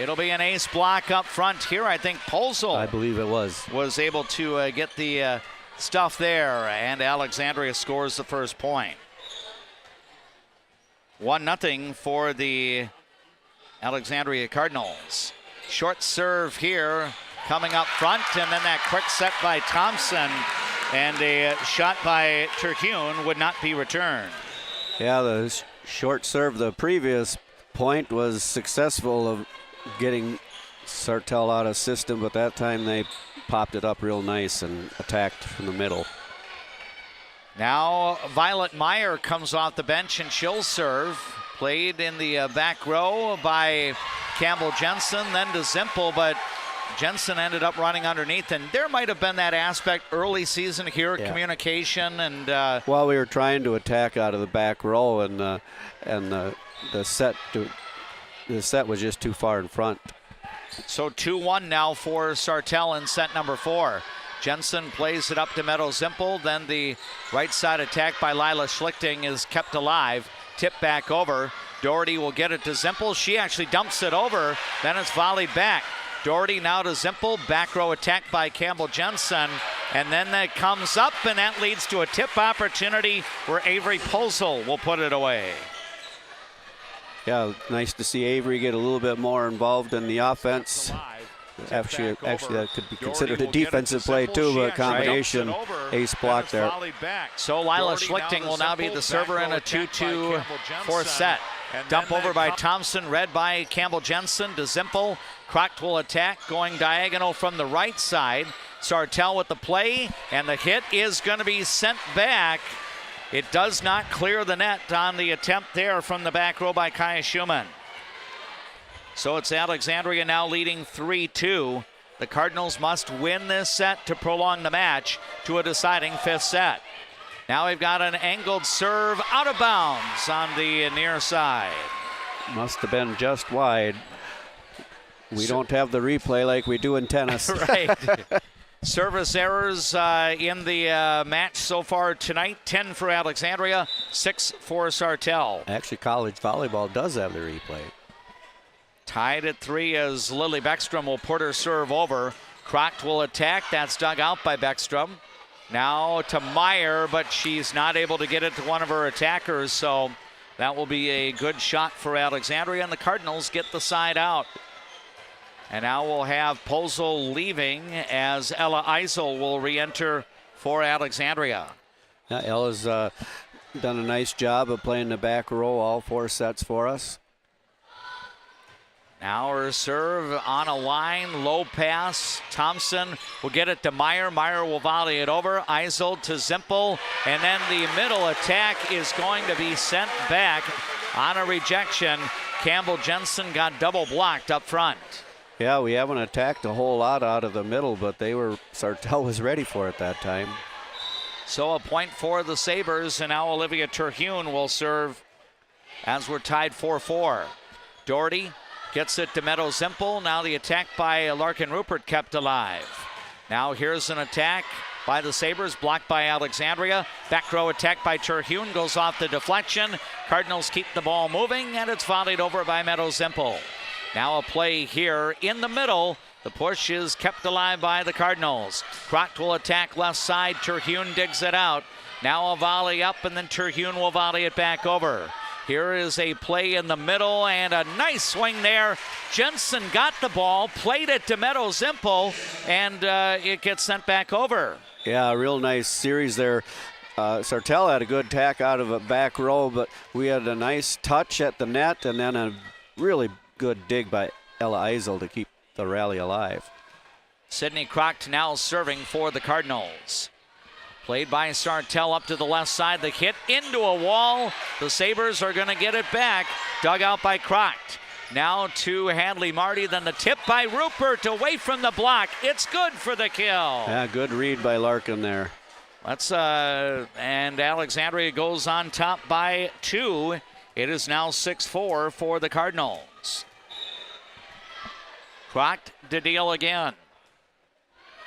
It'll be an ace block up front here. I think Posel, I believe it was able to get the stuff there, and Alexandria scores the first point. 1-0 for the Alexandria Cardinals. Short serve here coming up front, and then that quick set by Thompson, and a shot by Terhune would not be returned. Yeah, the short serve the previous point was successful of getting Sartell out of system, but that time they popped it up real nice and attacked from the middle. Now Violet Meyer comes off the bench, and she'll serve. Played in the back row by Campbell Jensen, then to Zimpel, but Jensen ended up running underneath, and there might have been that aspect early season here, communication, and well, we were trying to attack out of the back row, and the set was just too far in front. So 2-1 now for Sartell in set number 4. Jensen plays it up to Meadow Zimpel. Then the right side attack by Lila Schlichting is kept alive. Tip back over. Doherty will get it to Zimpel. She actually dumps it over. Then it's volleyed back. Doherty now to Zimpel. Back row attack by Campbell Jensen. And then that comes up, and that leads to a tip opportunity where Avery Posel will put it away. Yeah, nice to see Avery get a little bit more involved in the offense. Actually, that could be considered a defensive play too, but a combination ace block there. So Lila Schlichting will now be the server in a 2-2 fourth set. Dump over by Thompson, read by Campbell Jensen to Zimpel. Croct will attack, going diagonal from the right side. Sartell with the play, and the hit is going to be sent back. It does not clear the net on the attempt there from the back row by Kaya Schumann. So it's Alexandria now leading 3-2. The Cardinals must win this set to prolong the match to a deciding fifth set. Now we've got an angled serve out of bounds on the near side. Must have been just wide. We don't have the replay like we do in tennis. Right. Service errors in the match so far tonight. 10 for Alexandria, 6 for Sartell. Actually, college volleyball does have the replay. Tied at 3 as Lily Beckstrom will put her serve over. Croct will attack. That's dug out by Beckstrom. Now to Meyer, but she's not able to get it to one of her attackers, so that will be a good shot for Alexandria, and the Cardinals get the side out. And now we'll have Posel leaving as Ella Eisel will re-enter for Alexandria. Yeah, Ella's done a nice job of playing the back row all 4 sets for us. Now her serve on a line, low pass. Thompson will get it to Meyer. Meyer will volley it over. Eisel to Zimpel. And then the middle attack is going to be sent back on a rejection. Campbell Jensen got double blocked up front. Yeah, we haven't attacked a whole lot out of the middle, but Sartell was ready for it that time. So a point for the Sabres, and now Olivia Terhune will serve as we're tied 4-4. Doherty gets it to Meadow Zimpel. Now the attack by Larkin Rupert kept alive. Now here's an attack by the Sabres, blocked by Alexandria. Back row attack by Terhune, goes off the deflection. Cardinals keep the ball moving, and it's volleyed over by Meadow Zimpel. Now a play here in the middle. The push is kept alive by the Cardinals. Croct will attack left side. Terhune digs it out. Now a volley up, and then Terhune will volley it back over. Here is a play in the middle, and a nice swing there. Jensen got the ball, played it to Meadow Zimpel, and it gets sent back over. Yeah, a real nice series there. Sartell had a good tack out of a back row, but we had a nice touch at the net, and then a really good dig by Ella Eisel to keep the rally alive. Sydney Croct now serving for the Cardinals. Played by Sartell up to the left side. The hit into a wall. The Sabres are going to get it back. Dug out by Croct. Now to Hadley Marty. Then the tip by Rupert away from the block. It's good for the kill. Yeah, good read by Larkin there. And Alexandria goes on top by 2. It is now 6-4 for the Cardinals. Croct to deal again.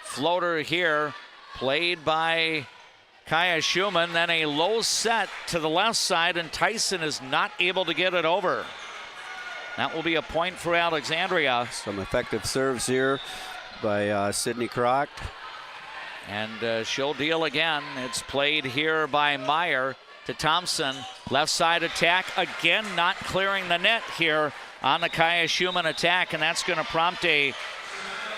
Floater here, played by Kaya Schumann. Then a low set to the left side, and Tyson is not able to get it over. That will be a point for Alexandria. Some effective serves here by Sydney Croct. And she'll deal again. It's played here by Meyer to Thompson. Left side attack, again not clearing the net here on the Kaya Schumann attack, and that's going to prompt a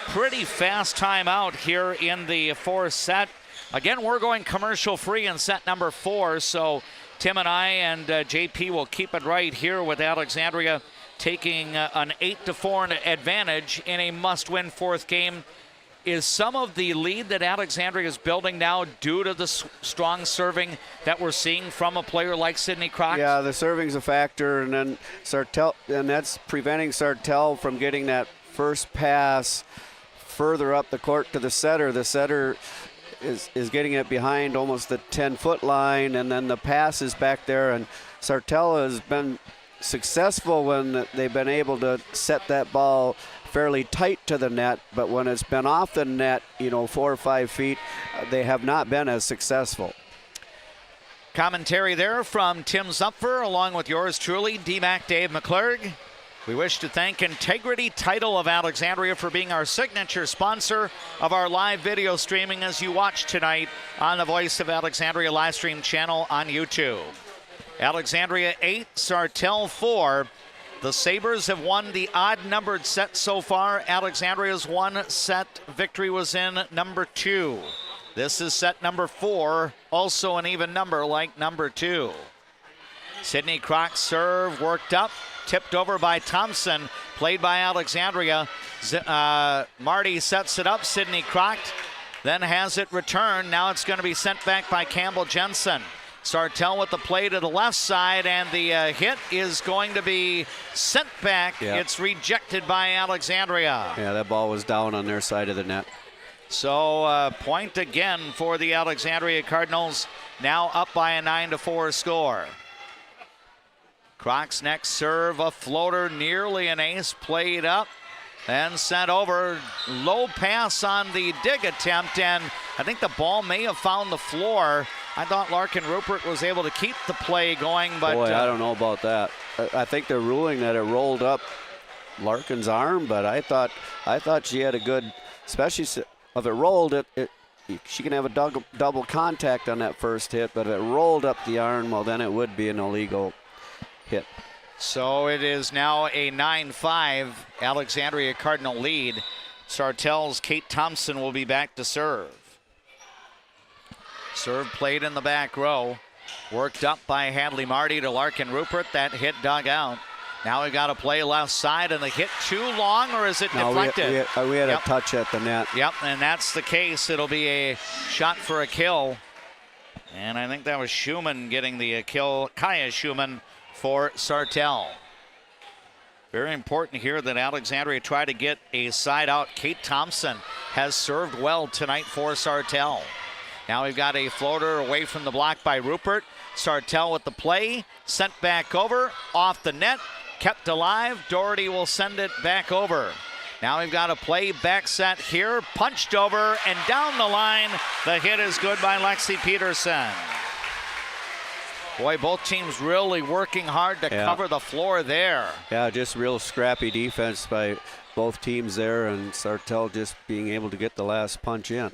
pretty fast timeout here in the fourth set. Again, we're going commercial free in set number 4, so Tim and I and JP will keep it right here with Alexandria taking an 8-4 advantage in a must-win fourth game. Is some of the lead that Alexandria is building now due to the strong serving that we're seeing from a player like Sydney Croct? Yeah, the serving's a factor, and then Sartell, and that's preventing Sartell from getting that first pass further up the court to the setter. The setter is getting it behind almost the 10-foot line, and then the pass is back there, and Sartell has been successful when they've been able to set that ball fairly tight to the net, but when it's been off the net, 4 or 5 feet, they have not been as successful. Commentary there from Tim Zupfer, along with yours truly, D-Mac Dave McClurg. We wish to thank Integrity Title of Alexandria for being our signature sponsor of our live video streaming as you watch tonight on the Voice of Alexandria live stream channel on YouTube. Alexandria 8, Sartell 4. The Sabres have won the odd-numbered set so far. Alexandria's one set victory was in number 2. This is set number 4, also an even number like number 2. Sidney Croc's serve worked up, tipped over by Thompson, played by Alexandria. Marty sets it up, Sidney Croc then has it returned. Now it's going to be sent back by Campbell Jensen. Sartell with the play to the left side, and the hit is going to be sent back. Yeah. It's rejected by Alexandria. Yeah, that ball was down on their side of the net. So point again for the Alexandria Cardinals, now up by a 9-4 score. Croc's next serve, a floater, nearly an ace, played up and sent over. Low pass on the dig attempt, and I think the ball may have found the floor. I thought Larkin Rupert was able to keep the play going, but boy, I don't know about that. I think they're ruling that it rolled up Larkin's arm, but I thought she had a good, especially if it rolled she can have a double contact on that first hit, but if it rolled up the arm, well, then it would be an illegal hit. So it is now a 9-5 Alexandria Cardinal lead. Sartell's Kate Thompson will be back to serve. Serve played in the back row. Worked up by Hadley Marty to Larkin Rupert. That hit dug out. Now we got to play left side, and the hit too long, or is it deflected? We had a touch at the net. Yep, and that's the case. It'll be a shot for a kill. And I think that was Schumann getting the kill. Kaya Schumann for Sartell. Very important here that Alexandria try to get a side out. Kate Thompson has served well tonight for Sartell. Now we've got a floater away from the block by Rupert. Sartell with the play, sent back over, off the net, kept alive. Doherty will send it back over. Now we've got a play back set here, punched over and down the line. The hit is good by Lexi Peterson. Boy, both teams really working hard to cover the floor there. Yeah, just real scrappy defense by both teams there, and Sartell just being able to get the last punch in.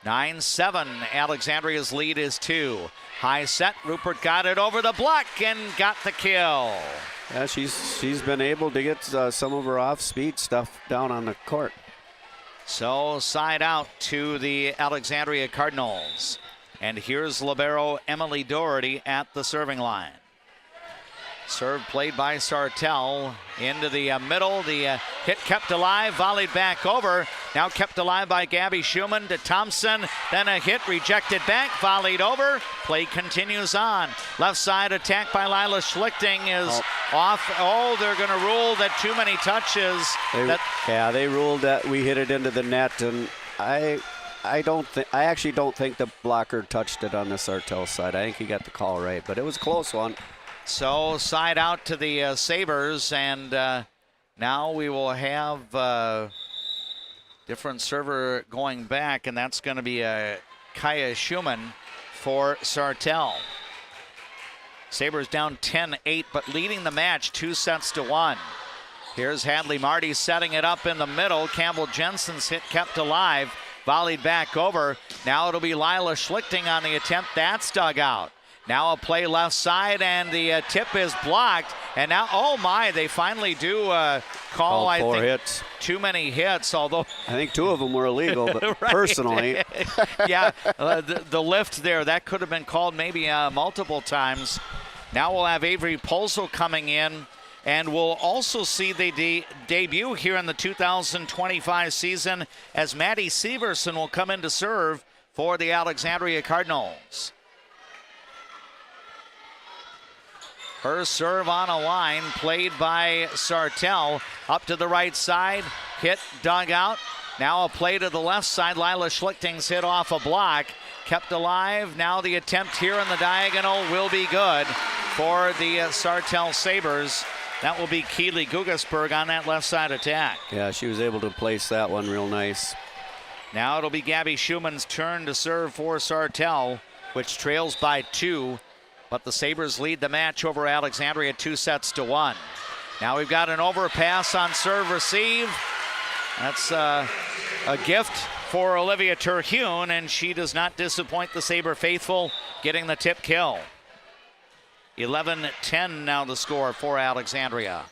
9-7, Alexandria's lead is 2. High set, Rupert got it over the block and got the kill. Yeah, she's been able to get some of her off-speed stuff down on the court. So side out to the Alexandria Cardinals. And here's libero Emily Doherty at the serving line. Serve played by Sartell into the middle. The hit kept alive, volleyed back over. Now kept alive by Gabby Schumann to Thompson. Then a hit rejected back, volleyed over. Play continues on. Left side attack by Lila Schlichting is off. Oh, they're going to rule that too many touches. They ruled that we hit it into the net, and I actually don't think the blocker touched it on the Sartell side. I think he got the call right, but it was a close one. So side out to the Sabres, and now we will have different server going back, and that's going to be Kaya Schumann for Sartell. Sabres down 10-8, but leading the match 2-1. Here's Hadley Marty setting it up in the middle. Campbell Jensen's hit kept alive, volleyed back over. Now it'll be Lila Schlichting on the attempt. That's dug out. Now a play left side, and the tip is blocked. And now, oh my, they finally do call, I think, hits. Too many hits, although I think 2 of them were illegal, but right. Personally. Yeah, the lift there, that could have been called maybe multiple times. Now we'll have Avery Polso coming in, and we'll also see the debut here in the 2025 season as Maddie Severson will come in to serve for the Alexandria Cardinals. Her serve on a line, played by Sartell. Up to the right side, hit, dug out. Now a play to the left side. Lila Schlichting's hit off a block, kept alive. Now the attempt here on the diagonal will be good for the Sartell Sabres. That will be Keely Gugasberg on that left side attack. Yeah, she was able to place that one real nice. Now it'll be Gabby Schumann's turn to serve for Sartell, which trails by 2. But the Sabres lead the match over Alexandria 2-1. Now we've got an overpass on serve receive. That's a gift for Olivia Terhune, and she does not disappoint the Sabre faithful, getting the tip kill. 11-10 now the score for Alexandria.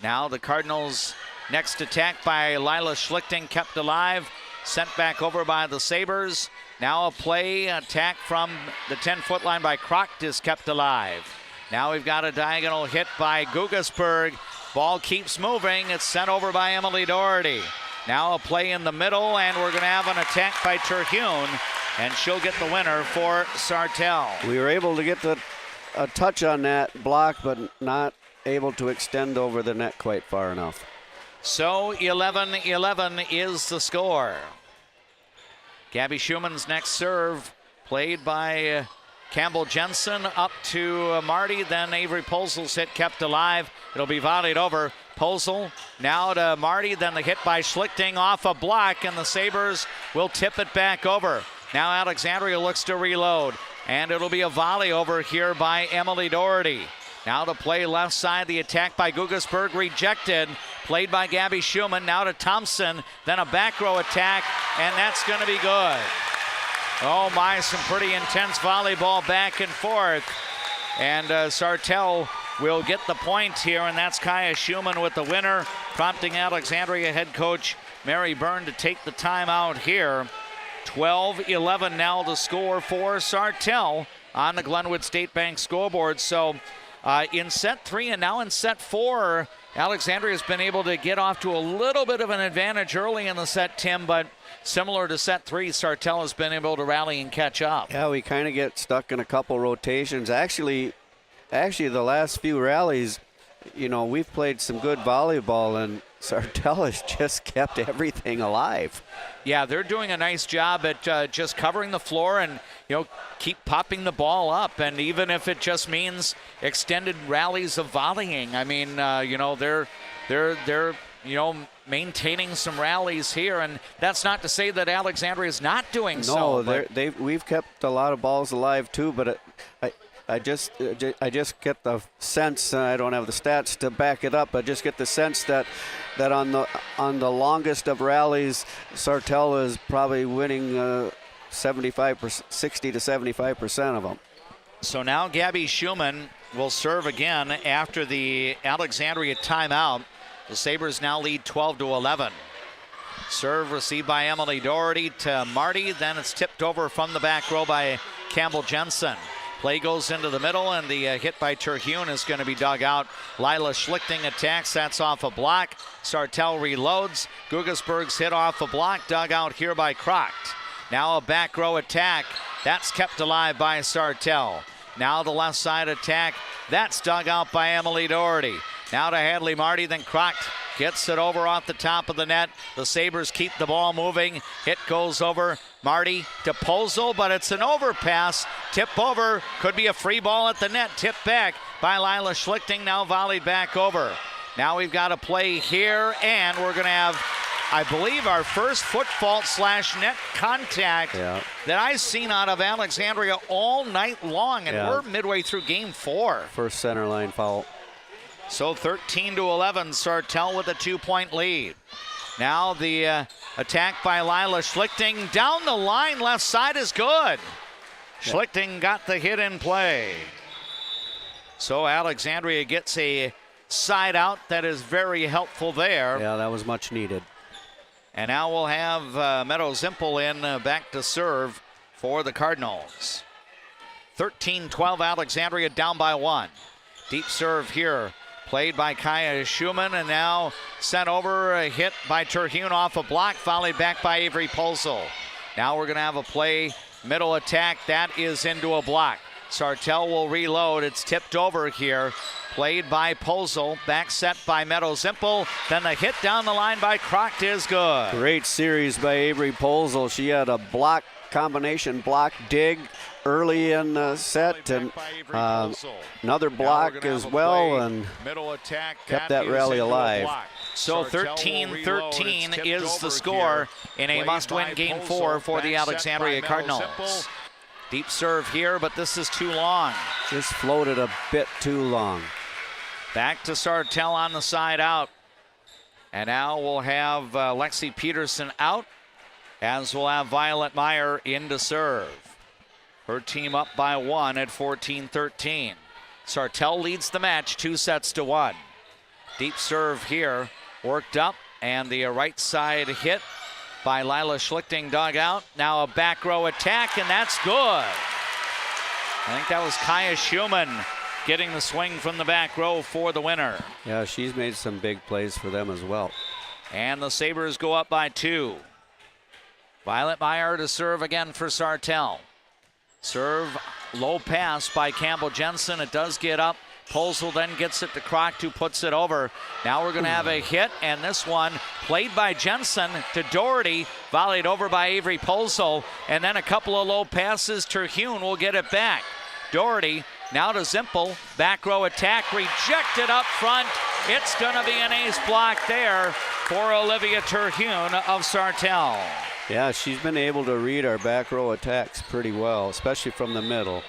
Now the Cardinals' next attack by Lila Schlichting kept alive, sent back over by the Sabres. Now a play attack from the 10-foot line by Crocht is kept alive. Now we've got a diagonal hit by Gugasberg. Ball keeps moving. It's sent over by Emily Doherty. Now a play in the middle, and we're going to have an attack by Terhune, and she'll get the winner for Sartell. We were able to get a touch on that block, but not able to extend over the net quite far enough. So 11-11 is the score. Gabby Schumann's next serve, played by Campbell Jensen up to Marty, then Avery Posel's hit kept alive. It'll be volleyed over. Posel now to Marty, then the hit by Schlichting off a block, and the Sabres will tip it back over. Now Alexandria looks to reload, and it'll be a volley over here by Emily Doherty. Now to play left side, the attack by Gugasberg rejected, played by Gabby Schumann. Now to Thompson, then a back row attack, and that's going to be good. Oh my, some pretty intense volleyball back and forth. And Sartell will get the point here, and that's Kaya Schumann with the winner, prompting Alexandria head coach Mary Byrne to take the timeout here. 12-11 now the score for Sartell on the Glenwood State Bank scoreboard. So in set 3 and now in set 4, Alexandria has been able to get off to a little bit of an advantage early in the set, Tim, but similar to set 3, Sartell has been able to rally and catch up. Yeah, we kind of get stuck in a couple rotations. Actually, the last few rallies, you know, we've played some good volleyball, and Sartell has just kept everything alive. Yeah, they're doing a nice job at just covering the floor and, you know, keep popping the ball up. And even if it just means extended rallies of volleying, I mean, you know, they're you know, maintaining some rallies here. And that's not to say that Alexandria is not doing so. No, we've kept a lot of balls alive too, but I just get the sense, I don't have the stats to back it up, I just get the sense that on the longest of rallies, Sartell is probably winning 60 to 75% of them. So now Gabby Schumann will serve again after the Alexandria timeout. The Sabres now lead 12-11. Serve received by Emily Doherty to Marty, then it's tipped over from the back row by Campbell Jensen. Play goes into the middle, and the hit by Terhune is going to be dug out. Lila Schlichting attacks. That's off a block. Sartell reloads. Gugasberg's hit off a block, dug out here by Crocht. Now a back row attack. That's kept alive by Sartell. Now the left side attack. That's dug out by Emily Doherty. Now to Hadley Marty, then Crocht gets it over off the top of the net. The Sabres keep the ball moving. Hit goes over Marty to Posel, but it's an overpass. Tip over. Could be a free ball at the net. Tip back by Lila Schlichting. Now volleyed back over. Now we've got a play here, and we're going to have, I believe, our first foot fault / net contact that I've seen out of Alexandria all night long, and we're midway through game 4. First center line foul. So 13-11, Sartell with a 2-point lead. Now the attack by Lila Schlichting. Down the line, left side is good. Schlichting got the hit in play. So Alexandria gets a side out that is very helpful there. Yeah, that was much needed. And now we'll have Meadow Zimpel in back to serve for the Cardinals. 13-12, Alexandria down by 1. Deep serve here. Played by Kaya Schumann, and now sent over, a hit by Terhune off a block, volleyed back by Avery Posel. Now we're going to have a play, middle attack, that is into a block. Sartell will reload, it's tipped over here. Played by Posel, back set by Meadow Zimpel, then the hit down the line by Crocht is good. Great series by Avery Posel. She had a block combination block dig early in the set, and another block as well, and kept that rally alive. So 13-13 is the score in a must-win Game 4 for the Alexandria Cardinals. Deep serve here, but this is too long. Just floated a bit too long. Back to Sartell on the side out. And now we'll have Lexi Peterson out, as we'll have Violet Meyer in to serve. Her team up by 1 at 14-13. Sartell leads the match 2-1. Deep serve here, worked up, and the right side hit by Lila Schlichting, dug out. Now a back row attack, and that's good. I think that was Kaya Schumann getting the swing from the back row for the winner. Yeah, she's made some big plays for them as well. And the Sabres go up by 2. Violet Meyer to serve again for Sartell. Serve, low pass by Campbell Jensen. It does get up. Posel then gets it to Kroc, who puts it over. Now we're going to have a hit, and this one played by Jensen to Doherty, volleyed over by Avery Posel, and then a couple of low passes. Terhune will get it back. Doherty now to Zimpel, back row attack, rejected up front. It's going to be an ace block there for Olivia Terhune of Sartell. Yeah, she's been able to read our back row attacks pretty well, especially from the middle.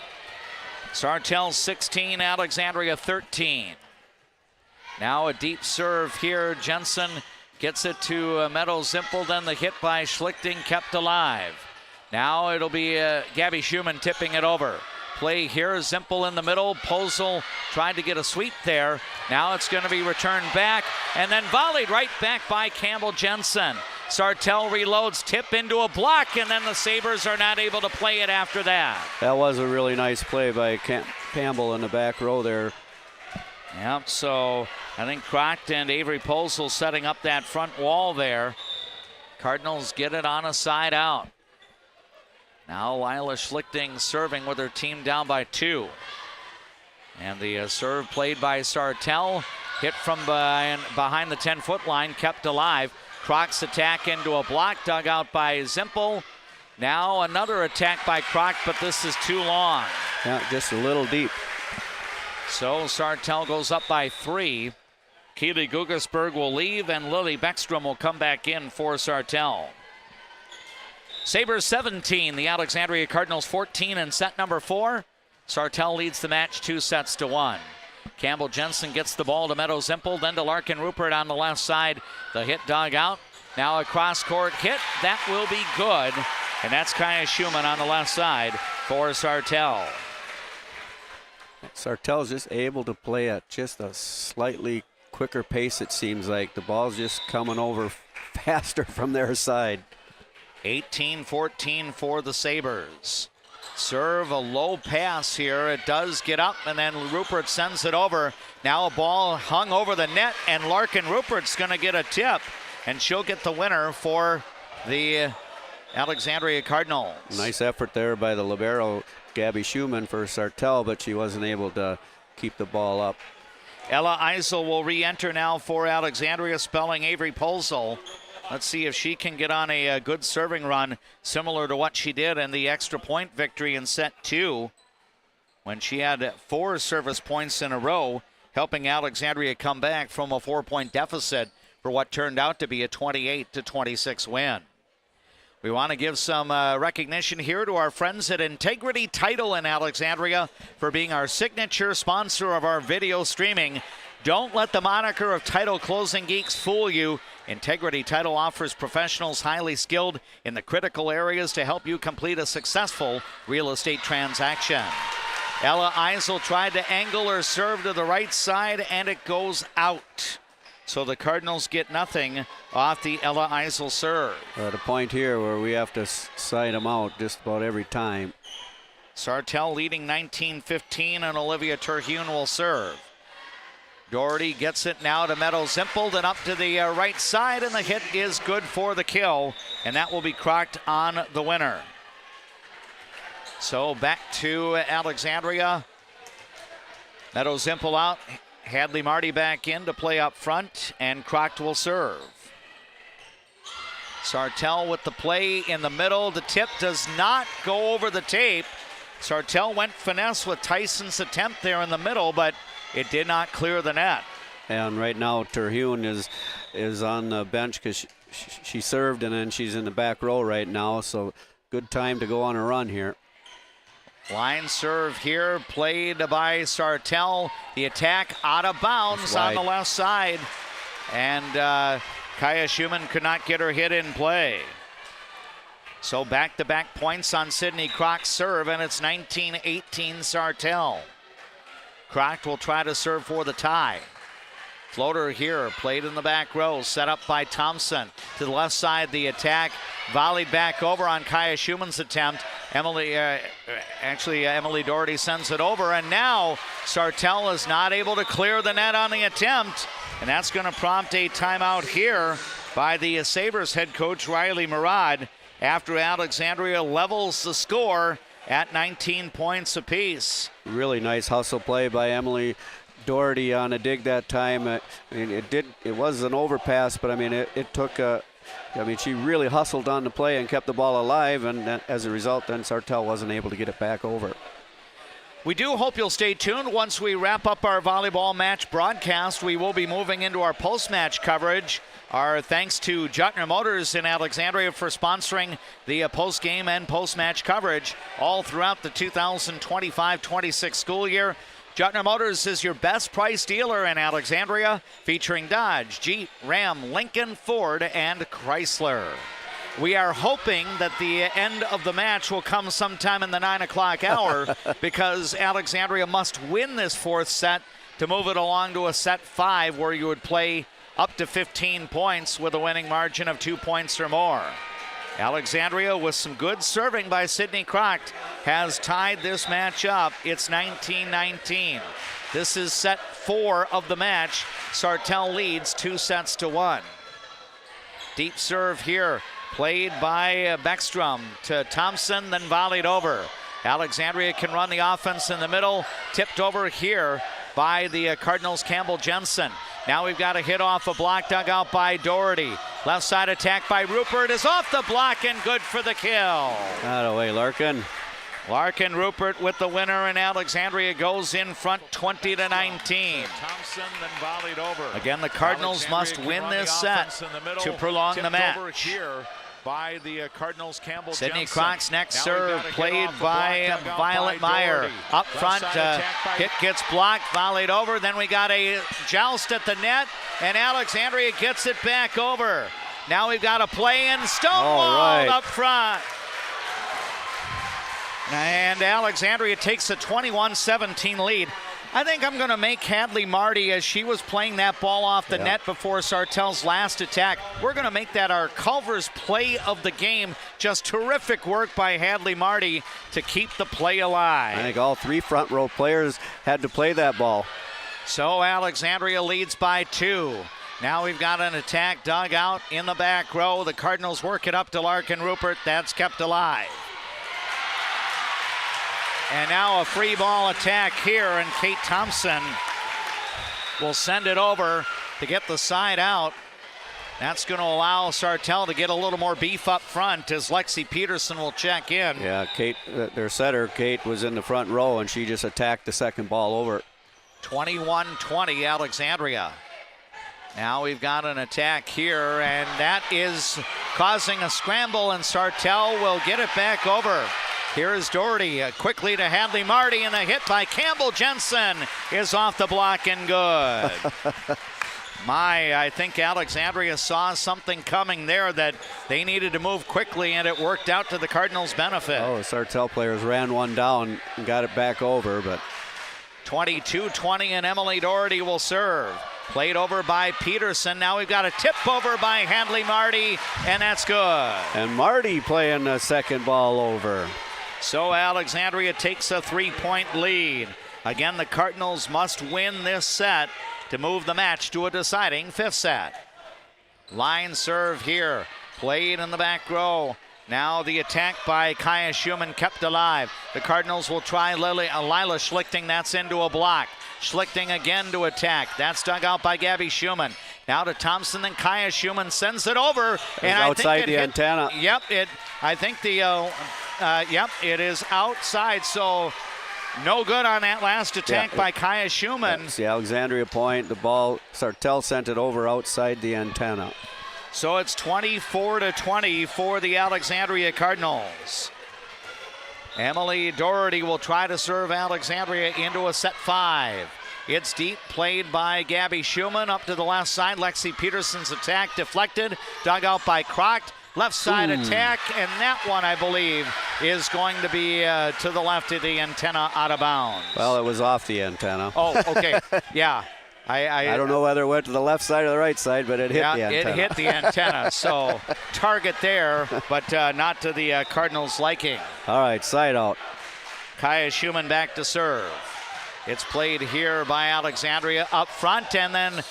Sartell 16, Alexandria 13. Now a deep serve here. Jensen gets it to Meadow Zimpel, then the hit by Schlichting kept alive. Now it'll be Gabby Schumann tipping it over. Play here, Zimpel in the middle. Posel tried to get a sweep there. Now it's going to be returned back and then volleyed right back by Campbell Jensen. Sartell reloads, tip into a block, and then the Sabres are not able to play it after that. That was a really nice play by Campbell in the back row there. Yep, so I think Kroc and Avery Posel setting up that front wall there. Cardinals get it on a side out. Now Lila Schlichting serving with her team down by 2. And the serve played by Sartell, hit from behind the 10-foot line, kept alive. Kroc's attack into a block, dug out by Zimpel. Now another attack by Kroc, but this is too long. Yeah, just a little deep. So Sartell goes up by 3. Keely Gugasberg will leave, and Lily Beckstrom will come back in for Sartell. Sabres 17, the Alexandria Cardinals 14 in set number 4. Sartell leads the match 2-1. Campbell Jensen gets the ball to Meadow Zimpel, then to Larkin Rupert on the left side. The hit dug out. Now a cross-court hit. That will be good. And that's Kaya Schumann on the left side for Sartell. Sartell's just able to play at just a slightly quicker pace, it seems like. The ball's just coming over faster from their side. 18-14 for the Sabres. Serve, a low pass here. It does get up, and then Rupert sends it over. Now a ball hung over the net, and Larkin Rupert's going to get a tip, and she'll get the winner for the Alexandria Cardinals. Nice effort there by the libero, Gabby Schumann, for Sartell, but she wasn't able to keep the ball up. Ella Eisel will re-enter now for Alexandria, spelling Avery Posel. Let's see if she can get on a good serving run, similar to what she did in the extra point victory in set 2, when she had 4 service points in a row, helping Alexandria come back from a 4-point deficit for what turned out to be a 28-26 win. We want to give some recognition here to our friends at Integrity Title in Alexandria for being our signature sponsor of our video streaming. Don't let the moniker of Title Closing Geeks fool you. Integrity Title offers professionals highly skilled in the critical areas to help you complete a successful real estate transaction. Ella Eisel tried to angle her serve to the right side, and it goes out. So the Cardinals get nothing off the Ella Eisel serve. At a point here where we have to side them out just about every time. Sartell leading 19-15, and Olivia Terhune will serve. Doherty gets it now to Meadow Zimpel, then up to the right side, and the hit is good for the kill, and that will be Kroc on the winner. So back to Alexandria. Meadow Zimpel out, Hadley Marty back in to play up front, and Kroc will serve. Sartell with the play in the middle. The tip does not go over the tape. Sartell went finesse with Tyson's attempt there in the middle, but it did not clear the net. And right now Terhune is on the bench because she served, and then she's in the back row right now, so good time to go on a run here. Line serve here, played by Sartell. The attack out of bounds on the left side. And Kaya Schumann could not get her hit in play. So back-to-back points on Sydney Croc's serve, and it's 19-18 Sartell. Croc will try to serve for the tie. Floater here, played in the back row, set up by Thompson. To the left side, the attack, volleyed back over on Kaya Schumann's attempt. Emily Doherty sends it over, and now Sartell is not able to clear the net on the attempt, and that's going to prompt a timeout here by the Sabres head coach Riley Murad after Alexandria levels the score at 19 points apiece. Really nice hustle play by Emily Doherty on a dig that time. It was an overpass, but it took she really hustled on the play and kept the ball alive, and as a result, then Sartell wasn't able to get it back over. We do hope you'll stay tuned. Once we wrap up our volleyball match broadcast, we will be moving into our post-match coverage. Our thanks to Juttner Motors in Alexandria for sponsoring the post-game and post-match coverage all throughout the 2025-26 school year. Juttner Motors is your best price dealer in Alexandria, featuring Dodge, Jeep, Ram, Lincoln, Ford, and Chrysler. We are hoping that the end of the match will come sometime in the 9 o'clock hour because Alexandria must win this fourth set to move it along to a set 5 where you would play up to 15 points with a winning margin of 2 points or more. Alexandria, with some good serving by Sydney Croc, has tied this match up. It's 19-19. This is set 4 of the match. Sartell leads 2-1. Deep serve here, played by Beckstrom to Thompson, then volleyed over. Alexandria can run the offense in the middle, tipped over here by the Cardinals' Campbell Jensen. Now we've got a hit off a block dug out by Doherty. Left side attack by Rupert is off the block and good for the kill. Out of the way, Larkin. Larkin Rupert with the winner, and Alexandria goes in front 20-19. Thompson then volleyed over. Again, the Cardinals must win this set to prolong the match. Here by the Cardinals, Campbell Sydney Jensen. Croc's next serve, played by Violet Meyer. Up front, hit gets blocked, volleyed over. Then we got a joust at the net, and Alexandria gets it back over. Now we've got a play in stonewalled up front. And Alexandria takes a 21-17 lead. I think I'm going to make Hadley Marty, as she was playing that ball off the net before Sartell's last attack. We're going to make that our Culver's play of the game. Just terrific work by Hadley Marty to keep the play alive. I think all 3 front row players had to play that ball. So Alexandria leads by 2. Now we've got an attack dug out in the back row. The Cardinals work it up to Larkin Rupert. That's kept alive. And now a free ball attack here, and Kate Thompson will send it over to get the side out. That's going to allow Sartell to get a little more beef up front as Lexi Peterson will check in. Yeah, Kate, their setter, Kate, was in the front row, and she just attacked the second ball over. 21-20 Alexandria. Now we've got an attack here, and that is causing a scramble, and Sartell will get it back over. Here is Doherty quickly to Hadley Marty, and the hit by Campbell Jensen is off the block and good. I think Alexandria saw something coming there that they needed to move quickly, and it worked out to the Cardinals' benefit. Oh, the Sartell players ran one down and got it back over, but 22-20, and Emily Doherty will serve. Played over by Peterson. Now we've got a tip over by Hadley Marty, and that's good. And Marty playing the second ball over. So Alexandria takes a 3-point lead. Again, the Cardinals must win this set to move the match to a deciding 5th set. Line serve here, played in the back row. Now the attack by Kaya Schumann kept alive. The Cardinals will try Lila Schlichting. That's into a block. Schlichting again to attack. That's dug out by Gabby Schumann. Now to Thompson, then Kaya Schumann sends it over. And outside the antenna. Yep, I think it is outside, so no good on that last attack by Kaya Schumann. It's the Alexandria point. The ball, Sartell sent it over outside the antenna. So it's 24-20 for the Alexandria Cardinals. Emily Doherty will try to serve Alexandria into a set 5. It's deep, played by Gabby Schumann up to the left side. Lexi Peterson's attack deflected, dug out by Croct. Left side attack, and that one, I believe, is going to be to the left of the antenna, out of bounds. Well, it was off the antenna. Oh, okay. Yeah. I don't know whether it went to the left side or the right side, but it hit the antenna. It hit the antenna, so target there, but not to the Cardinals' liking. All right, side out. Kaya Schumann back to serve. It's played here by Alexandria up front and then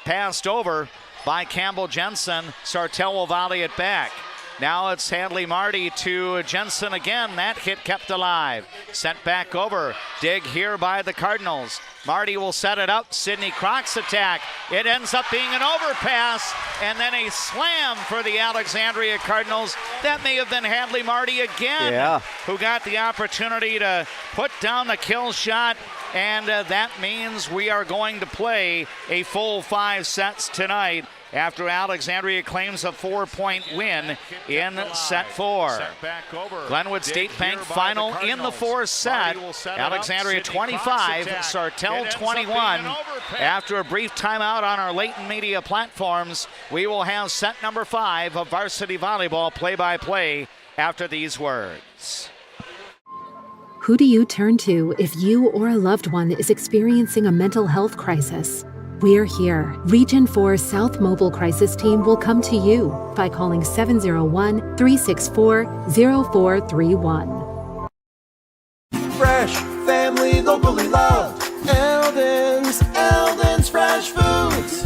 passed over by Campbell Jensen. Sartell will volley it back. Now it's Hadley Marty to Jensen again. That hit kept alive. Sent back over. Dig here by the Cardinals. Marty will set it up. Sydney Croc's attack. It ends up being an overpass and then a slam for the Alexandria Cardinals. That may have been Hadley Marty again, who got the opportunity to put down the kill shot. And that means we are going to play a full 5 sets tonight after Alexandria claims a 4-point win in set 4. Glenwood State Bank final in the 4th set. Alexandria 25, Sartell 21. After a brief timeout on our latent media platforms, we will have set number 5 of Varsity Volleyball play-by-play after these words. Who do you turn to if you or a loved one is experiencing a mental health crisis? We're here. Region 4 South Mobile Crisis Team will come to you by calling 701-364-0431. Fresh, family, locally loved. Eldon's Fresh Foods.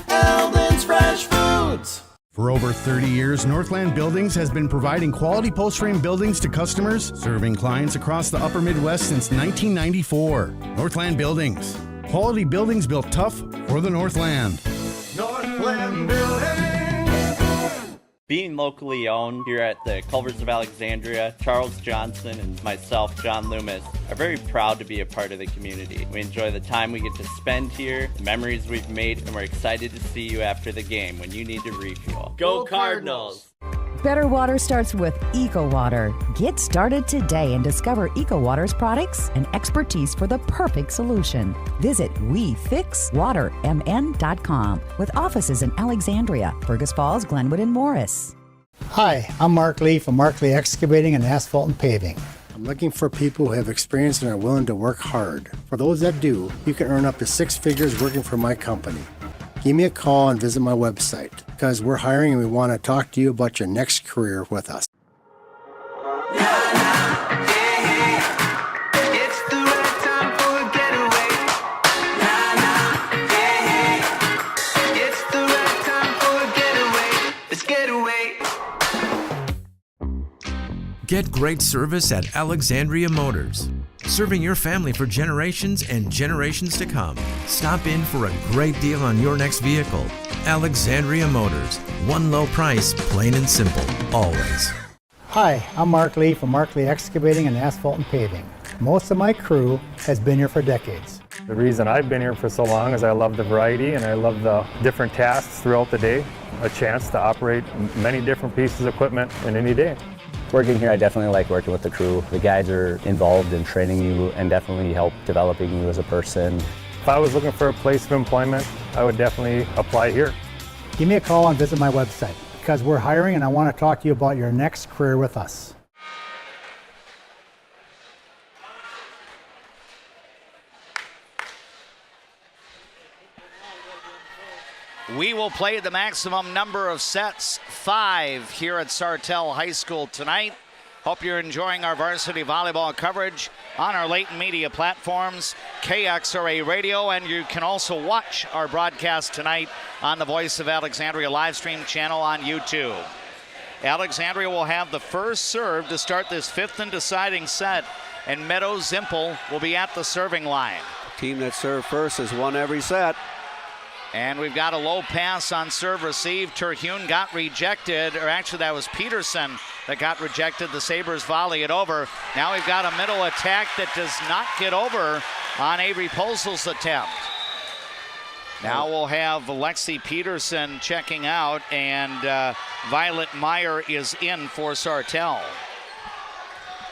Eldon's Fresh Foods. For over 30 years, Northland Buildings has been providing quality post-frame buildings to customers, serving clients across the upper Midwest since 1994. Northland Buildings. Quality buildings built tough for the Northland. Northland Buildings. Being locally owned here at the Culvers of Alexandria, Charles Johnson and myself, John Loomis, are very proud to be a part of the community. We enjoy the time we get to spend here, the memories we've made, and we're excited to see you after the game when you need to refuel. Go Cardinals! Better water starts with EcoWater. Get started today and discover EcoWater's products and expertise for the perfect solution. Visit WeFixWaterMN.com with offices in Alexandria, Fergus Falls, Glenwood, and Morris. Hi, I'm Mark Lee from Mark Lee Excavating and Asphalt and Paving. I'm looking for people who have experience and are willing to work hard. For those that do, you can earn up to 6 figures working for my company. Give me a call and visit my website because we're hiring and we want to talk to you about your next career with us. Get great service at Alexandria Motors. Serving your family for generations and generations to come. Stop in for a great deal on your next vehicle. Alexandria Motors. One low price, plain and simple, always. Hi, I'm Mark Lee from Mark Lee Excavating and Asphalt and Paving. Most of my crew has been here for decades. The reason I've been here for so long is I love the variety and I love the different tasks throughout the day. A chance to operate many different pieces of equipment in any day. Working here, I definitely like working with the crew. The guys are involved in training you and definitely help developing you as a person. If I was looking for a place of employment, I would definitely apply here. Give me a call and visit my website because we're hiring and I want to talk to you about your next career with us. We will play the maximum number of sets, 5, here at Sartell High School tonight. Hope you're enjoying our varsity volleyball coverage on our latent media platforms, KXRA Radio, and you can also watch our broadcast tonight on the Voice of Alexandria live stream channel on YouTube. Alexandria will have the first serve to start this 5th and deciding set and Meadow Zimpel will be at the serving line. Team that served first has won every set. And we've got a low pass on serve receive. Terhune got rejected, or actually that was Peterson that got rejected. The Sabres volley it over. Now we've got a middle attack that does not get over on Avery Posel's attempt. Now we'll have Lexi Peterson checking out, and Violet Meyer is in for Sartell.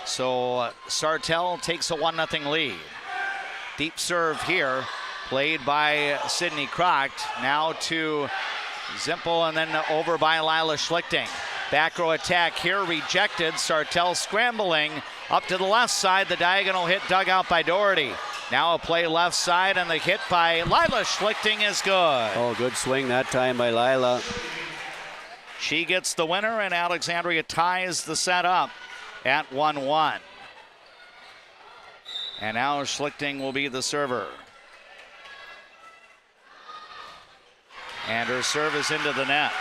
So Sartell takes a 1-0 lead. Deep serve here, played by Sydney Crocht. Now to Zimpel and then over by Lila Schlichting. Back row attack here, rejected. Sartell scrambling up to the left side. The diagonal hit dug out by Doherty. Now a play left side, and the hit by Lila Schlichting is good. Oh, good swing that time by Lila. She gets the winner, and Alexandria ties the set up at 1-1. And now Schlichting will be the server. And her serve is into the net.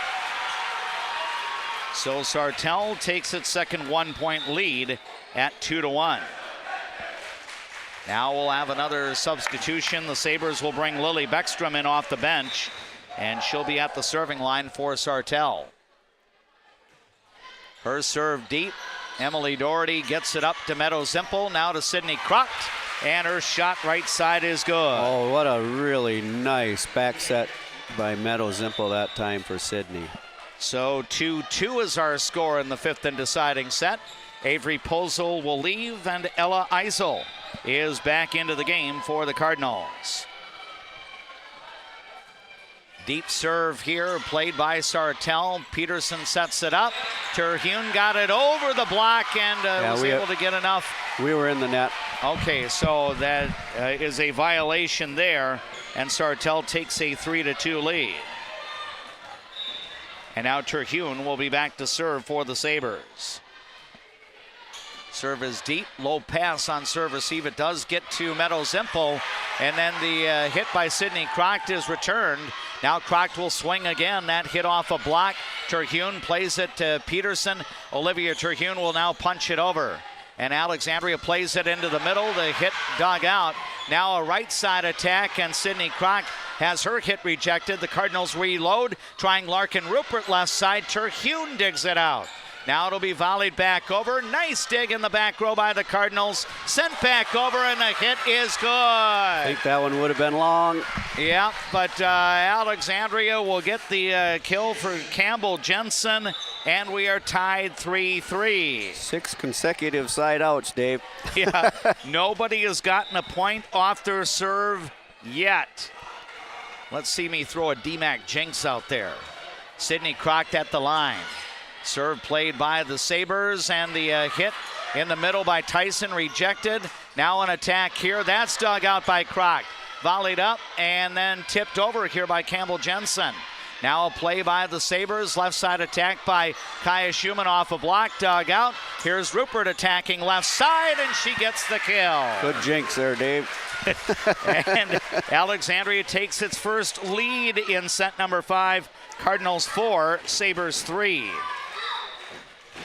So Sartell takes its second 1-point lead at 2-1. Now we'll have another substitution. The Sabres will bring Lily Beckstrom in off the bench, and she'll be at the serving line for Sartell. Her serve deep. Emily Doherty gets it up to Meadow Zimpel. Now to Sydney Crocht, and her shot right side is good. Oh, what a really nice back set by Meadow Zimpel that time for Sydney. So 2-2 is our score in the fifth and deciding set. Avery Posel will leave, and Ella Eisel is back into the game for the Cardinals. Deep serve here, played by Sartell. Peterson sets it up. Terhune got it over the block and was able to get enough. We were in the net. Okay, so that is a violation there, and Sartell takes a 3-2 lead. And now Terhune will be back to serve for the Sabres. Serve is deep, low pass on serve receive. It does get to Meadow Zimpel, and then the hit by Sydney Crocht is returned. Now Crocht will swing again. That hit off a block. Terhune plays it to Peterson. Olivia Terhune will now punch it over. And Alexandria plays it into the middle. The hit dug out. Now a right side attack, and Sydney Crocht has her hit rejected. The Cardinals reload, trying Larkin Rupert left side. Terhune digs it out. Now it'll be volleyed back over. Nice dig in the back row by the Cardinals. Sent back over, and the hit is good. I think that one would have been long. Yeah, but Alexandria will get the kill for Campbell Jensen, and we are tied 3-3. 6 consecutive side outs, Dave. Yeah, nobody has gotten a point off their serve yet. Let's see me throw a DMAC jinx out there. Sydney Crocht at the line. Serve played by the Sabres, and the hit in the middle by Tyson rejected. Now an attack here. That's dug out by Crocht. Volleyed up and then tipped over here by Campbell Jensen. Now a play by the Sabres. Left side attack by Kaya Schumann off a block. Dug out. Here's Rupert attacking left side, and she gets the kill. Good jinx there, Dave. And Alexandria takes its first lead in set number 5. Cardinals 4, Sabres 3.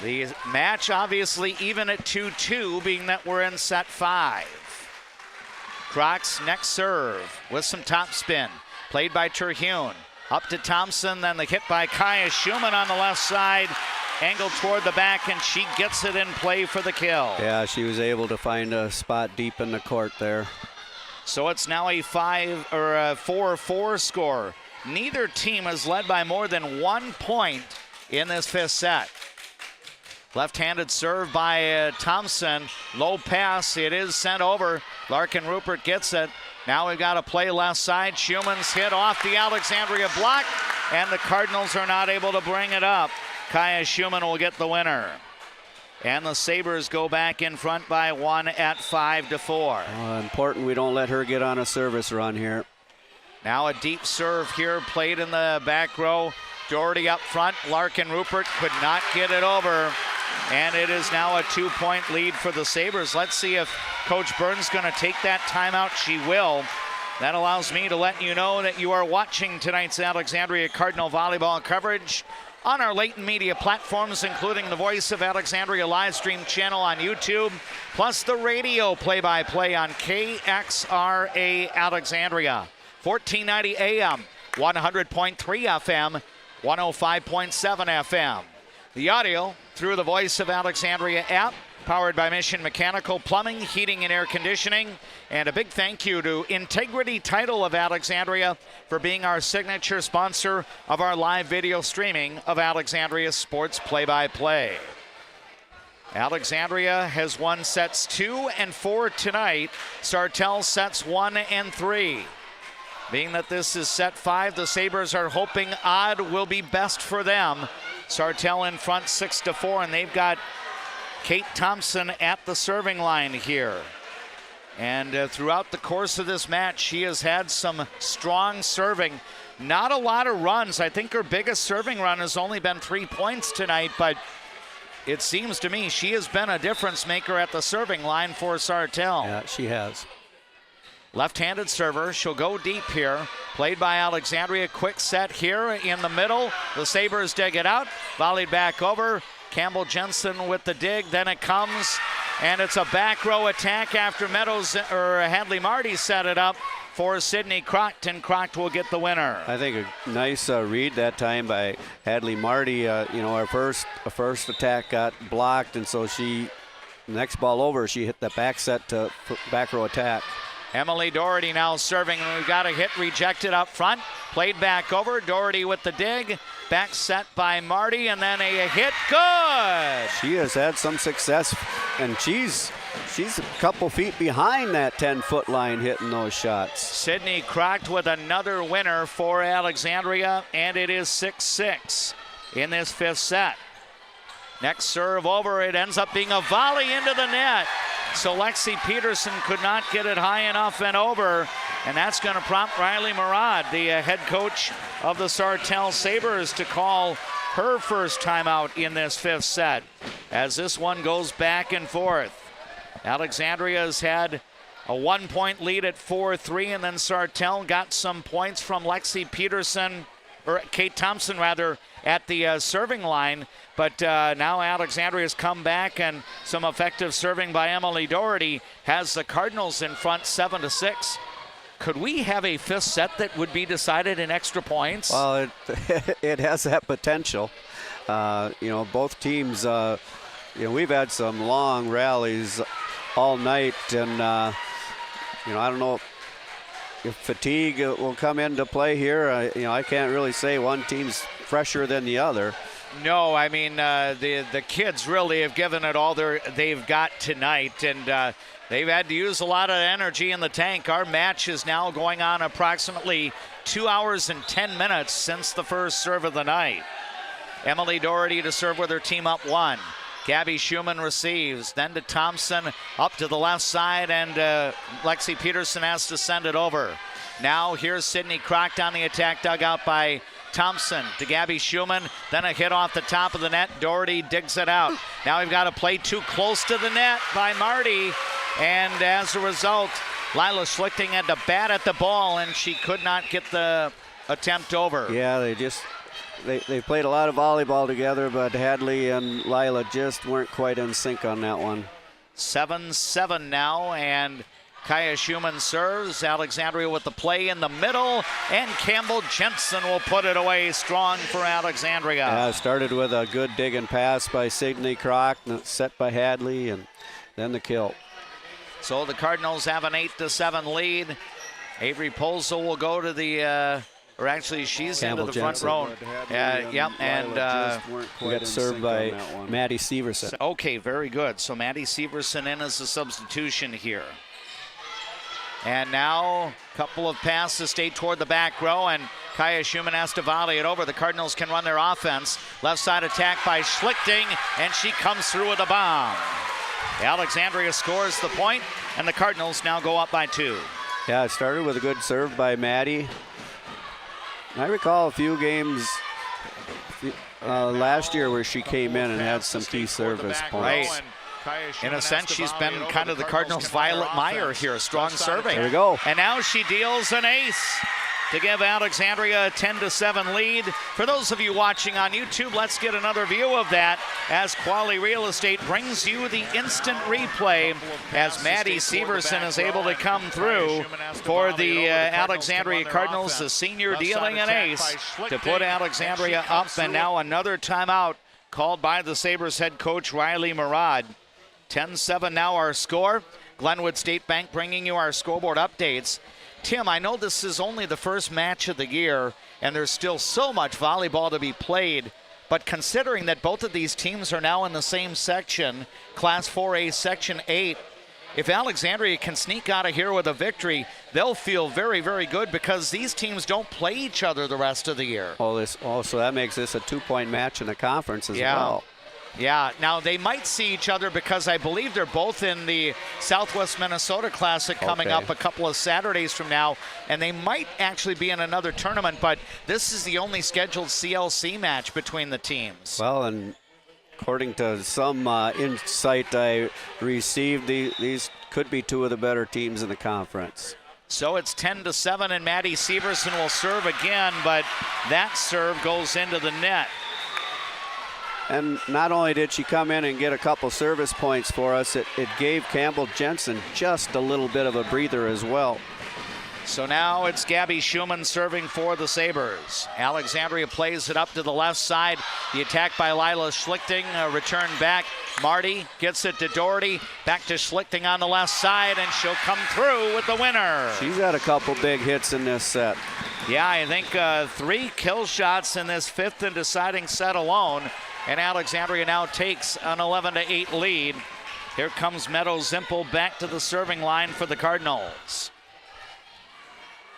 The match obviously even at 2-2, being that we're in set 5. Crocht's next serve with some topspin. Played by Terhune. Up to Thompson, then the hit by Kaya Schumann on the left side. Angled toward the back, and she gets it in play for the kill. Yeah, she was able to find a spot deep in the court there. So it's now a 4-4 score. Neither team has led by more than 1 point in this fifth set. Left-handed serve by Thompson. Low pass. It is sent over. Larkin Rupert gets it. Now we've got to play left side. Schumann's hit off the Alexandria block, and the Cardinals are not able to bring it up. Kaya Schumann will get the winner. And the Sabres go back in front by 1 at 5-4. Important we don't let her get on a service run here. Now a deep serve here, played in the back row. Doherty up front. Larkin Rupert could not get it over. And it is now a 2-point lead for the Sabres. Let's see if Coach Burns going to take that timeout. She will. That allows me to let you know that you are watching tonight's Alexandria Cardinal volleyball coverage on our latent media platforms, including the Voice of Alexandria live stream channel on YouTube, plus the radio play-by-play on KXRA Alexandria, 1490 AM, 100.3 FM, 105.7 FM. The audio through the Voice of Alexandria app, powered by Mission Mechanical Plumbing, Heating, and Air Conditioning. And a big thank you to Integrity Title of Alexandria for being our signature sponsor of our live video streaming of Alexandria Sports Play-by-Play. Alexandria has won sets 2 and 4 tonight. Sartell sets 1 and 3. Being that this is set 5, the Sabres are hoping odd will be best for them. Sartell in front 6-4, and they've got Kate Thompson at the serving line here. And throughout the course of this match, she has had some strong serving. Not a lot of runs. I think her biggest serving run has only been 3 points tonight, but it seems to me she has been a difference maker at the serving line for Sartell. Yeah, she has. Left-handed server, she'll go deep here. Played by Alexandria, quick set here in the middle. The Sabres dig it out, volleyed back over. Campbell Jensen with the dig, then it comes, and it's a back row attack after Hadley Marty set it up for Sydney Crocht, and Crocht will get the winner. I think a nice read that time by Hadley Marty. Our first attack got blocked, and so next ball over, she hit the back set to back row attack. Emily Doherty now serving, and we've got a hit rejected up front. Played back over, Doherty with the dig. Back set by Marty, and then a hit, good! She has had some success, and she's a couple feet behind that 10-foot line hitting those shots. Sydney Crocht with another winner for Alexandria, and it is 6-6 in this 5th set. Next serve over, it ends up being a volley into the net. So Lexi Peterson could not get it high enough and over, and that's going to prompt Riley Murad, the head coach of the Sartell Sabres, to call her first timeout in this 5th set as this one goes back and forth. Alexandria has had a 1-point lead at 4-3, and then Sartell got some points from Lexi Peterson, or Kate Thompson rather, at the serving line. But now Alexandria's come back, and some effective serving by Emily Doherty has the Cardinals in front 7-6. Could we have a 5th set that would be decided in extra points? Well, it has that potential. Both teams, we've had some long rallies all night, and I don't know if fatigue will come into play here. I can't really say one team's fresher than the other. No, I mean, the kids really have given it all they've got tonight, and they've had to use a lot of energy in the tank. Our match is now going on approximately 2 hours and 10 minutes since the first serve of the night. Emily Doherty to serve with her team up 1. Gabby Schumann receives, then to Thompson, up to the left side, and Lexi Peterson has to send it over. Now here's Sydney Crocht on the attack, dug out by Thompson to Gabby Schumann, then a hit off the top of the net. Doherty digs it out. Now we've got a play too close to the net by Marty, and as a result, Lila Schlichting had to bat at the ball, and she could not get the attempt over. Yeah, they played a lot of volleyball together, but Hadley and Lila just weren't quite in sync on that one. 7-7 now, and Kaya Schumann serves. Alexandria with the play in the middle, and Campbell Jensen will put it away strong for Alexandria. Yeah, started with a good dig and pass by Sydney Crocht, set by Hadley, and then the kill. So the Cardinals have an 8-7 lead. Avery Polzel will go to the or actually, she's Campbell into the front Jensen. row. We got served by Maddie Severson. Okay, very good. So Maddie Severson in as a substitution here. And now a couple of passes stay toward the back row, and Kaya Schumann has to volley it over. The Cardinals can run their offense. Left side attack by Schlichting, and she comes through with a bomb. Alexandria scores the point, and the Cardinals now go up by 2. Yeah, it started with a good serve by Maddie. I recall a few games last year where she came in and had some key service points. Right. In a sense, she's been kind of the Cardinals' Violet Meyer here, strong serving. There you go. And now she deals an ace to give Alexandria a 10-7 lead. For those of you watching on YouTube, let's get another view of that as Quali Real Estate brings you the instant replay as Maddie Severson is able to come through for the Alexandria Cardinals, the senior dealing an ace to put Alexandria up, and now another timeout called by the Sabres head coach Riley Murad. 10-7 now our score. Glenwood State Bank bringing you our scoreboard updates. Tim, I know this is only the first match of the year, and there's still so much volleyball to be played, but considering that both of these teams are now in the same section, Class 4A Section 8, if Alexandria can sneak out of here with a victory, they'll feel very, very good because these teams don't play each other the rest of the year. So that makes this a 2-point match in the conference as well. Yeah, now they might see each other because I believe they're both in the Southwest Minnesota Classic coming up a couple of Saturdays from now, and they might actually be in another tournament, but this is the only scheduled CLC match between the teams. Well, and according to some insight I received, these could be two of the better teams in the conference. So it's 10-7, and Maddie Severson will serve again, but that serve goes into the net. And not only did she come in and get a couple service points for us, it gave Campbell Jensen just a little bit of a breather as well. So now it's Gabby Schumann serving for the Sabres. Alexandria plays it up to the left side. The attack by Lila Schlichting, return back. Marty gets it to Doherty, back to Schlichting on the left side, and she'll come through with the winner. She's had a couple big hits in this set. Yeah, I think 3 kill shots in this 5th and deciding set alone. And Alexandria now takes an 11-8 lead. Here comes Meadow Zimpel back to the serving line for the Cardinals.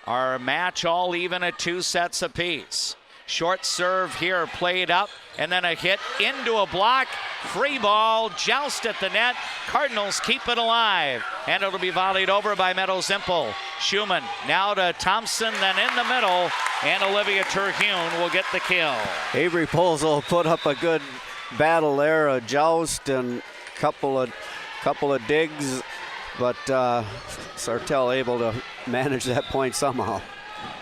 Our match all even at 2 sets apiece. Short serve here played up, and then a hit into a block. Free ball, joust at the net. Cardinals keep it alive, and it'll be volleyed over by Meadow Zimpel. Schumann now to Thompson, then in the middle, and Olivia Terhune will get the kill. Avery Polzel put up a good battle there, a joust and couple of digs, but Sartell able to manage that point somehow.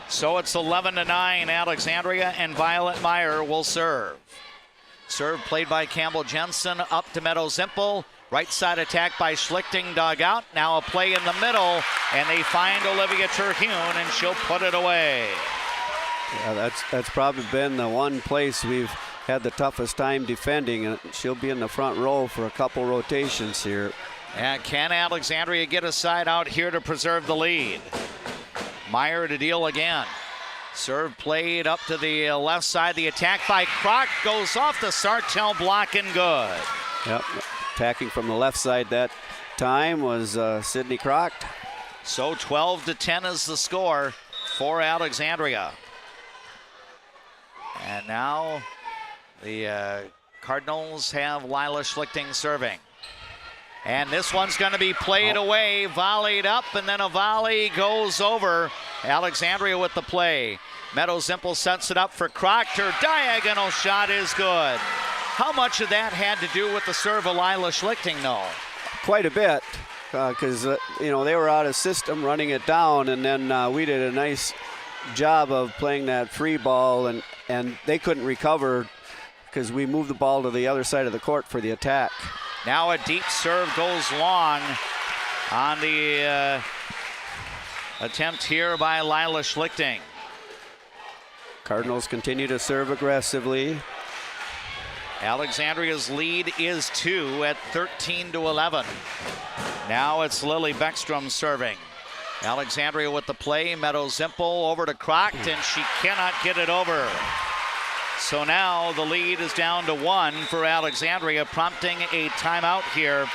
So it's 11-9, Alexandria, and Violet Meyer will serve. Serve played by Campbell Jensen up to Meadow Zimpel. Right side attack by Schlichting, dug out. Now a play in the middle, and they find Olivia Terhune, and she'll put it away. Yeah, that's probably been the one place we've had the toughest time defending, and she'll be in the front row for a couple rotations here. And can Alexandria get a side out here to preserve the lead? Meyer to deal again. Serve played up to the left side. The attack by Kroc goes off the Sartell block and good. Yep, attacking from the left side that time was Sydney Kroc. So 12-10 is the score for Alexandria. And now the Cardinals have Lila Schlichting serving. And this one's going to be played away, volleyed up, and then a volley goes over. Alexandria with the play. Meadow Zimpel sets it up for Kroc. Her diagonal shot is good. How much of that had to do with the serve of Lila Schlichting, though? Quite a bit, because they were out of system running it down, and then we did a nice job of playing that free ball, and they couldn't recover because we moved the ball to the other side of the court for the attack. Now a deep serve goes long on the attempt here by Lila Schlichting. Cardinals continue to serve aggressively. Alexandria's lead is 2 at 13-11. Now it's Lily Beckstrom serving. Alexandria with the play. Meadow Zimpel over to Kroc, and she cannot get it over. So now the lead is down to 1 for Alexandria, prompting a timeout here.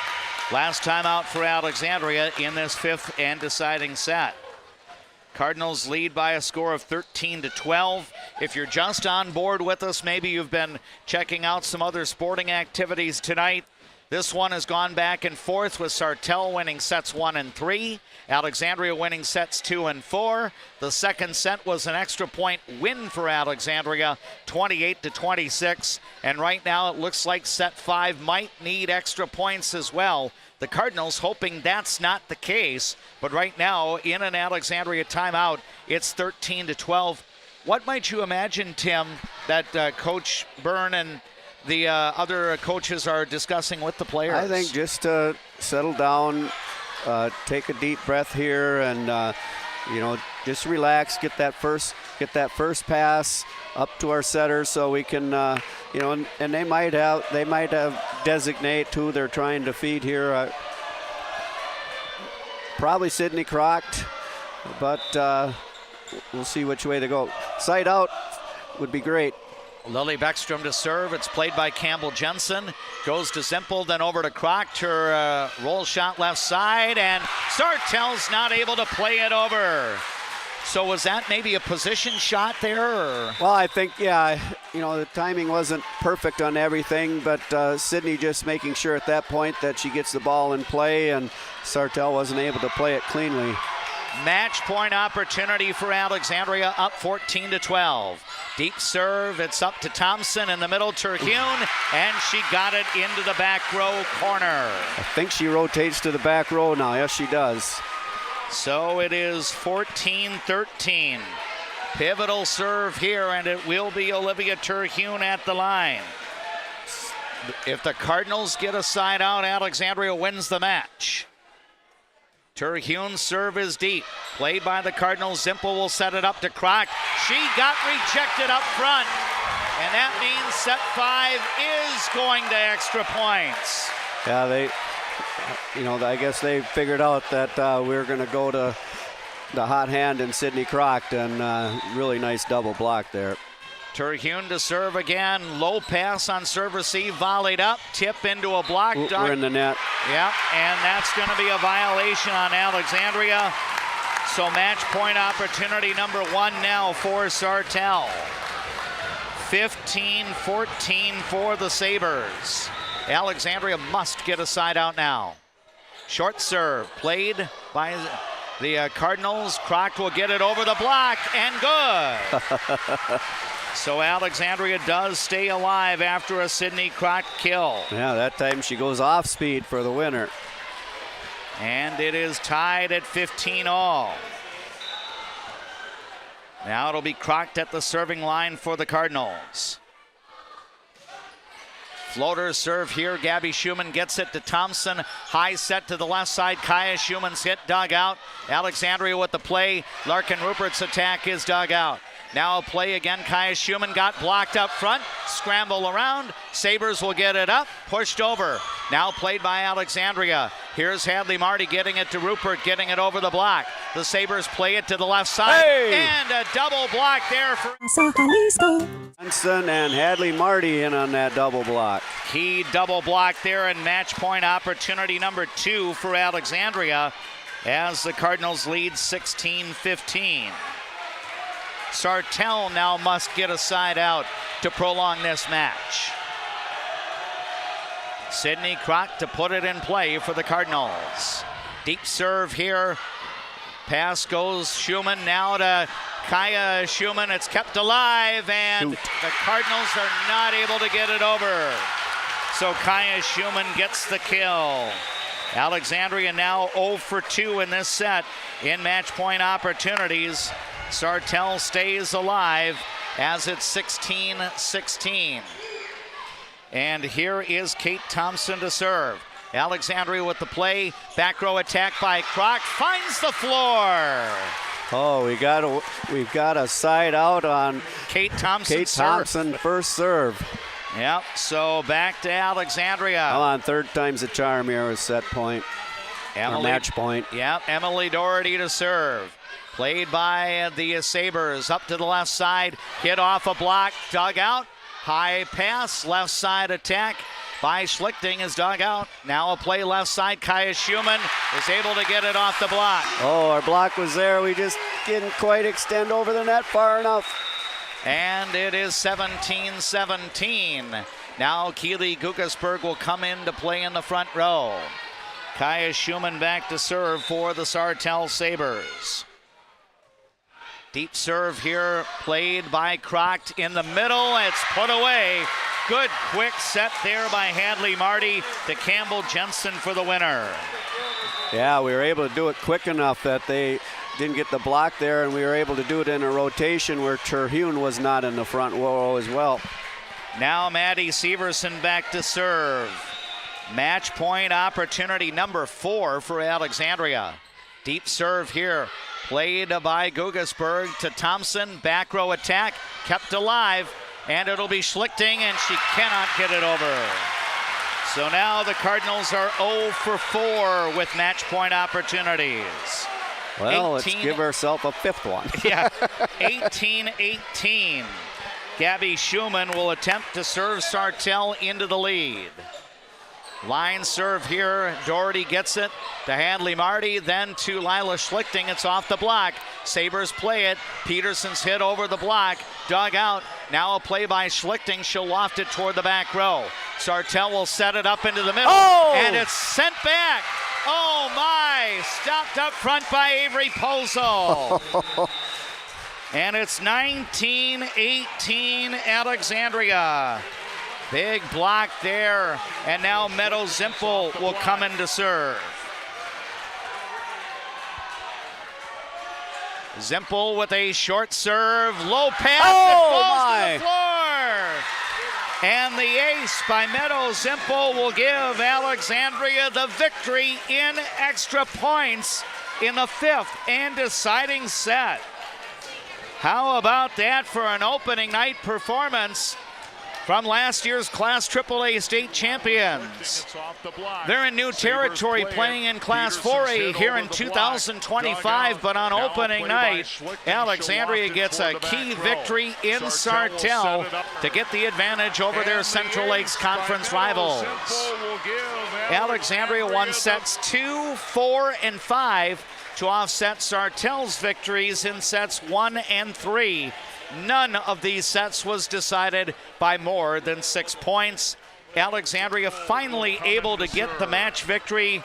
Last timeout for Alexandria in this 5th and deciding set. Cardinals lead by a score of 13-12. If you're just on board with us, maybe you've been checking out some other sporting activities tonight. This one has gone back and forth with Sartell winning sets 1 and 3. Alexandria winning sets 2 and 4. The second set was an extra point win for Alexandria, 28-26. And right now it looks like set 5 might need extra points as well. The Cardinals hoping that's not the case. But right now, in an Alexandria timeout, it's 13-12. What might you imagine, Tim, that Coach Byrne and the other coaches are discussing with the players? I think just settle down, take a deep breath here, and just relax. Get that first pass up to our setter, so we can, and they might have designate who they're trying to feed here. Probably Sydney Crocked, but we'll see which way they go. Side out would be great. Lily Beckstrom to serve. It's played by Campbell Jensen. Goes to Zimpel, then over to Croct. Her roll shot left side, and Sartell's not able to play it over. So was that maybe a position shot there? Or? Well, I think, the timing wasn't perfect on everything, but Sydney just making sure at that point that she gets the ball in play, and Sartell wasn't able to play it cleanly. Match point opportunity for Alexandria, up 14-12. Deep serve, it's up to Thompson in the middle, Terhune, and she got it into the back row corner. I think she rotates to the back row now. Yes, she does. So it is 14-13. Pivotal serve here, and it will be Olivia Terhune at the line. If the Cardinals get a side out, Alexandria wins the match. Terhune's serve is deep. Played by the Cardinals. Zimpel will set it up to Croc. She got rejected up front. And that means set 5 is going to extra points. Yeah, I guess they figured out that we were going to go to the hot hand in Sydney Croc, and really nice double block there. Terhune to serve again. Low pass on serve receive, volleyed up, tip into a block. We're in the net. Yep, and that's going to be a violation on Alexandria. So match point opportunity number 1 now for Sartell. 15-14 for the Sabres. Alexandria must get a side out now. Short serve played by the Cardinals. Croc will get it over the block, and good. So Alexandria does stay alive after a Sydney Croc kill. Yeah, that time she goes off speed for the winner. And it is tied at 15 all. Now it'll be Croc at the serving line for the Cardinals. Floater serve here. Gabby Schumann gets it to Thompson. High set to the left side. Kaya Schumann's hit, dug out. Alexandria with the play. Larkin Rupert's attack is dug out. Now a play again. Kaya Schumann got blocked up front. Scramble around. Sabres will get it up. Pushed over. Now played by Alexandria. Here's Hadley Marty getting it to Rupert, getting it over the block. The Sabres play it to the left side. Hey! And a double block there for Johnson and Hadley Marty in on that double block. Key double block there, and match point opportunity number 2 for Alexandria as the Cardinals lead 16-15. Sartell now must get a side out to prolong this match. Sydney Croc to put it in play for the Cardinals. Deep serve here. Pass goes Schumann now to Kaya Schumann. It's kept alive, and the Cardinals are not able to get it over. So Kaya Schumann gets the kill. Alexandria now 0 for 2 in this set in match point opportunities. Sartell stays alive as it's 16-16. And here is Kate Thompson to serve. Alexandria with the play. Back row attack by Croc. Finds the floor. Oh, we've got a side out on Kate Thompson. Kate Thompson first serve. Yep, so back to Alexandria. Well, on third time's a charm here with set point. Or match point. Yep, Emily Doherty to serve. Played by the Sabres. Up to the left side. Hit off a block. Dug out. High pass. Left side attack by Schlichting is dug out. Now a play left side. Kaya Schumann is able to get it off the block. Oh, our block was there. We just didn't quite extend over the net far enough. And it is 17-17. Now Keely Guggesberg will come in to play in the front row. Kaya Schumann back to serve for the Sartell Sabres. Deep serve here, played by Crocht in the middle. It's put away. Good quick set there by Hadley Marty to Campbell Jensen for the winner. Yeah, we were able to do it quick enough that they didn't get the block there, and we were able to do it in a rotation where Terhune was not in the front row as well. Now Maddie Severson back to serve. Match point opportunity number 4 for Alexandria. Deep serve here, played by Guggesberg to Thompson. Back row attack, kept alive, and it'll be Schlichting, and she cannot get it over. So now the Cardinals are 0 for 4 with match point opportunities. Well, let's give ourselves a 5th one. Yeah, 18-18. Gabby Schumann will attempt to serve Sartell into the lead. Line serve here. Doherty gets it to Hadley Marty, then to Lila Schlichting. It's off the block. Sabres play it. Peterson's hit over the block. Dug out. Now a play by Schlichting. She'll loft it toward the back row. Sartell will set it up into the middle. Oh! And it's sent back. Oh my! Stopped up front by Avery Pozo. And it's 19-18 Alexandria. Big block there, and now Meadow Zimpel will come in to serve. Zimpel with a short serve, low pass, it falls to the floor. And the ace by Meadow Zimpel will give Alexandria the victory in extra points in the 5th and deciding set. How about that for an opening night performance from last year's Class AAA State Champions? They're in new territory, playing in Class 4A here in 2025, but on opening night, Alexandria gets a key victory in Sartell to get the advantage over their Central Lakes Conference rivals. Alexandria won sets 2, 4, and 5 to offset Sartell's victories in sets 1 and 3. None of these sets was decided by more than 6 points. Alexandria finally able to get the match victory,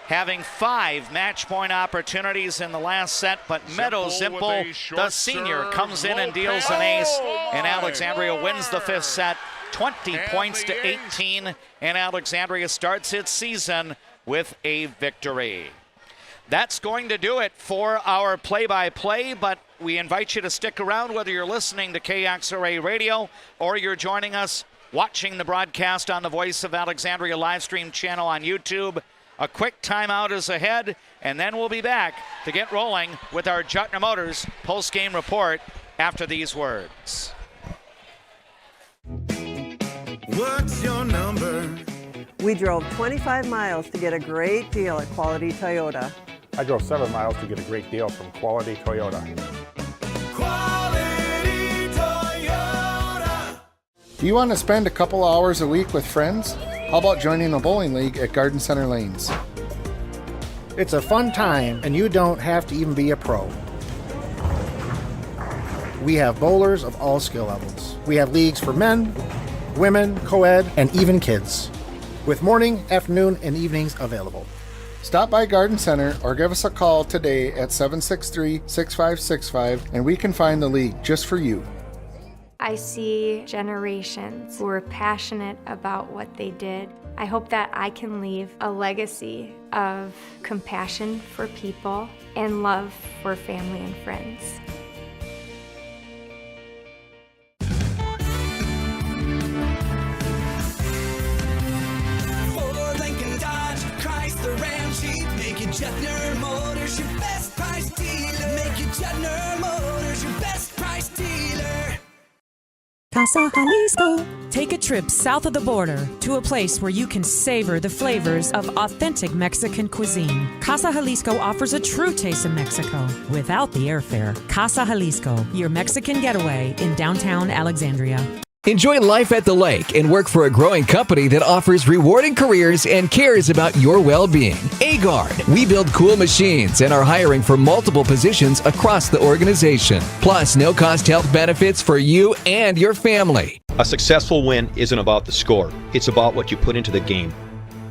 having 5 match point opportunities in the last set, but Meadow Zimpel, the senior, comes in and deals an ace, and Alexandria wins the 5th set, 20 points to 18, and Alexandria starts its season with a victory. That's going to do it for our play-by-play, but we invite you to stick around whether you're listening to KXRA Radio or you're joining us watching the broadcast on the Voice of Alexandria live stream channel on YouTube. A quick timeout is ahead, and then we'll be back to get rolling with our Juttner Motors post-game report after these words. What's your number? We drove 25 miles to get a great deal at Quality Toyota. I drove 7 miles to get a great deal from Quality Toyota. Quality Toyota. Do you want to spend a couple hours a week with friends? How about joining a bowling league at Garden Center Lanes? It's a fun time, and you don't have to even be a pro. We have bowlers of all skill levels. We have leagues for men, women, co-ed, and even kids, with morning, afternoon, and evenings available. Stop by Garden Center or give us a call today at 763-6565 and we can find the league just for you. I see generations who are passionate about what they did. I hope that I can leave a legacy of compassion for people and love for family and friends. Make it Juttner Motors your best price dealer. Make it Juttner Motors your best price dealer. Casa Jalisco. Take a trip south of the border to a place where you can savor the flavors of authentic Mexican cuisine. Casa Jalisco offers a true taste of Mexico without the airfare. Casa Jalisco, your Mexican getaway in downtown Alexandria. Enjoy life at the lake and work for a growing company that offers rewarding careers and cares about your well-being. Agard. We build cool machines and are hiring for multiple positions across the organization. Plus, no-cost health benefits for you and your family. A successful win isn't about the score. It's about what you put into the game.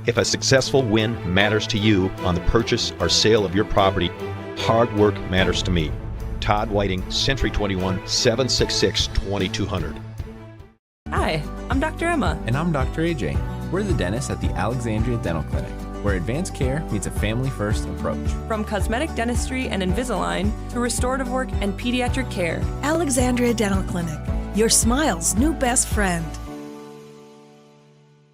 If a successful win matters to you on the purchase or sale of your property, hard work matters to me. Todd Whiting, Century 21, 766-2200. Hi, I'm Dr. Emma. And I'm Dr. AJ. We're the dentists at the Alexandria Dental Clinic, where advanced care meets a family-first approach. From cosmetic dentistry and Invisalign to restorative work and pediatric care. Alexandria Dental Clinic, your smile's new best friend.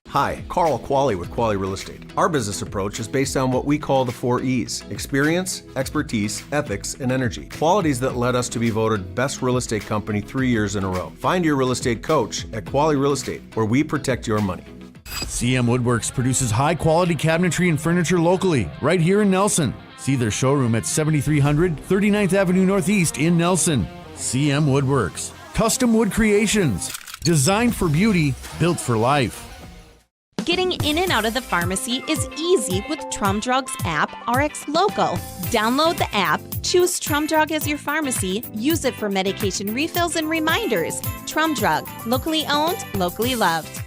Hi, Carl Qualley with Qualley Real Estate. Our business approach is based on what we call the 4 E's: experience, expertise, ethics, and energy. Qualities that led us to be voted best real estate company 3 years in a row. Find your real estate coach at Qualley Real Estate, where we protect your money. CM Woodworks produces high-quality cabinetry and furniture locally, right here in Nelson. See their showroom at 7300 39th Avenue Northeast in Nelson. CM Woodworks. Custom wood creations. Designed for beauty, built for life. Getting in and out of the pharmacy is easy with Trum Drug's app, Rx Local. Download the app, choose Trum Drug as your pharmacy, use it for medication refills and reminders. Trum Drug, locally owned, locally loved.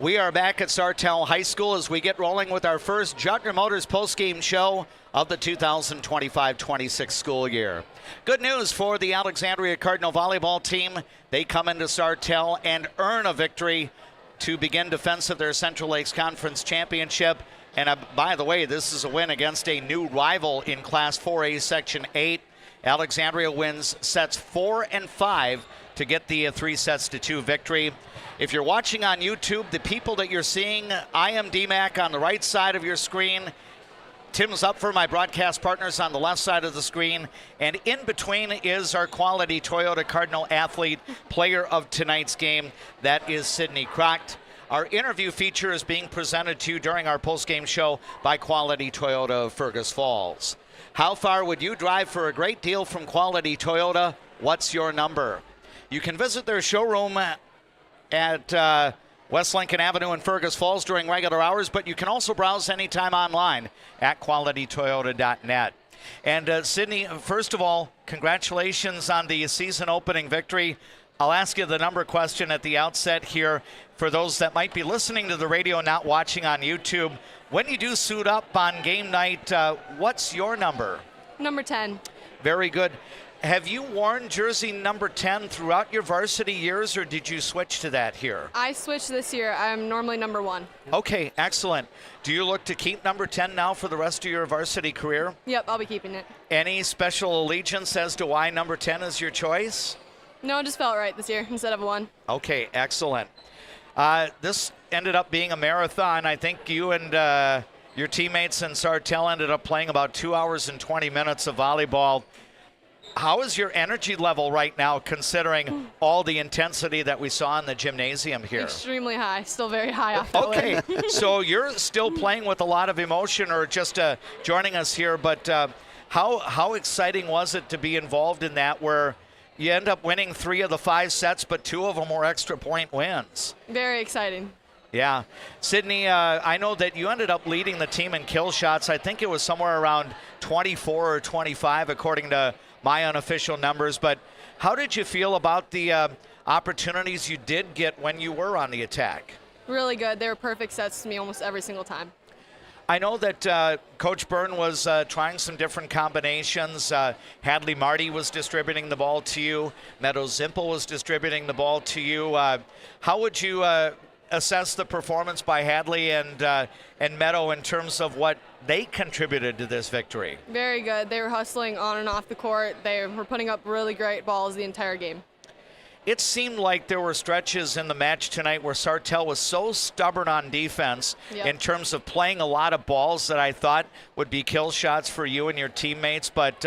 We are back at Sartell High School as we get rolling with our first Juttner Motors postgame show of the 2025-26 school year. Good news for the Alexandria Cardinal volleyball team. They come into Sartell and earn a victory to begin defense of their Central Lakes Conference Championship. And by the way, this is a win against a new rival in Class 4A Section 8. Alexandria wins sets 4 and 5 to get the 3-2 victory. If you're watching on YouTube, the people that you're seeing, I am DMAC on the right side of your screen. Tim's up for my broadcast partners on the left side of the screen. And in between is our Quality Toyota Cardinal athlete, player of tonight's game. That is Sydney Crocht. Our interview feature is being presented to you during our postgame show by Quality Toyota of Fergus Falls. How far would you drive for a great deal from Quality Toyota? What's your number? You can visit their showroom at West Lincoln Avenue in Fergus Falls during regular hours, but you can also browse anytime online at qualitytoyota.net. And Sydney, first of all, congratulations on the season opening victory. I'll ask you the number question at the outset here for those that might be listening to the radio, not watching on YouTube. When you do suit up on game night, what's your number? Number 10. Very good. Have you worn jersey number 10 throughout your varsity years, or did you switch to that here? I switched this year. I'm normally number 1. Okay, excellent. Do you look to keep number 10 now for the rest of your varsity career? Yep, I'll be keeping it. Any special allegiance as to why number 10 is your choice? No, it just felt right this year instead of 1. Okay, excellent. This ended up being a marathon. I think you and your teammates in Sartell ended up playing about 2 hours and 20 minutes of volleyball. How is your energy level right now, considering all the intensity that we saw in the gymnasium here? Extremely high. Still very high off the Okay, so you're still playing with a lot of emotion, or just joining us here, but how exciting was it to be involved in that, where you end up winning 3 of the 5 sets, but 2 of them were extra point wins? Very exciting. Yeah. Sydney, I know that you ended up leading the team in kill shots. I think it was somewhere around 24 or 25, according to my unofficial numbers. But how did you feel about the opportunities you did get when you were on the attack? Really good. They were perfect sets to me almost every single time. I know that Coach Byrne was trying some different combinations. Hadley Marty was distributing the ball to you. Meadows Zimple was distributing the ball to you. How would you assess the performance by Hadley and Meadow in terms of what they contributed to this victory? Very good. They were hustling on and off the court. They were putting up really great balls the entire game. It seemed like there were stretches in the match tonight where Sartell was so stubborn on defense in terms of playing a lot of balls that I thought would be kill shots for you and your teammates. But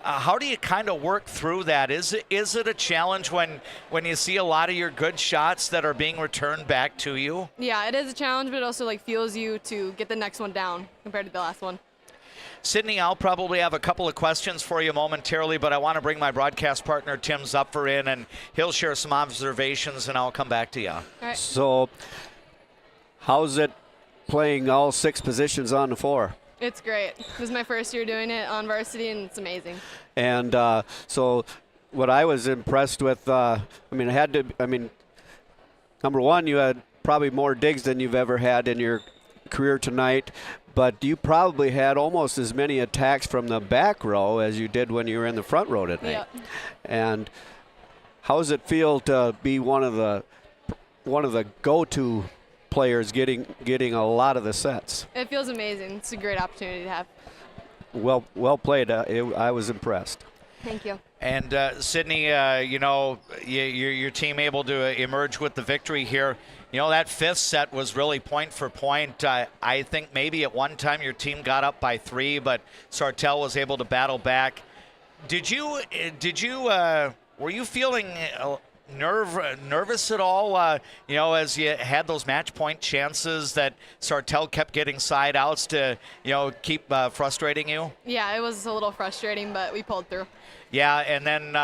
how do you kind of work through that? Is it a challenge when you see a lot of your good shots that are being returned back to you? Yeah, it is a challenge, but it also fuels you to get the next one down compared to the last one. Sydney, I'll probably have a couple of questions for you momentarily, but I want to bring my broadcast partner, Tim Zupfer, in, and he'll share some observations, and I'll come back to you. All right. So how's it playing all 6 positions on the floor? It's great. This is my first year doing it on varsity, and it's amazing. And so what I was impressed with, number one, you had probably more digs than you've ever had in your career tonight, but you probably had almost as many attacks from the back row as you did when you were in the front row tonight. Yep. And how does it feel to be one of the go-to players getting a lot of the sets? It feels amazing. It's a great opportunity to have. Well played. I was impressed. Thank you. And Sydney, your team able to emerge with the victory here. That fifth set was really point for point. I think maybe at one time your team got up by 3, but Sartell was able to battle back. Were you feeling nervous at all, as you had those match point chances that Sartell kept getting side outs to, keep frustrating you? Yeah, it was a little frustrating, but we pulled through. Yeah, and then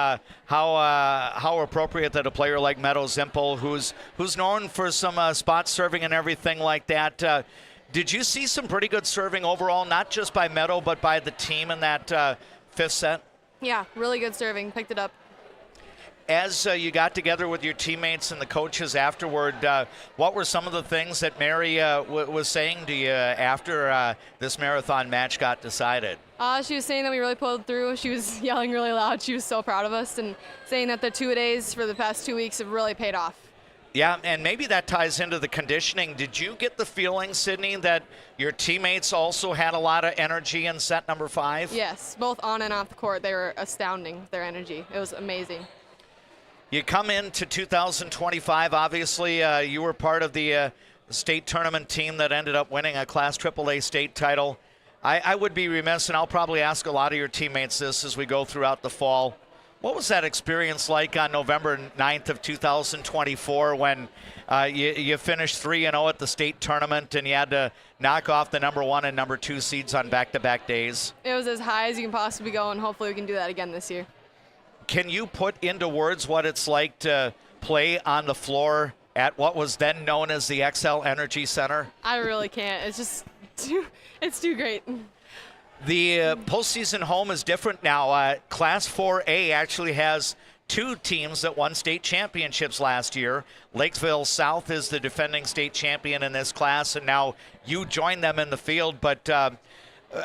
how appropriate that a player like Meadow Zimpel, who's known for some spot serving and everything like that. Did you see some pretty good serving overall, not just by Meadow, but by the team in that fifth set? Yeah, really good serving. Picked it up. As you got together with your teammates and the coaches afterward, what were some of the things that Mary was saying to you after this marathon match got decided? She was saying that we really pulled through. She was yelling really loud. She was so proud of us and saying that the 2-a-days for the past 2 weeks have really paid off. Yeah, and maybe that ties into the conditioning. Did you get the feeling, Sydney, that your teammates also had a lot of energy in set number 5? Yes, both on and off the court. They were astounding, their energy. It was amazing. You come into 2025, obviously you were part of the state tournament team that ended up winning a Class AAA state title. I would be remiss, and I'll probably ask a lot of your teammates this as we go throughout the fall. What was that experience like on November 9th of 2024 when you finished 3-0 at the state tournament and you had to knock off the number 1 and number 2 seeds on back-to-back days? It was as high as you can possibly go, and hopefully we can do that again this year. Can you put into words what it's like to play on the floor at what was then known as the XL Energy Center? I really can't. It's just it's too great. The postseason home is different now. Class 4A actually has 2 teams that won state championships last year. Lakeville South is the defending state champion in this class, and now you join them in the field. But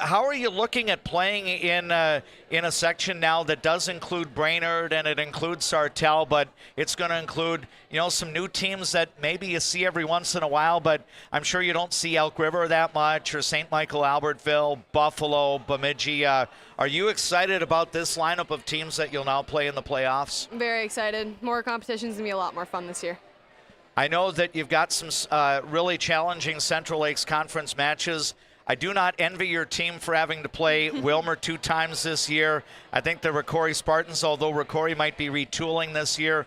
how are you looking at playing in a section now that does include Brainerd and it includes Sartell, but it's going to include some new teams that maybe you see every once in a while, but I'm sure you don't see Elk River that much, or St. Michael Albertville, Buffalo, Bemidji. Are you excited about this lineup of teams that you'll now play in the playoffs? Very excited. More competition's going to be a lot more fun this year. I know that you've got some really challenging Central Lakes Conference matches. I do not envy your team for having to play Wilmer 2 times this year. I think the Rocori Spartans, although Rocori might be retooling this year,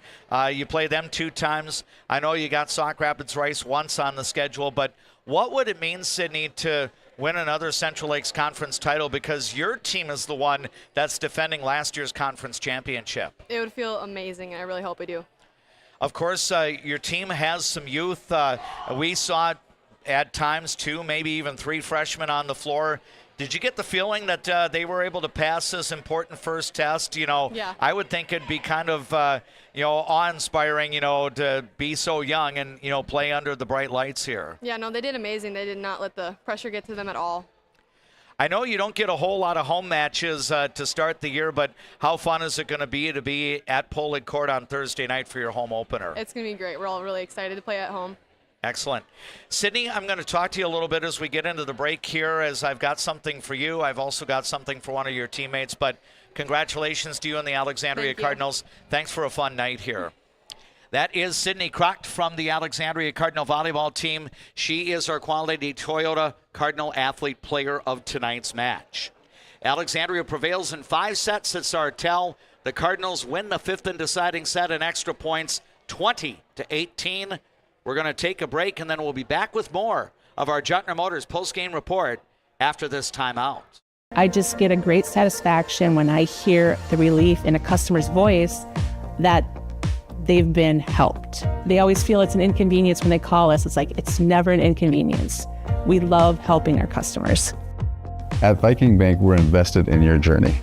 you play them 2 times. I know you got Sauk Rapids Rice once on the schedule, but what would it mean, Sydney, to win another Central Lakes Conference title, because your team is the one that's defending last year's conference championship? It would feel amazing, and I really hope we do. Of course, your team has some youth. We saw at times 2, maybe even 3 freshmen on the floor. Did you get the feeling that they were able to pass this important first test? Yeah. I would think it'd be kind of, awe-inspiring, to be so young and, play under the bright lights here. Yeah, no, they did amazing. They did not let the pressure get to them at all. I know you don't get a whole lot of home matches to start the year, but how fun is it going to be at Polig Court on Thursday night for your home opener? It's going to be great. We're all really excited to play at home. Excellent. Sydney, I'm going to talk to you a little bit as we get into the break here, as I've got something for you. I've also got something for one of your teammates, but congratulations to you and the Alexandria Cardinals. Thanks for a fun night here. That is Sydney Crocht from the Alexandria Cardinal volleyball team. She is our Quality Toyota Cardinal Athlete Player of tonight's match. Alexandria prevails in 5 sets at Sartell. The Cardinals win the 5th and deciding set in extra points, 20-18. We're going to take a break, and then we'll be back with more of our Juttner Motors post-game report after this timeout. I just get a great satisfaction when I hear the relief in a customer's voice that they've been helped. They always feel it's an inconvenience when they call us. It's like, it's never an inconvenience. We love helping our customers. At Viking Bank, we're invested in your journey.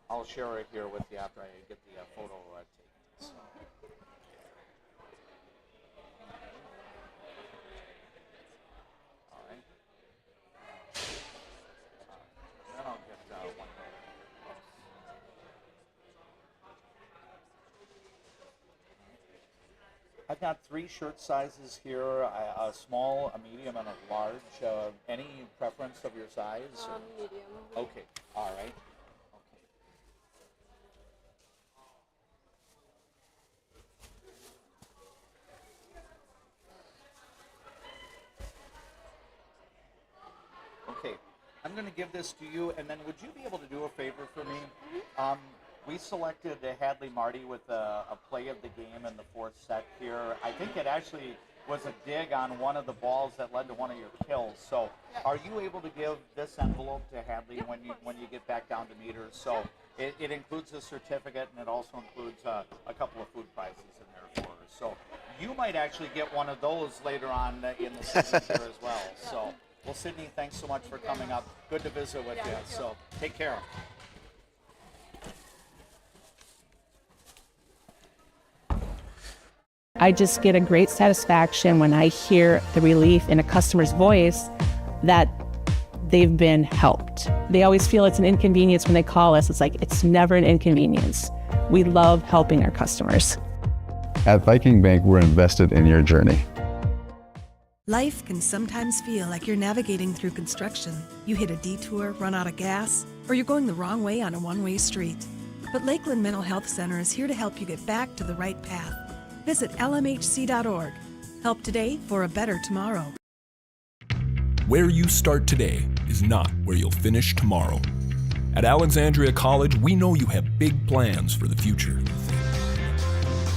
I'll share it here with you after I get the photo taken. So. All right. Then I'll get one more. I've got 3 shirt sizes here, a small, a medium, and a large. Any preference of your size? Medium. Okay, all right. Okay, I'm going to give this to you, and then would you be able to do a favor for me? We selected Hadley Marty with a play of the game in the 4th set here. I think it actually was a dig on one of the balls that led to one of your kills. So are you able to give this envelope to Hadley when you get back down to meet her? So it includes a certificate, and it also includes a couple of food prizes in there for her. So you might actually get one of those later on in the season here as well. So, well, Sydney, thanks so much for coming up. Good to visit with you. So take care. I just get a great satisfaction when I hear the relief in a customer's voice that they've been helped. They always feel it's an inconvenience when they call us. It's like, it's never an inconvenience. We love helping our customers. At Viking Bank, we're invested in your journey. Life can sometimes feel like you're navigating through construction. You hit a detour, run out of gas, or you're going the wrong way on a one-way street. But Lakeland Mental Health Center is here to help you get back to the right path. Visit lmhc.org. Help today for a better tomorrow. Where you start today is not where you'll finish tomorrow. At Alexandria College, we know you have big plans for the future.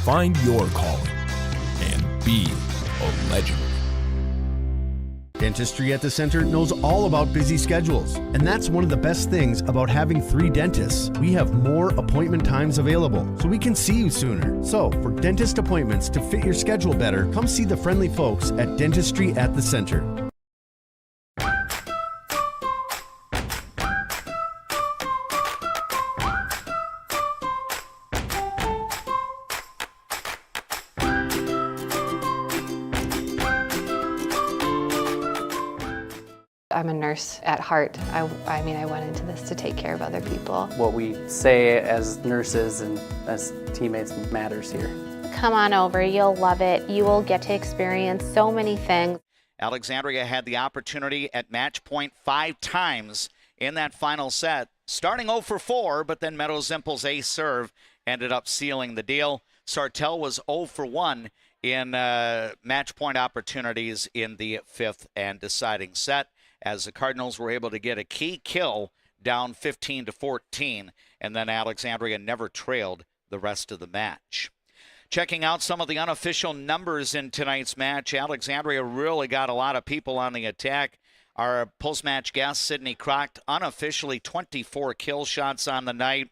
Find your calling and be a legend. Dentistry at the Center knows all about busy schedules, and that's one of the best things about having 3 dentists. We have more appointment times available, so we can see you sooner. So, for dentist appointments to fit your schedule better, come see the friendly folks at Dentistry at the Center. I'm a nurse at heart. I went into this to take care of other people. What we say as nurses and as teammates matters here. Come on over, you'll love it. You will get to experience so many things. Alexandria had the opportunity at match point 5 times in that final set, starting 0 for 4, but then Meadow Zimpel's ace serve ended up sealing the deal. Sartell was 0 for 1 in match point opportunities in the 5th and deciding set, as the Cardinals were able to get a key kill down 15-14, and then Alexandria never trailed the rest of the match. Checking out some of the unofficial numbers in tonight's match, Alexandria really got a lot of people on the attack. Our post-match guest, Sidney Croct, unofficially 24 kill shots on the night.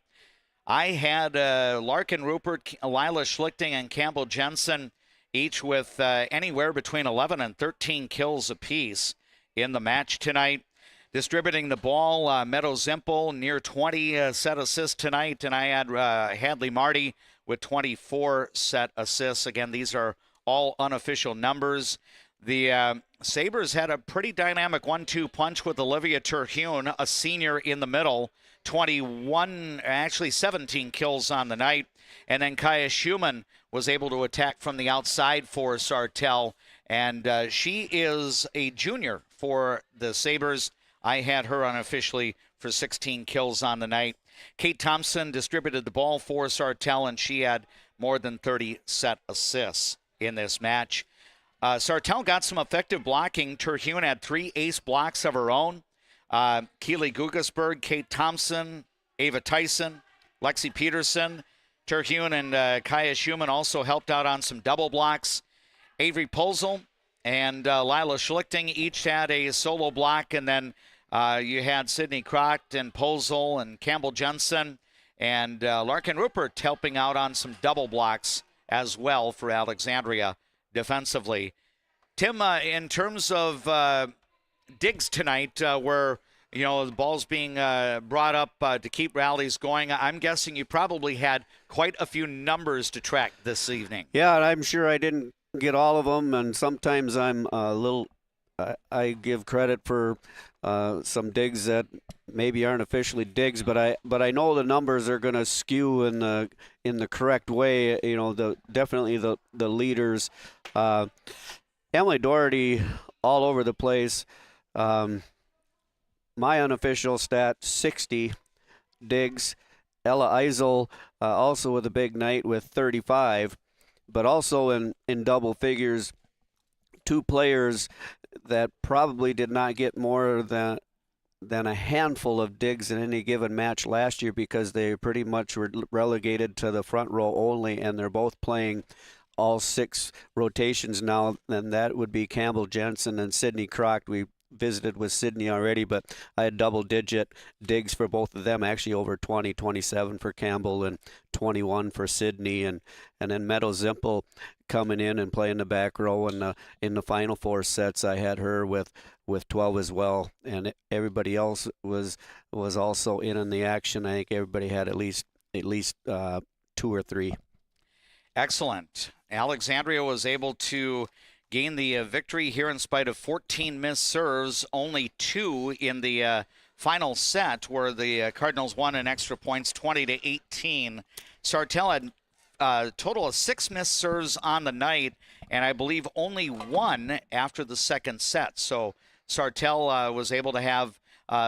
I had Larkin Rupert, Lila Schlichting, and Campbell Jensen, each with anywhere between 11 and 13 kills apiece in the match tonight. Distributing the ball, Meadow Zimpel near 20 set assists tonight, and I had Hadley Marty with 24 set assists. Again, these are all unofficial numbers. The Sabres had a pretty dynamic 1-2 punch with Olivia Terhune, a senior in the middle, 17 kills on the night. And then Kaya Schumann was able to attack from the outside for Sartell, and she is a junior for the Sabres. I had her unofficially for 16 kills on the night. Kate Thompson distributed the ball for Sartell, and she had more than 30 set assists in this match. Sartell got some effective blocking. Terhune had 3 ace blocks of her own. Keely Gugasberg, Kate Thompson, Ava Tyson, Lexi Peterson, Terhune, and Kaya Schumann also helped out on some double blocks. Avery Posel and Lila Schlichting each had a solo block, and then you had Sidney Croct and Posel and Campbell Jensen and Larkin Rupert helping out on some double blocks as well for Alexandria defensively. Tim, in terms of digs tonight, where the ball's being brought up to keep rallies going, I'm guessing you probably had quite a few numbers to track this evening. Yeah, and I'm sure I didn't get all of them, and sometimes I'm a little. I give credit for some digs that maybe aren't officially digs, but I know the numbers are going to skew in the correct way. Definitely the leaders. Emily Doherty all over the place. My unofficial stat, 60 digs. Ella Eisel also with a big night with 35, but also in double figures. Two players that probably did not get more than a handful of digs in any given match last year because they pretty much were relegated to the front row only, and they're both playing all 6 rotations now, and that would be Campbell Jensen and Sydney Crock. We visited with Sydney already, but I had double-digit digs for both of them, actually over 20, 27 for Campbell and 21 for Sydney, and then Meadow Zimpel coming in and playing the back row, and in the final 4 sets I had her with 12 as well, and everybody else was also in the action. I think everybody had at least 2 or 3. Excellent. Alexandria was able to gain the victory here in spite of 14 missed serves, only 2 in the final set, where the Cardinals won in extra points, 20-18. Sartell had a total of 6 missed serves on the night, and I believe only 1 after the second set. So Sartell was able to have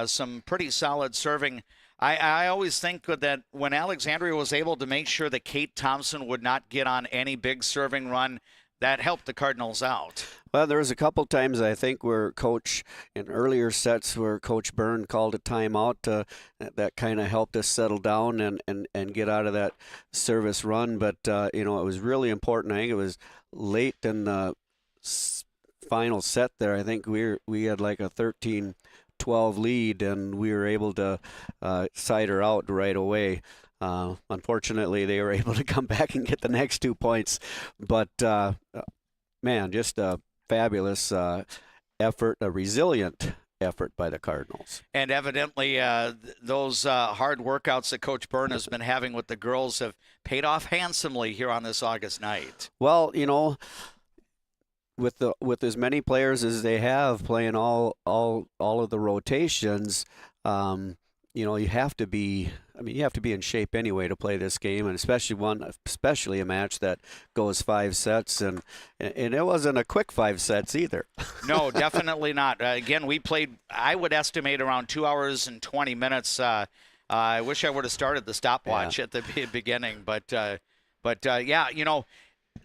some pretty solid serving. I always think that when Alexandria was able to make sure that Kate Thompson would not get on any big serving run, that helped the Cardinals out. Well, there was a couple times I think where Coach, in earlier sets where Coach Byrne called a timeout, that kind of helped us settle down and get out of that service run. But, it was really important. I think it was late in the final set there. I think we had like a 13-12 lead, and we were able to side her out right away. Unfortunately, they were able to come back and get the next 2 points. But, man, just a fabulous effort, a resilient effort by the Cardinals. And evidently, those hard workouts that Coach Byrne has been having with the girls have paid off handsomely here on this August night. Well, with as many players as they have playing all of the rotations, you have to be in shape anyway to play this game, and especially a match that goes 5 sets, and it wasn't a quick 5 sets either. No, definitely not. Again, we played, I would estimate, around 2 hours and 20 minutes. I wish I would have started the stopwatch at the beginning, but yeah,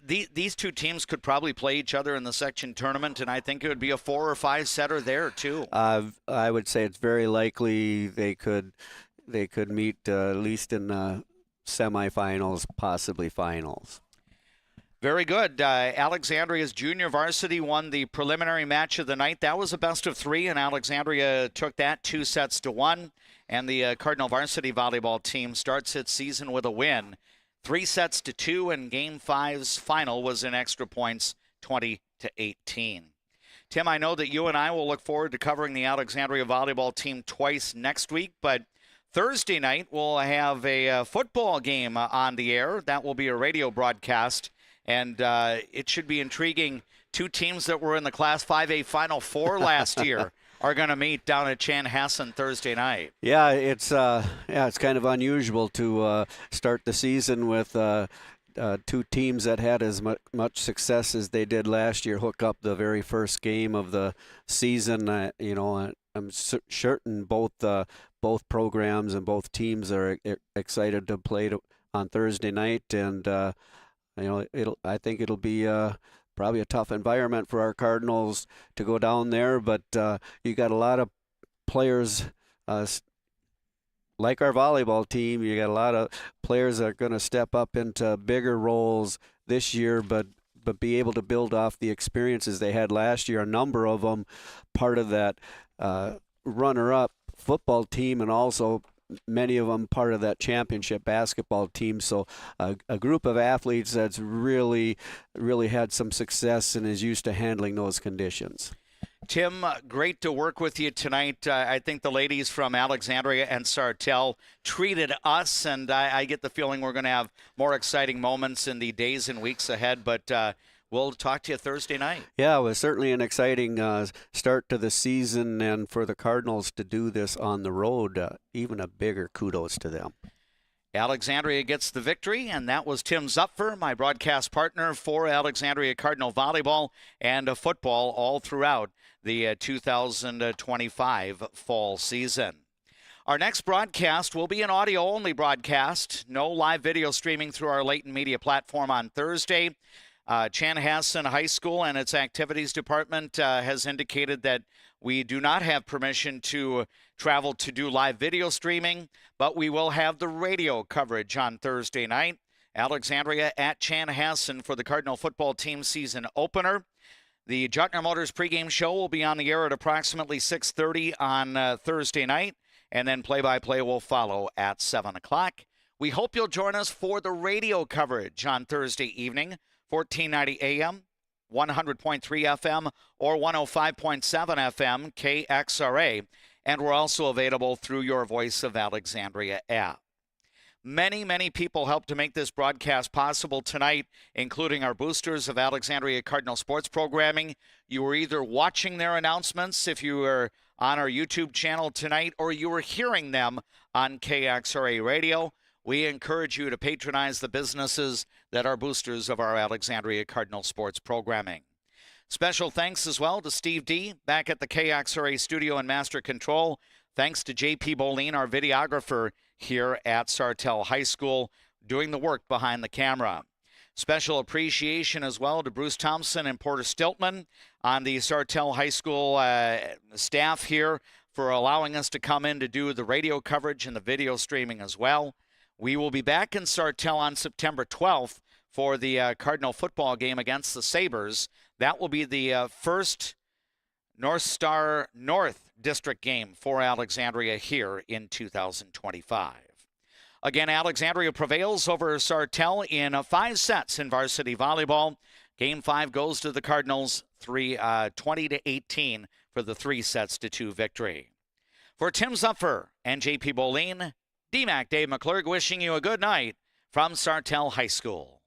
these two teams could probably play each other in the section tournament, and I think it would be a 4 or 5 setter there too. I would say it's very likely they could meet at least in the semifinals, possibly finals. Very good. Alexandria's junior varsity won the preliminary match of the night. That was a best of 3, and Alexandria took that 2-1. And the Cardinal varsity volleyball team starts its season with a win, 3-2, and Game 5's final was in extra points, 20-18. Tim, I know that you and I will look forward to covering the Alexandria volleyball team twice next week, but Thursday night we'll have a football game on the air. That will be a radio broadcast, and it should be intriguing. 2 teams that were in the Class 5A Final Four last year are going to meet down at Chanhassen Thursday night. Yeah, it's kind of unusual to start the season with 2 teams that had as much success as they did last year hook up the very first game of the season. I'm certain both programs and both teams are excited to play on Thursday night, and I think it'll be probably a tough environment for our Cardinals to go down there, but you got a lot of players like our volleyball team. You got a lot of players that are going to step up into bigger roles this year, but be able to build off the experiences they had last year. A number of them part of that runner-up football team, and also many of them part of that championship basketball team. So a group of athletes that's really had some success and is used to handling those conditions. Tim, great to work with you tonight. I think the ladies from Alexandria and Sartell treated us, and I get the feeling we're going to have more exciting moments in the days and weeks ahead, but we'll talk to you Thursday night. Yeah, it was certainly an exciting start to the season, and for the Cardinals to do this on the road, even a bigger kudos to them. Alexandria gets the victory, and that was Tim Zupfer, my broadcast partner for Alexandria Cardinal volleyball and football all throughout the 2025 fall season. Our next broadcast will be an audio-only broadcast. No live video streaming through our Layton Media platform on Thursday. Chanhassen High School and its activities department has indicated that we do not have permission to travel to do live video streaming, but we will have the radio coverage on Thursday night. Alexandria at Chanhassen for the Cardinal football team season opener. The Juttner Motors pregame show will be on the air at approximately 6:30 on Thursday night, and then play-by-play will follow at 7 o'clock. We hope you'll join us for the radio coverage on Thursday evening, 1490 AM, 100.3 FM, or 105.7 FM, KXRA, and we're also available through your Voice of Alexandria app. Many, many people helped to make this broadcast possible tonight, including our boosters of Alexandria Cardinal sports programming. You were either watching their announcements if you were on our YouTube channel tonight, or you were hearing them on KXRA radio. We encourage you to patronize the businesses that are boosters of our Alexandria Cardinal sports programming. Special thanks as well to Steve D. back at the KXRA studio and master control. Thanks to J.P. Boleen, our videographer here at Sartell High School, doing the work behind the camera. Special appreciation as well to Bruce Thompson and Porter Stiltman on the Sartell High School staff here for allowing us to come in to do the radio coverage and the video streaming as well. We will be back in Sartell on September 12th for the Cardinal football game against the Sabres. That will be the first North Star North District game for Alexandria here in 2025. Again, Alexandria prevails over Sartell in 5 sets in varsity volleyball. Game 5 goes to the Cardinals, 20-18 for the 3-2 victory. For Tim Zupfer and J.P. Boleen, DMAC Dave McClurg wishing you a good night from Sartell High School.